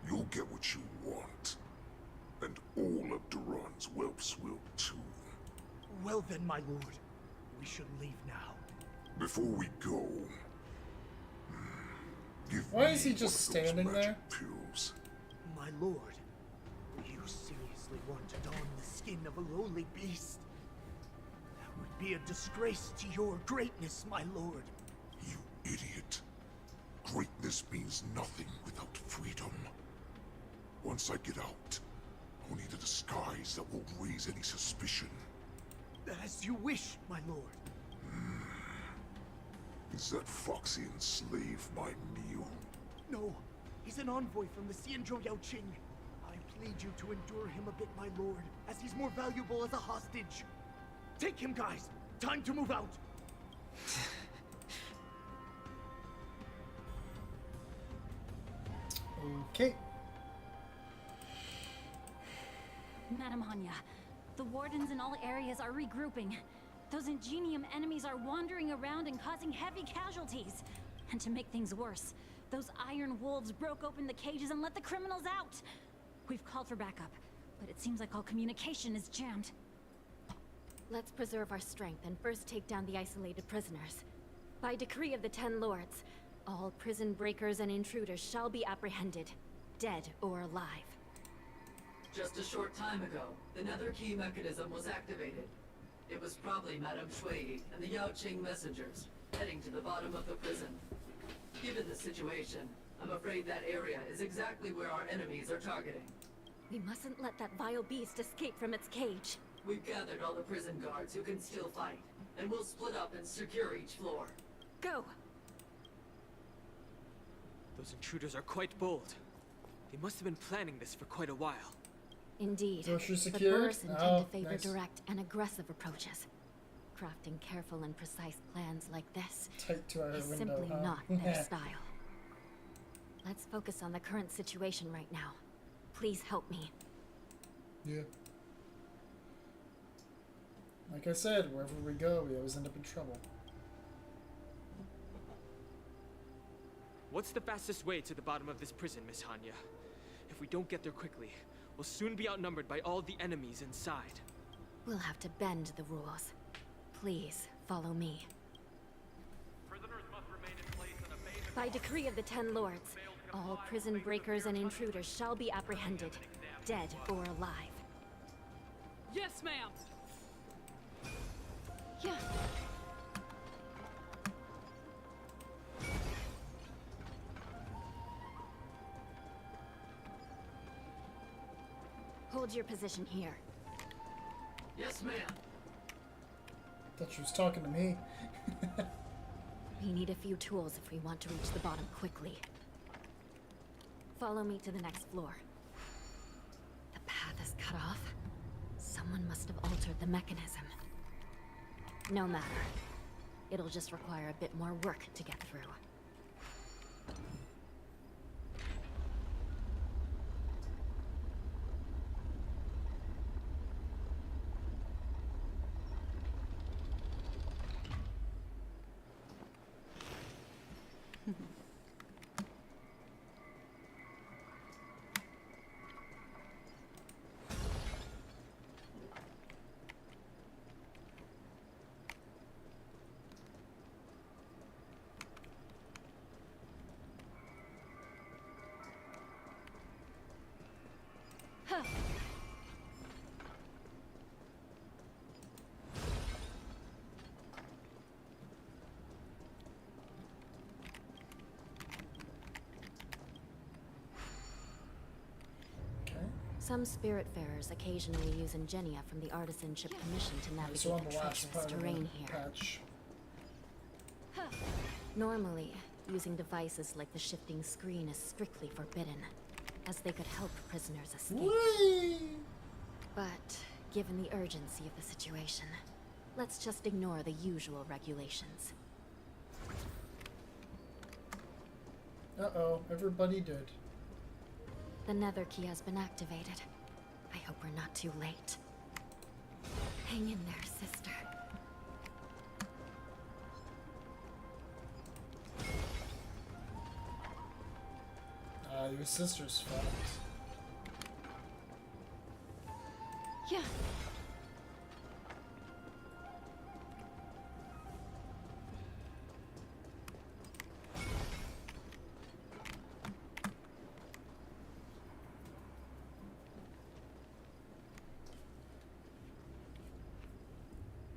O: You'll get what you want. And all of Duran's whelps will too.
L: Well then, my lord. We should leave now.
O: Before we go...
B: Why is he just standing there?
O: Pills.
L: My lord, you seriously want to don the skin of a lowly beast? That would be a disgrace to your greatness, my lord.
O: You idiot. Greatness means nothing without freedom. Once I get out, I'll need a disguise that won't raise any suspicion.
L: As you wish, my lord.
O: Is that Foxian slave my meal?
L: No, he's an envoy from the Xianzhou Yaoqing. I plead you to endure him a bit, my lord, as he's more valuable as a hostage. Take him, guys. Time to move out.
B: Okay.
K: Madam Hanya, the wardens in all areas are regrouping. Those Ingenium enemies are wandering around and causing heavy casualties. And to make things worse, those iron wolves broke open the cages and let the criminals out. We've called for backup, but it seems like all communication is jammed.
N: Let's preserve our strength and first take down the isolated prisoners. By decree of the 10 Lords, all prison breakers and intruders shall be apprehended, dead or alive.
V: Just a short time ago, the nether key mechanism was activated. It was probably Madame Shui and the Yaoqing messengers, heading to the bottom of the prison. Given the situation, I'm afraid that area is exactly where our enemies are targeting.
N: We mustn't let that vile beast escape from its cage.
V: We've gathered all the prison guards who can still fight, and we'll split up and secure each floor.
N: Go!
F: Those intruders are quite bold. They must have been planning this for quite a while.
N: Indeed.
B: Grocery
N: But
B: secured?
N: Borisin tend
B: Oh,
N: to favor
B: nice.
N: direct and aggressive approaches. Crafting careful and precise plans like this
B: Tight 2-hour
N: is
B: window,
N: simply
B: huh?
N: not their style. Let's focus on the current situation right now. Please help me.
B: Yeah. Like I said, wherever we go, we always end up in trouble.
F: What's the fastest way to the bottom of this prison, Miss Hanya? If we don't get there quickly, we'll soon be outnumbered by all the enemies inside.
N: We'll have to bend the rules. Please, follow me. By decree of the 10 Lords, all prison breakers and intruders shall be apprehended, dead or alive.
A: Yes, ma'am.
I: Yeah.
N: Hold your position here.
V: Yes, ma'am.
B: Thought she was talking to me.
N: We need a few tools if we want to reach the bottom quickly. Follow me to the next floor. The path is cut off. Someone must have altered the mechanism. No matter. It'll just require a bit more work to get through.
I: Huh.
N: Some Spiritfarers occasionally use ingenia from the Artisanship Commission to navigate
B: So on
N: the
B: the last
N: treacherous
B: part of
N: terrain
B: the
N: here.
B: patch.
N: Normally, using devices like the shifting screen is strictly forbidden, as they could help prisoners escape.
B: Whee!
N: But, given the urgency of the situation, let's just ignore the usual regulations.
B: Uh-oh, everybody did.
N: The nether key has been activated. I hope we're not too late. Hang in there, sister.
B: Your sister's fucked.
I: Yeah.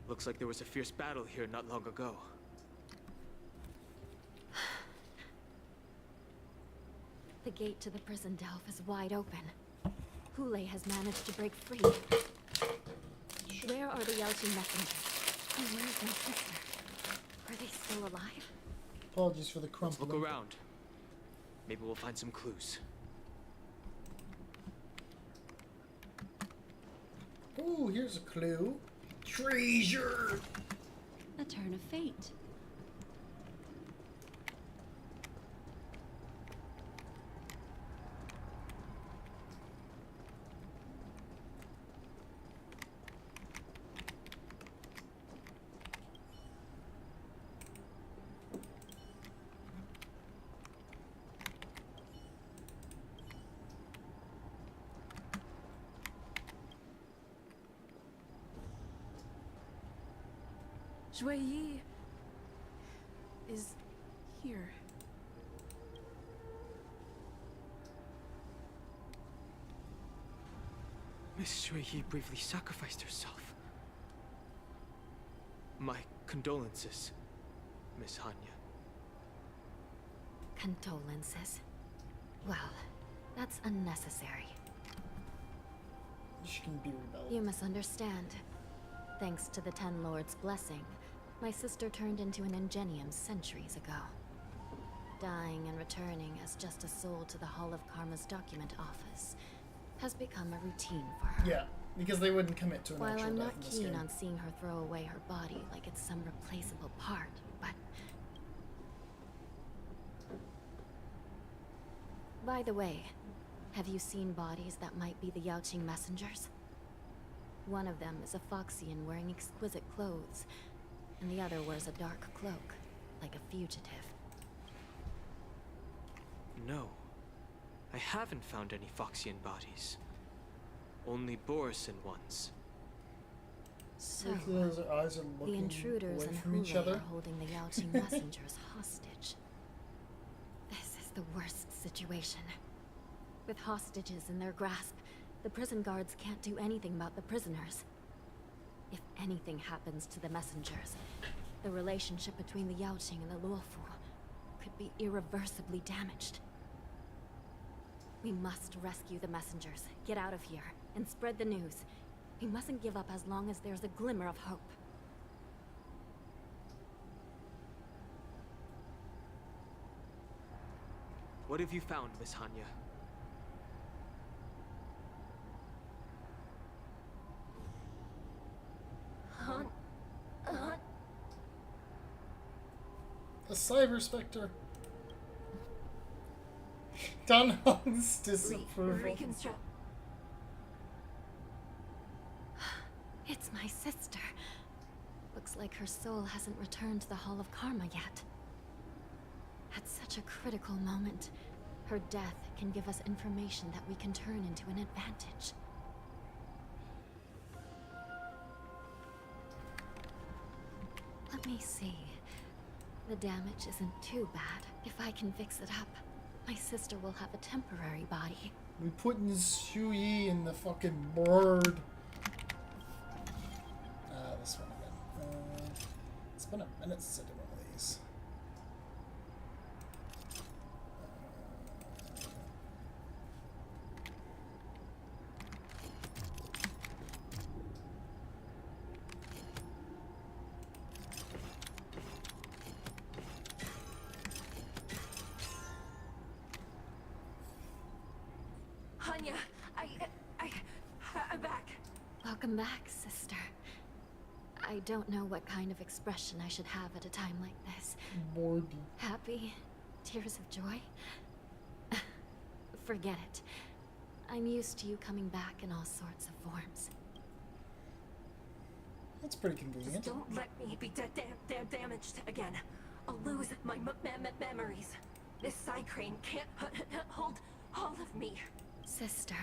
F: Looks like there was a fierce battle here not long ago.
N: The gate to the prison delve is wide open. Hule has managed to break free. Where are the Yaoqing messengers? And where's my sister? Are they still alive?
B: Apologies for the
F: Let's
B: crumpling.
F: look around. Maybe we'll find some clues.
B: Ooh, here's a clue. Treasure!
J: A turn of fate. Shui Yi is here.
F: Miss Shui Yi bravely sacrificed herself. My condolences, Miss Hanya.
N: Condolences. Well, that's unnecessary.
B: She can be rebelled.
N: You misunderstand. Thanks to the Ten Lords' blessing, my sister turned into an ingenium centuries ago. Dying and returning as just a soul to the Hall of Karma's document office has become a routine for her.
B: Yeah, because they wouldn't commit to an
N: While
B: actual
N: I'm
B: death
N: not
B: in this
N: keen
B: game.
N: on seeing her throw away her body like it's some replaceable part, but... By the way, have you seen bodies that might be the Yaoqing messengers? One of them is a Foxian wearing exquisite clothes, and the other wears a dark cloak, like a fugitive.
F: No. I haven't found any Foxian bodies. Only Borisan ones.
N: So,
B: Those eyes are
N: the
B: looking
N: intruders
B: away
N: and
B: from each
N: Hule
B: other.
N: are holding the Yaoqing messengers hostage. This is the worst situation. With hostages in their grasp, the prison guards can't do anything about the prisoners. If anything happens to the messengers, the relationship between the Yaoqing and the Luofu could be irreversibly damaged. We must rescue the messengers, get out of here, and spread the news. We mustn't give up as long as there's a glimmer of hope.
F: What have you found, Miss Hanya?
B: A cyber specter. Dan Hong's disapproval.
N: It's my sister. Looks like her soul hasn't returned to the Hall of Karma yet. At such a critical moment, her death can give us information that we can turn into an advantage. Let me see. The damage isn't too bad. If I can fix it up, my sister will have a temporary body.
B: We putting Xu Yi in the fucking bird. This one again. It's been a minute since I did one of these.
T: Hanya, I'm back.
N: Welcome back, sister. I don't know what kind of expression I should have at a time like this.
B: Bored.
N: Happy? Tears of joy? Forget it. I'm used to you coming back in all sorts of forms.
B: That's pretty convenient.
T: Just don't let me be damaged again. I'll lose my memories. This side crane can't hold all of me.
N: Sister,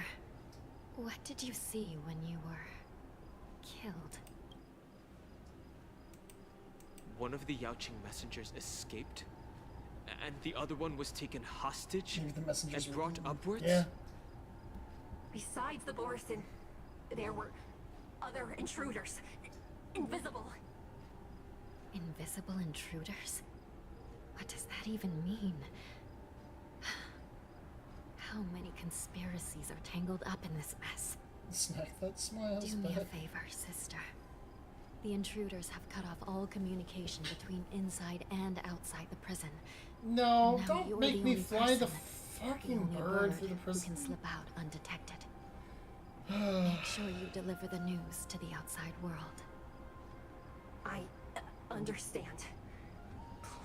N: what did you see when you were killed?
F: One of the Yaoqing messengers escaped, and the other one was taken hostage
B: Maybe the messengers
F: and
B: were
F: brought upwards?
B: Yeah.
T: Besides the Borison, there were other intruders. Invisible.
N: Invisible intruders? What does that even mean? How many conspiracies are tangled up in this mess?
B: Snack that smiles
N: Do me a
B: back.
N: favor, sister. The intruders have cut off all communication between inside and outside the prison.
B: No,
N: Now
B: don't
N: you're
B: make
N: the
B: me
N: only
B: fly the
N: person,
B: fucking
N: the only
B: bird through the
N: who
B: prison.
N: can slip out undetected. Make sure you deliver the news to the outside world.
T: I understand.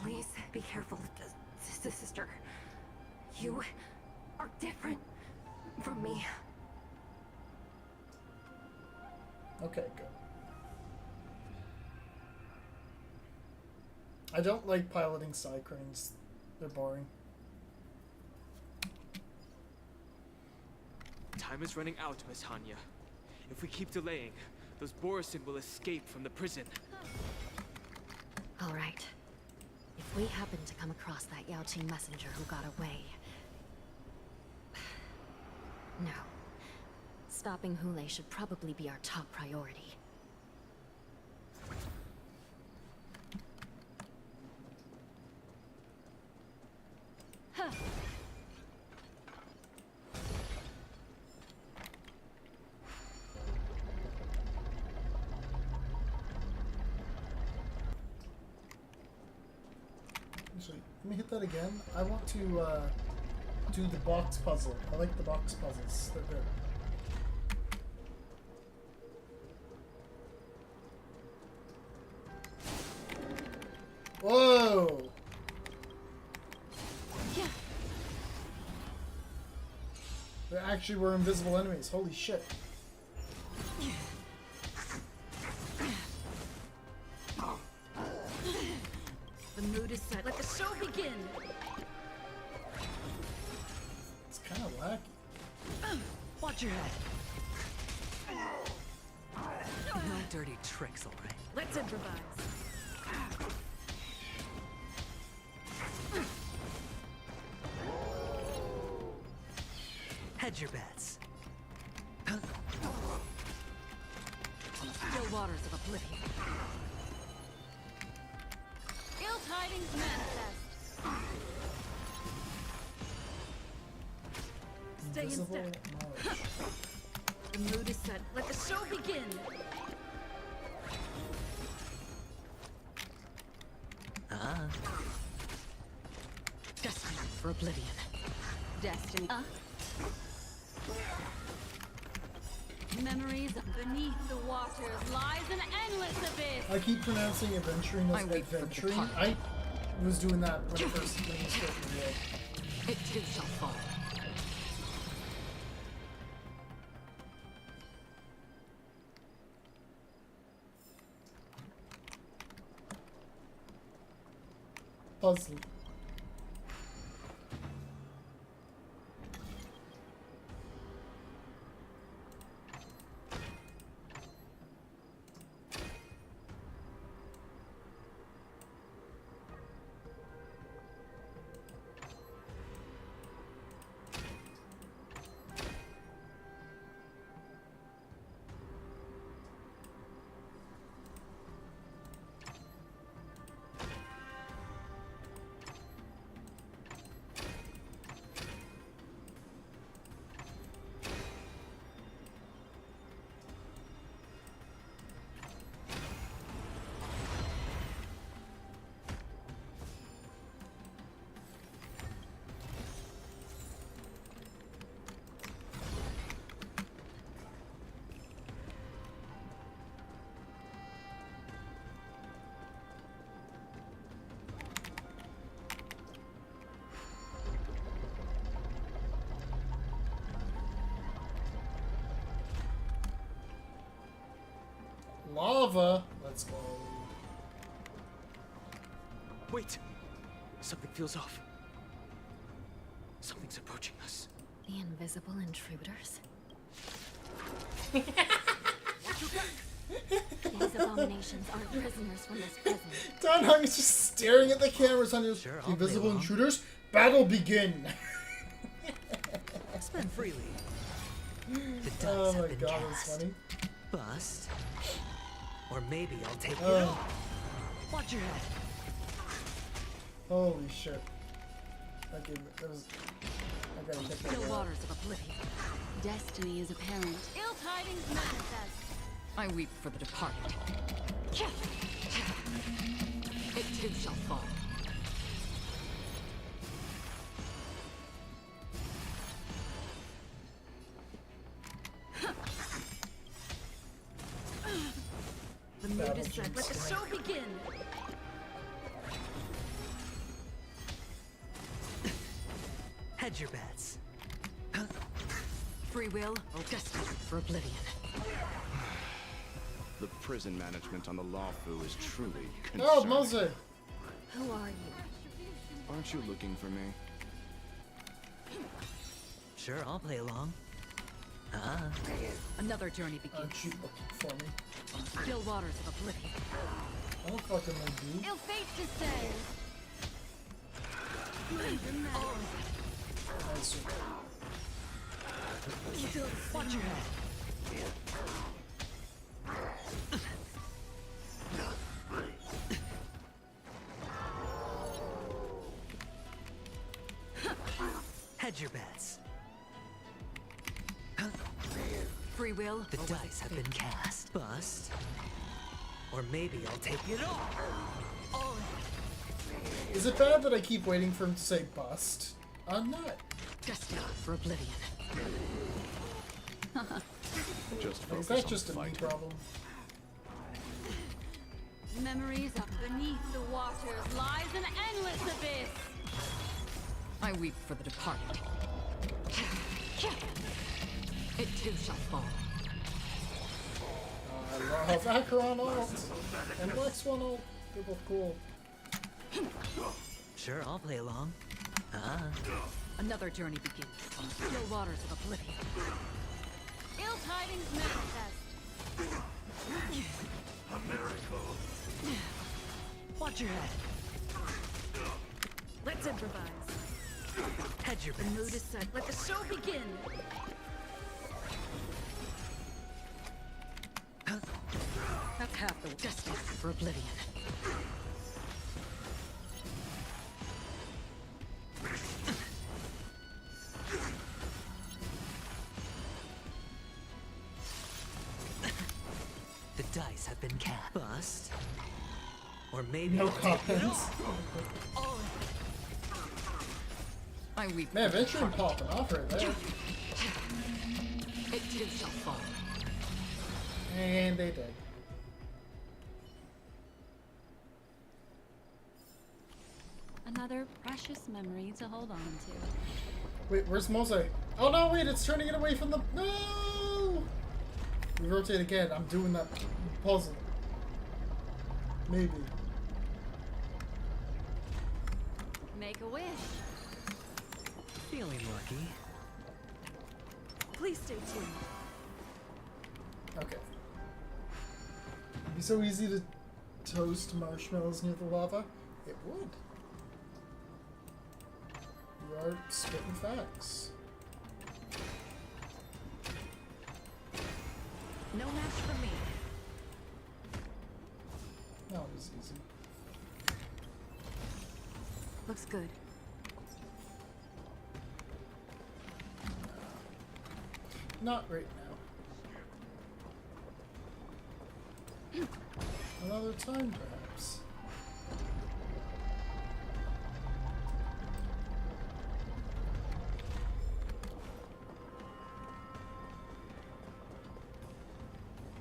T: Please be careful, sister. You are different from me.
B: Okay, good. I don't like piloting side cranes. They're boring.
F: Time is running out, Miss Hanya. If we keep delaying, those Borison will escape from the prison.
N: All right. If we happen to come across that Yaoqing messenger who got away... No. Stopping Hule should probably be our top priority. Huh.
B: Actually, let me hit that again. I want to do the box puzzle. I like the box puzzles. They're good. Whoa!
N: Yeah.
B: There actually were invisible enemies. Holy shit.
J: The mood is set. Let the show begin.
B: It's kind of wacky.
M: Watch your head. No dirty tricks, all right.
J: Let's improvise.
M: Hedge your bets.
J: Still waters of oblivion. Ill tidings manifest. Stay in
B: Invisible
J: step.
B: March.
J: The mood is set. Let the show begin. Destiny for oblivion. Destiny. Memories beneath the waters lies an endless abyss.
B: I keep pronouncing adventuring as adventuring. I was doing that when it first revealed.
J: It too shall fall.
B: Puzzle. Lava. Let's go.
F: Wait! Something feels off. Something's approaching us.
N: The invisible intruders? These abominations aren't prisoners from this prison.
B: Don Hung is just staring at the cameras on his invisible intruders. Battle begin.
C: Spend freely. The dice
B: Oh
C: have
B: my
C: been
B: god,
C: cast.
B: that's funny.
C: Bust. Or maybe I'll take it all. Watch your head.
B: Holy shit. Okay, that was. I gotta take that
J: Still
B: out.
J: waters of oblivion. Destiny is apparent. Ill tidings manifest. I weep for the departed. It too shall fall. The mood is set. Let the show begin.
C: Hedge your bets.
J: Free will or destiny for oblivion.
S: The prison management on the Lawfu is truly
B: Oh,
S: concerning.
B: Mose!
N: Who are you?
S: Aren't you looking for me?
C: Sure, I'll play along.
J: Another journey begins.
B: Aren't you looking for me?
J: Still waters of oblivion.
B: I don't fucking like you.
J: Ill fate descends.
C: Watch your head. Hedge your bets.
J: Free will.
C: The dice have been cast. Bust. Or maybe I'll take it all.
B: Is it bad that I keep waiting for him to say bust? I'm not.
J: Destiny for oblivion.
S: Just
B: Is
S: focus
B: that
S: on
B: just a me
S: fighting.
B: problem?
A: Memories up beneath the waters lies an endless abyss.
J: I weep for the departed. It too shall fall.
B: I love Acheron ult and Lex 1 ult. They're both cool.
C: Sure, I'll play along.
J: Another journey begins. Still waters of oblivion.
A: Ill tidings manifest.
O: A miracle.
C: Watch your head.
J: Let's improvise.
C: Hedge your
J: The
C: bets.
J: mood is set. Let the show begin.
N: That's half the destined for oblivion.
C: The dice have been cast. Bust. Or maybe
B: No
C: I'll take it
B: comments.
C: all.
H: I weep.
B: Man, Venture popping off right there.
N: It too shall fall.
B: And they did.
J: Another precious memory to hold on to.
B: Wait, where's Mose? Oh no, wait, it's turning it away from the... No! We rotate again. I'm doing that puzzle. Maybe.
J: Make a wish.
C: Feeling lucky.
J: Please stay tuned.
B: Okay. It'd be so easy to toast marshmallows near the lava. It would. You are spitting facts.
N: No match for me.
B: That was easy.
J: Looks good.
B: Not right now. Another time, perhaps.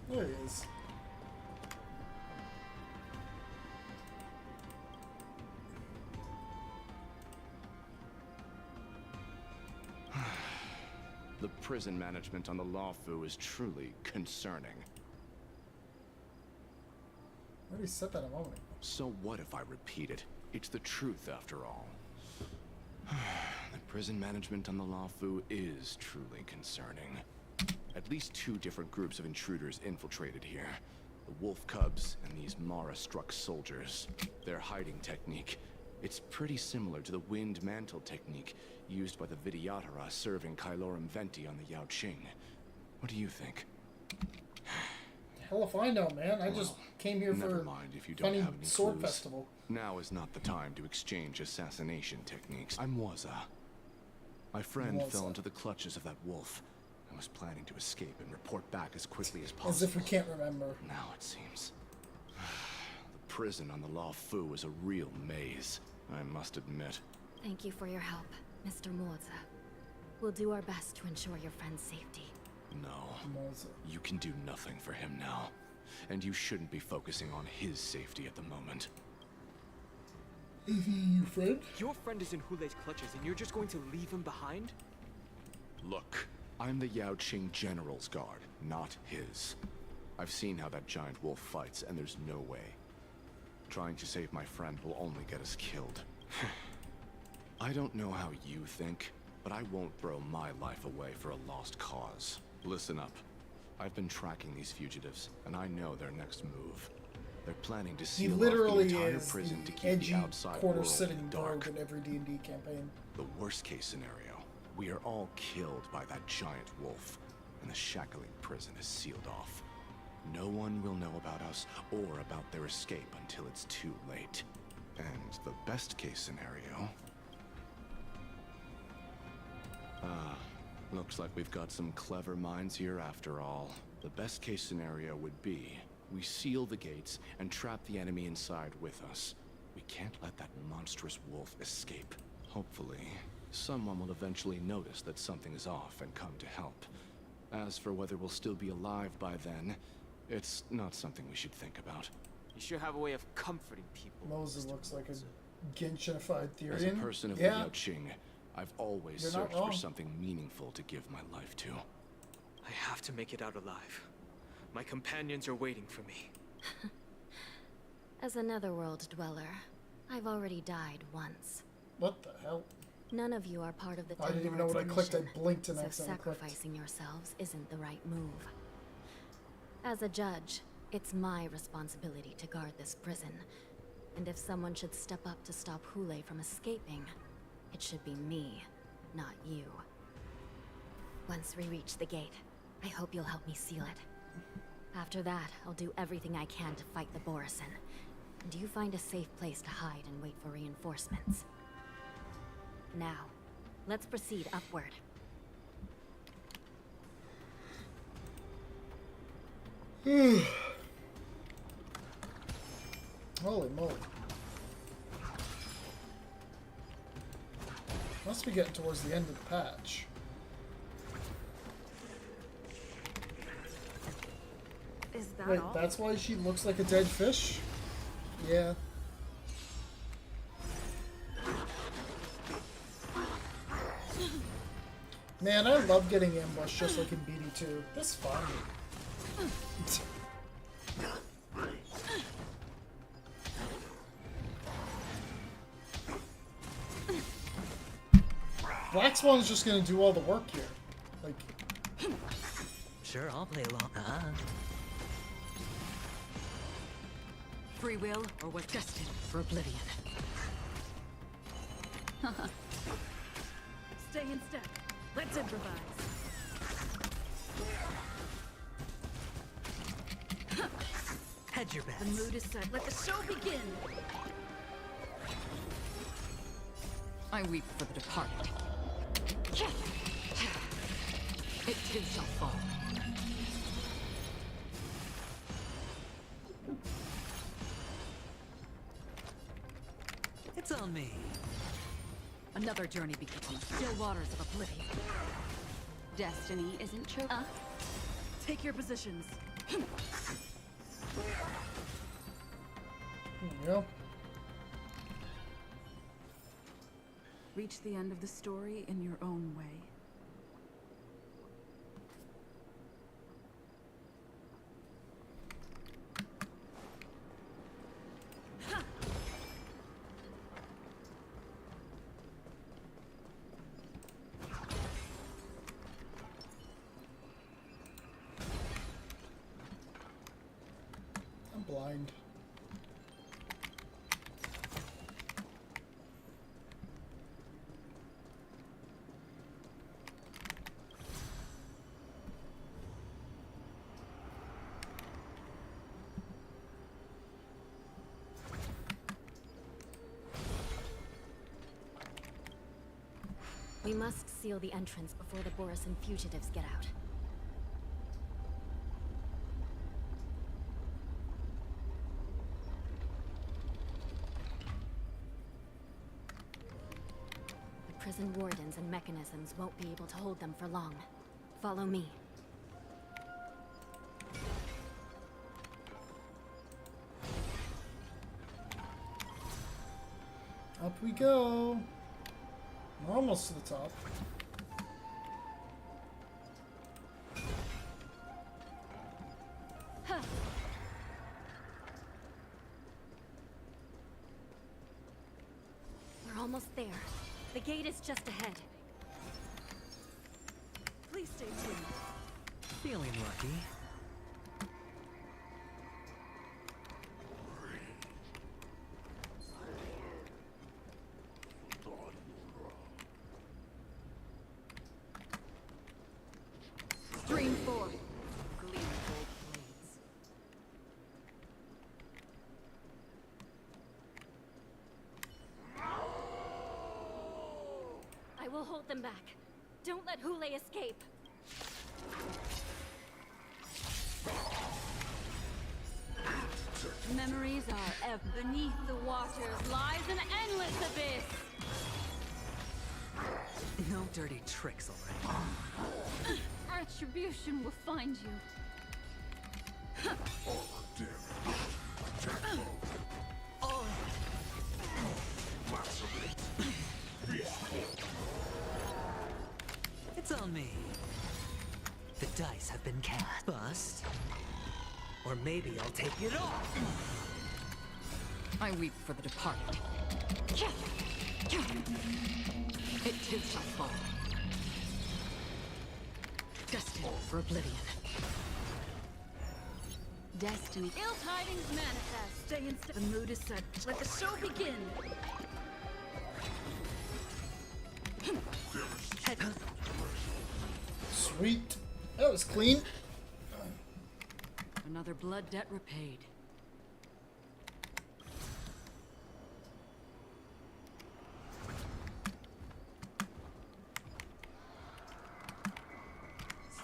B: There he is.
S: The prison management on the Lawfu is truly concerning.
B: I already said that a moment ago.
S: So what if I repeat it? It's the truth after all. The prison management on the Lawfu is truly concerning. At least 2 different groups of intruders infiltrated here. The Wolf Cubs and these Mara-struck soldiers. Their hiding technique. It's pretty similar to the Wind Mantle technique used by the Vidyadhara serving Kylorum Venti on the Yaoqing. What do you think?
B: Hell if I know, man. I just came here
S: Never
B: for
S: mind if you don't
B: funny
S: have any
B: sword
S: clues.
B: festival.
S: Now is not the time to exchange assassination techniques. I'm Waza. My friend
B: Waza.
S: fell into the clutches of that wolf. I was planning to escape and report back as quickly as possible.
B: As if we can't remember.
S: Now it seems. The prison on the Lawfu is a real maze, I must admit.
N: Thank you for your help, Mr. Morza. We'll do our best to ensure your friend's safety.
S: No.
B: Morza.
S: You can do nothing for him now. And you shouldn't be focusing on his safety at the moment.
B: Is he your friend?
F: Your friend is in Hulei's clutches and you're just going to leave him behind?
S: Look, I'm the Yaoqing General's guard, not his. I've seen how that giant wolf fights, and there's no way. Trying to save my friend will only get us killed. I don't know how you think, but I won't throw my life away for a lost cause. Listen up. I've been tracking these fugitives, and I know their next move. They're planning to
B: He
S: seal off
B: literally
S: the entire
B: is
S: prison to
B: the
S: keep
B: edgy
S: the outside
B: corner
S: world
B: sitting
S: in the dark.
B: rogue in every D&D campaign.
S: The worst case scenario, we are all killed by that giant wolf, and the shackling prison is sealed off. No one will know about us or about their escape until it's too late. And the best case scenario... looks like we've got some clever minds here after all. The best case scenario would be we seal the gates and trap the enemy inside with us. We can't let that monstrous wolf escape. Hopefully, someone will eventually notice that something is off and come to help. As for whether we'll still be alive by then, it's not something we should think about.
F: You sure have a way of comforting people.
B: Moses looks like a Genshinified Tyrant.
S: As a person of
B: yeah.
S: the Yaoqing, I've always
B: You're not
S: searched for
B: wrong.
S: something meaningful to give my life to.
F: I have to make it out alive. My companions are waiting for me.
N: As a netherworld dweller, I've already died once.
B: What the hell?
N: None of you are part of the
B: I didn't even know
N: Lords'
B: what I clicked.
N: mission,
B: I blinked and
N: so
B: accidentally clicked.
N: sacrificing yourselves isn't the right move. As a judge, it's my responsibility to guard this prison. And if someone should step up to stop Hulei from escaping, it should be me, not you. Once we reach the gate, I hope you'll help me seal it. After that, I'll do everything I can to fight the Borisin. And you find a safe place to hide and wait for reinforcements. Now, let's proceed upward.
B: Holy moly. Must be getting towards the end of the patch.
J: Is that
B: Wait,
J: all?
B: that's why she looks like a dead fish? Yeah. Man, I love getting ambushed just like in BD2. That's fun. Black Swan's just gonna do all the work here. Like,
C: Sure, I'll play along.
J: Free will or was destined for oblivion? Stay in step. Let's improvise.
C: Hedge your bets.
J: The mood is set. Let the show begin. I weep for the departed. It too shall fall.
C: It's on me.
J: Another journey begins on the still waters of oblivion. Destiny isn't true. Take your positions.
B: there you go.
J: Reach the end of the story in your own way.
B: I'm blind.
N: We must seal the entrance before the Borisin fugitives get out. The prison wardens and mechanisms won't be able to hold them for long. Follow me.
B: Up we go. We're almost to the top.
N: We're almost there. The gate is just ahead.
J: Please stay tuned.
C: Feeling lucky.
J: Stream forth. Gleam gold blades.
N: I will hold them back. Don't let Hule escape.
A: Memories are ever beneath the waters lies an endless abyss.
C: No dirty tricks already.
A: Retribution will find you.
C: It's on me. The dice have been cast. Bust. Or maybe I'll take it all.
J: I weep for the departed. It too shall fall. Destined for oblivion. Destiny.
A: Ill tidings manifest.
J: Stay in step. The mood is set. Let the show begin.
B: Sweet. That was clean.
A: Another blood debt repaid.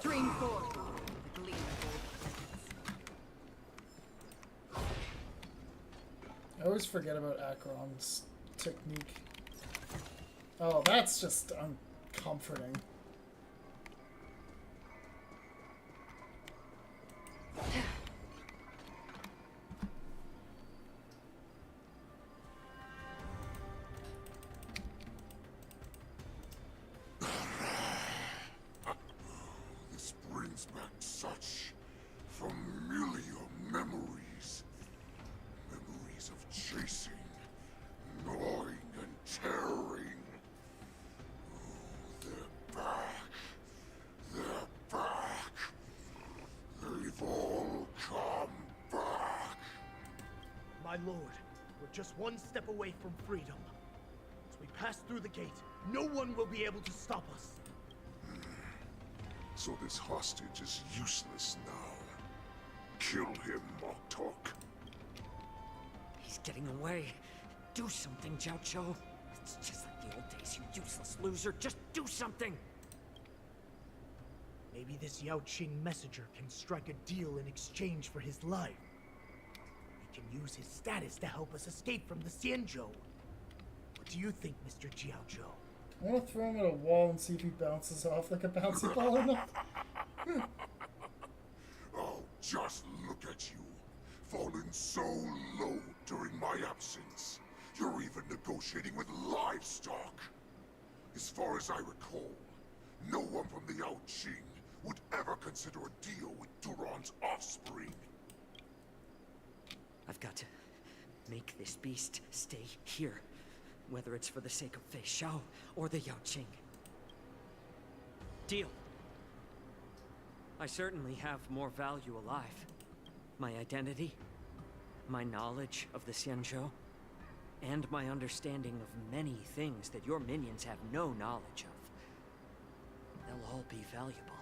A: Stream forth the gleam of gold.
B: I always forget about Acheron's technique. Oh, that's just uncomforting.
O: This brings back such familiar memories. Memories of chasing, gnawing, and tearing. Oh, they're back. They're back. They've all come back.
L: My lord, we're just one step away from freedom. As we pass through the gate, no one will be able to stop us.
O: So this hostage is useless now. Kill him, Moktok.
M: He's getting away. Do something, Jiao. It's just like the old days, you useless loser. Just do something!
L: Maybe this Yao Qing messenger can strike a deal in exchange for his life. He can use his status to help us escape from the Xianzhou. What do you think, Mr. Jiaozhou?
B: I want to throw him at a wall and see if he bounces off like a bouncy ball or not.
O: Oh, just look at you. Fallen so low during my absence. You're even negotiating with livestock. As far as I recall, no one from the Yao Qing would ever consider a deal with Duran's offspring.
M: I've got to make this beast stay here. Whether it's for the sake of Fei Xiao or the Yao Qing. Deal. I certainly have more value alive. My identity, my knowledge of the Xianzhou, and my understanding of many things that your minions have no knowledge of. They'll all be valuable.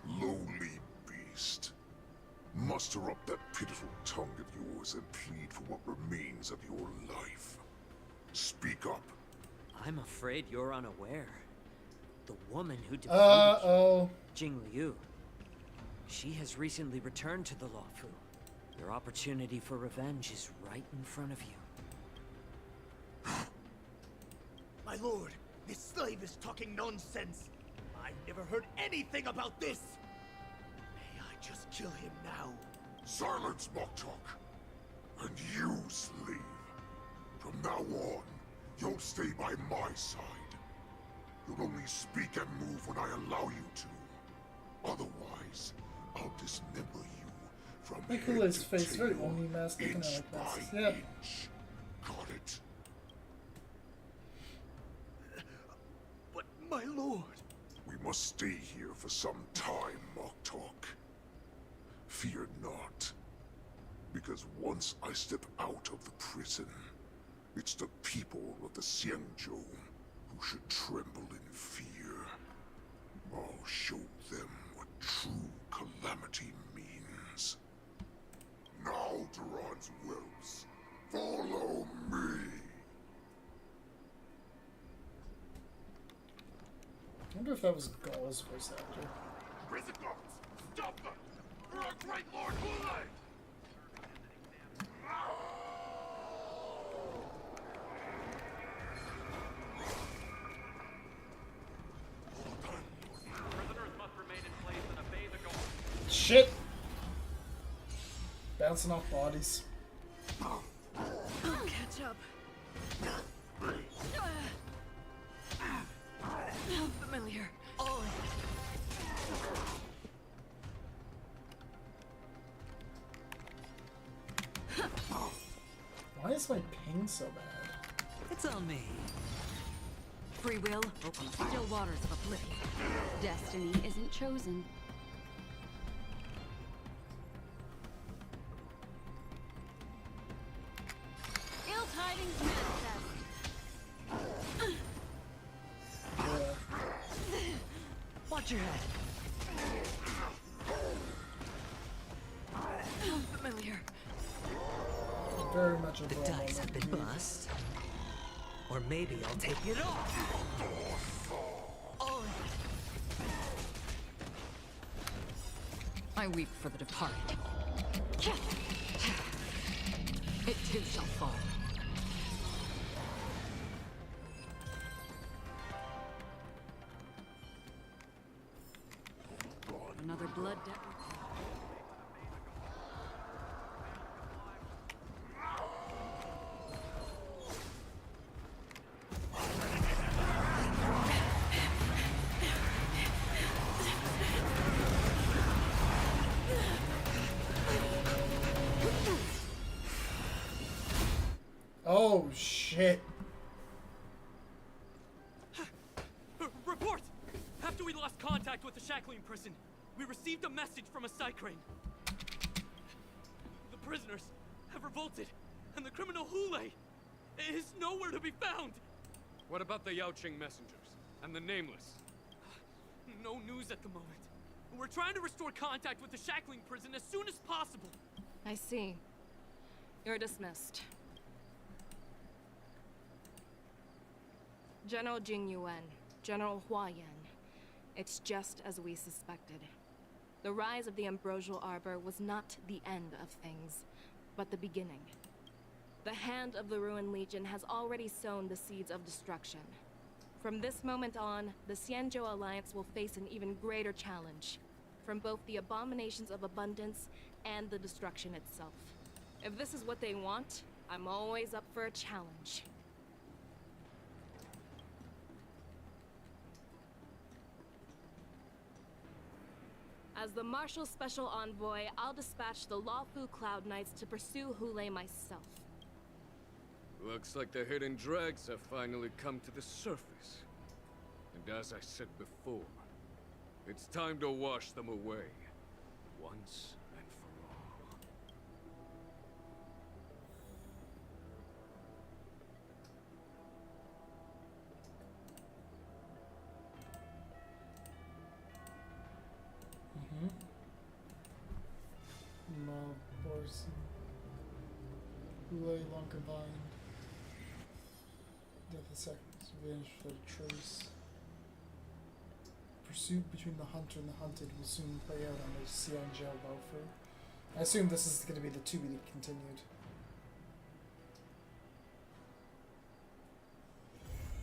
O: Lowly beast. Muster up that pitiful tongue of yours and plead for what remains of your life. Speak up.
M: I'm afraid you're unaware. The woman who defeated
B: Uh-oh.
M: Jing Liu. She has recently returned to the Luofu. Your opportunity for revenge is right in front of you.
L: My lord, this slave is talking nonsense. I've never heard anything about this. May I just kill him now?
O: Silence, Moktok. And you, slave. From now on, you'll stay by my side. You'll only speak and move when I allow you to. Otherwise, I'll dismember you from
B: Look
O: head
B: at his
O: to
B: face,
O: tail,
B: very Oni mask looking
O: inch
B: like
O: by
B: this. Yeah.
O: inch. Got it?
L: But my lord...
O: We must stay here for some time, Moktok. Fear not. Because once I step out of the prison, it's the people of the Xianzhou who should tremble in fear. I'll show them what true calamity means. Now, Duran's whelps, follow me!
B: I wonder if that was Gall's voice actor.
O: Prison guards, stop them! For our great Lord Hulai!
B: Shit! Bouncing off bodies.
J: Catch up. Familiar. Oh.
B: Why is my ping so bad?
M: It's on me.
A: Free will opens still waters of oblivion. Destiny isn't chosen. Ill tidings manifest.
M: Watch your head.
B: very much a
C: The
B: bro
C: dice have
B: moment.
C: been bust. Or maybe I'll take it off. Oh.
A: I weep for the departed. It too shall fall. Another blood debt.
B: Oh shit.
F: Report! After we lost contact with the shackling prison, we received a message from a Psycrane. The prisoners have revolted, and the criminal Hule is nowhere to be found.
G: What about the Yaoqing messengers and the Nameless?
F: No news at the moment. We're trying to restore contact with the shackling prison as soon as possible.
I: I see. You're dismissed. General Jing Yuan, General Hua Yan. It's just as we suspected. The rise of the Ambrosial Arbor was not the end of things, but the beginning. The hand of the Ruined Legion has already sown the seeds of destruction. From this moment on, the Xianzhou Alliance will face an even greater challenge, from both the abominations of abundance and the destruction itself. If this is what they want, I'm always up for a challenge. As the Marshal Special Envoy, I'll dispatch the Lawfu Cloud Knights to pursue Hule myself.
G: Looks like the hidden dregs have finally come to the surface. And as I said before, it's time to wash them away. Once and for all.
B: Borson. Hule long combined. Death of seconds. Revenge for the trace. Pursuit between the hunter and the hunted will soon play out on the Xianzhou Baofu. I assume this is going to be the to be continued.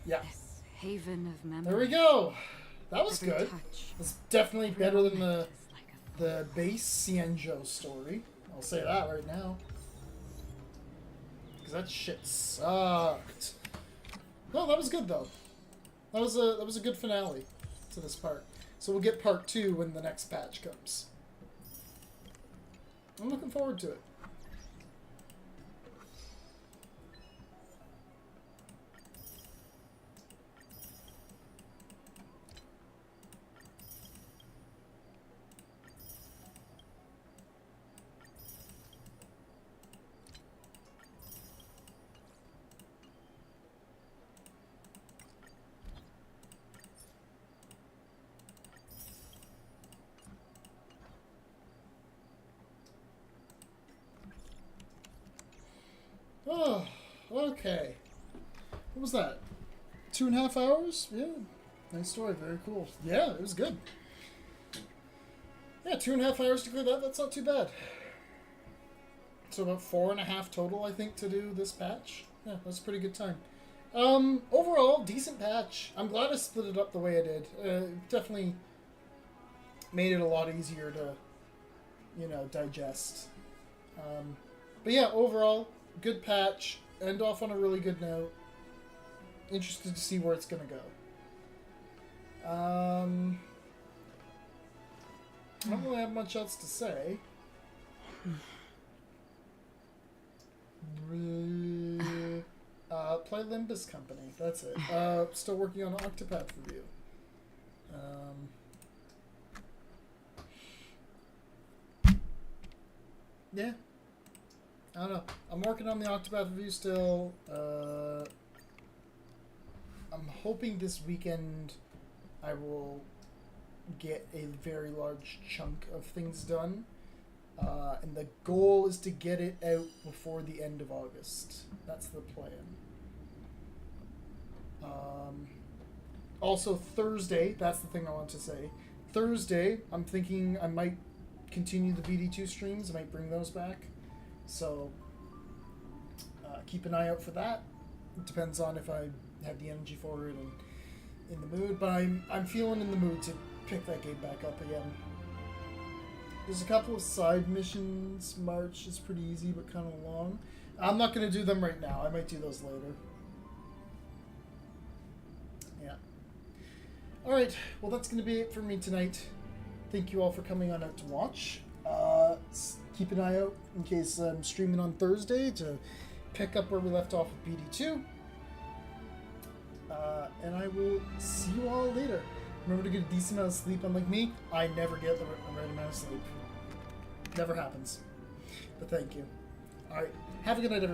B: Yeah.
A: This haven of memory.
B: There we go. That was
A: Every
B: good.
A: touch.
B: It's definitely better than the base Xianzhou story. I'll say that right now. Because that shit sucked. No, that was good though. That was a good finale to this part. So we'll get part 2 when the next patch comes. I'm looking forward to it. Oh, okay. What was that? 2.5 hours? Yeah. Nice story. Very cool. Yeah, it was good. Yeah, 2.5 hours to clear that. That's not too bad. So about 4.5 total, I think, to do this patch. Yeah, that's a pretty good time. Overall, decent patch. I'm glad I split it up the way I did. Definitely made it a lot easier to, you know, digest. But yeah, overall, good patch. End off on a really good note. Interested to see where it's gonna go. I don't really have much else to say. Play Limbus Company. That's it. Still working on Octopath review. Yeah. I don't know. I'm working on the Octopath review still. I'm hoping this weekend I will get a very large chunk of things done. And the goal is to get it out before the end of August. That's the plan. Also, Thursday, that's the thing I want to say. Thursday, I'm thinking I might continue the BD2 streams. I might bring those back. So, keep an eye out for that. It depends on if I have the energy for it and in the mood. But I'm feeling in the mood to pick that game back up again. There's a couple of side missions. March is pretty easy, but kind of long. I'm not going to do them right now. I might do those later. Yeah. Alright, well that's going to be it for me tonight. Thank you all for coming on out to watch. Keep an eye out in case I'm streaming on Thursday to pick up where we left off with BD2. And I will see you all later. Remember to get a decent amount of sleep. Unlike me, I never get the right amount of sleep. Never happens. But thank you. Alright, have a good night, everyone.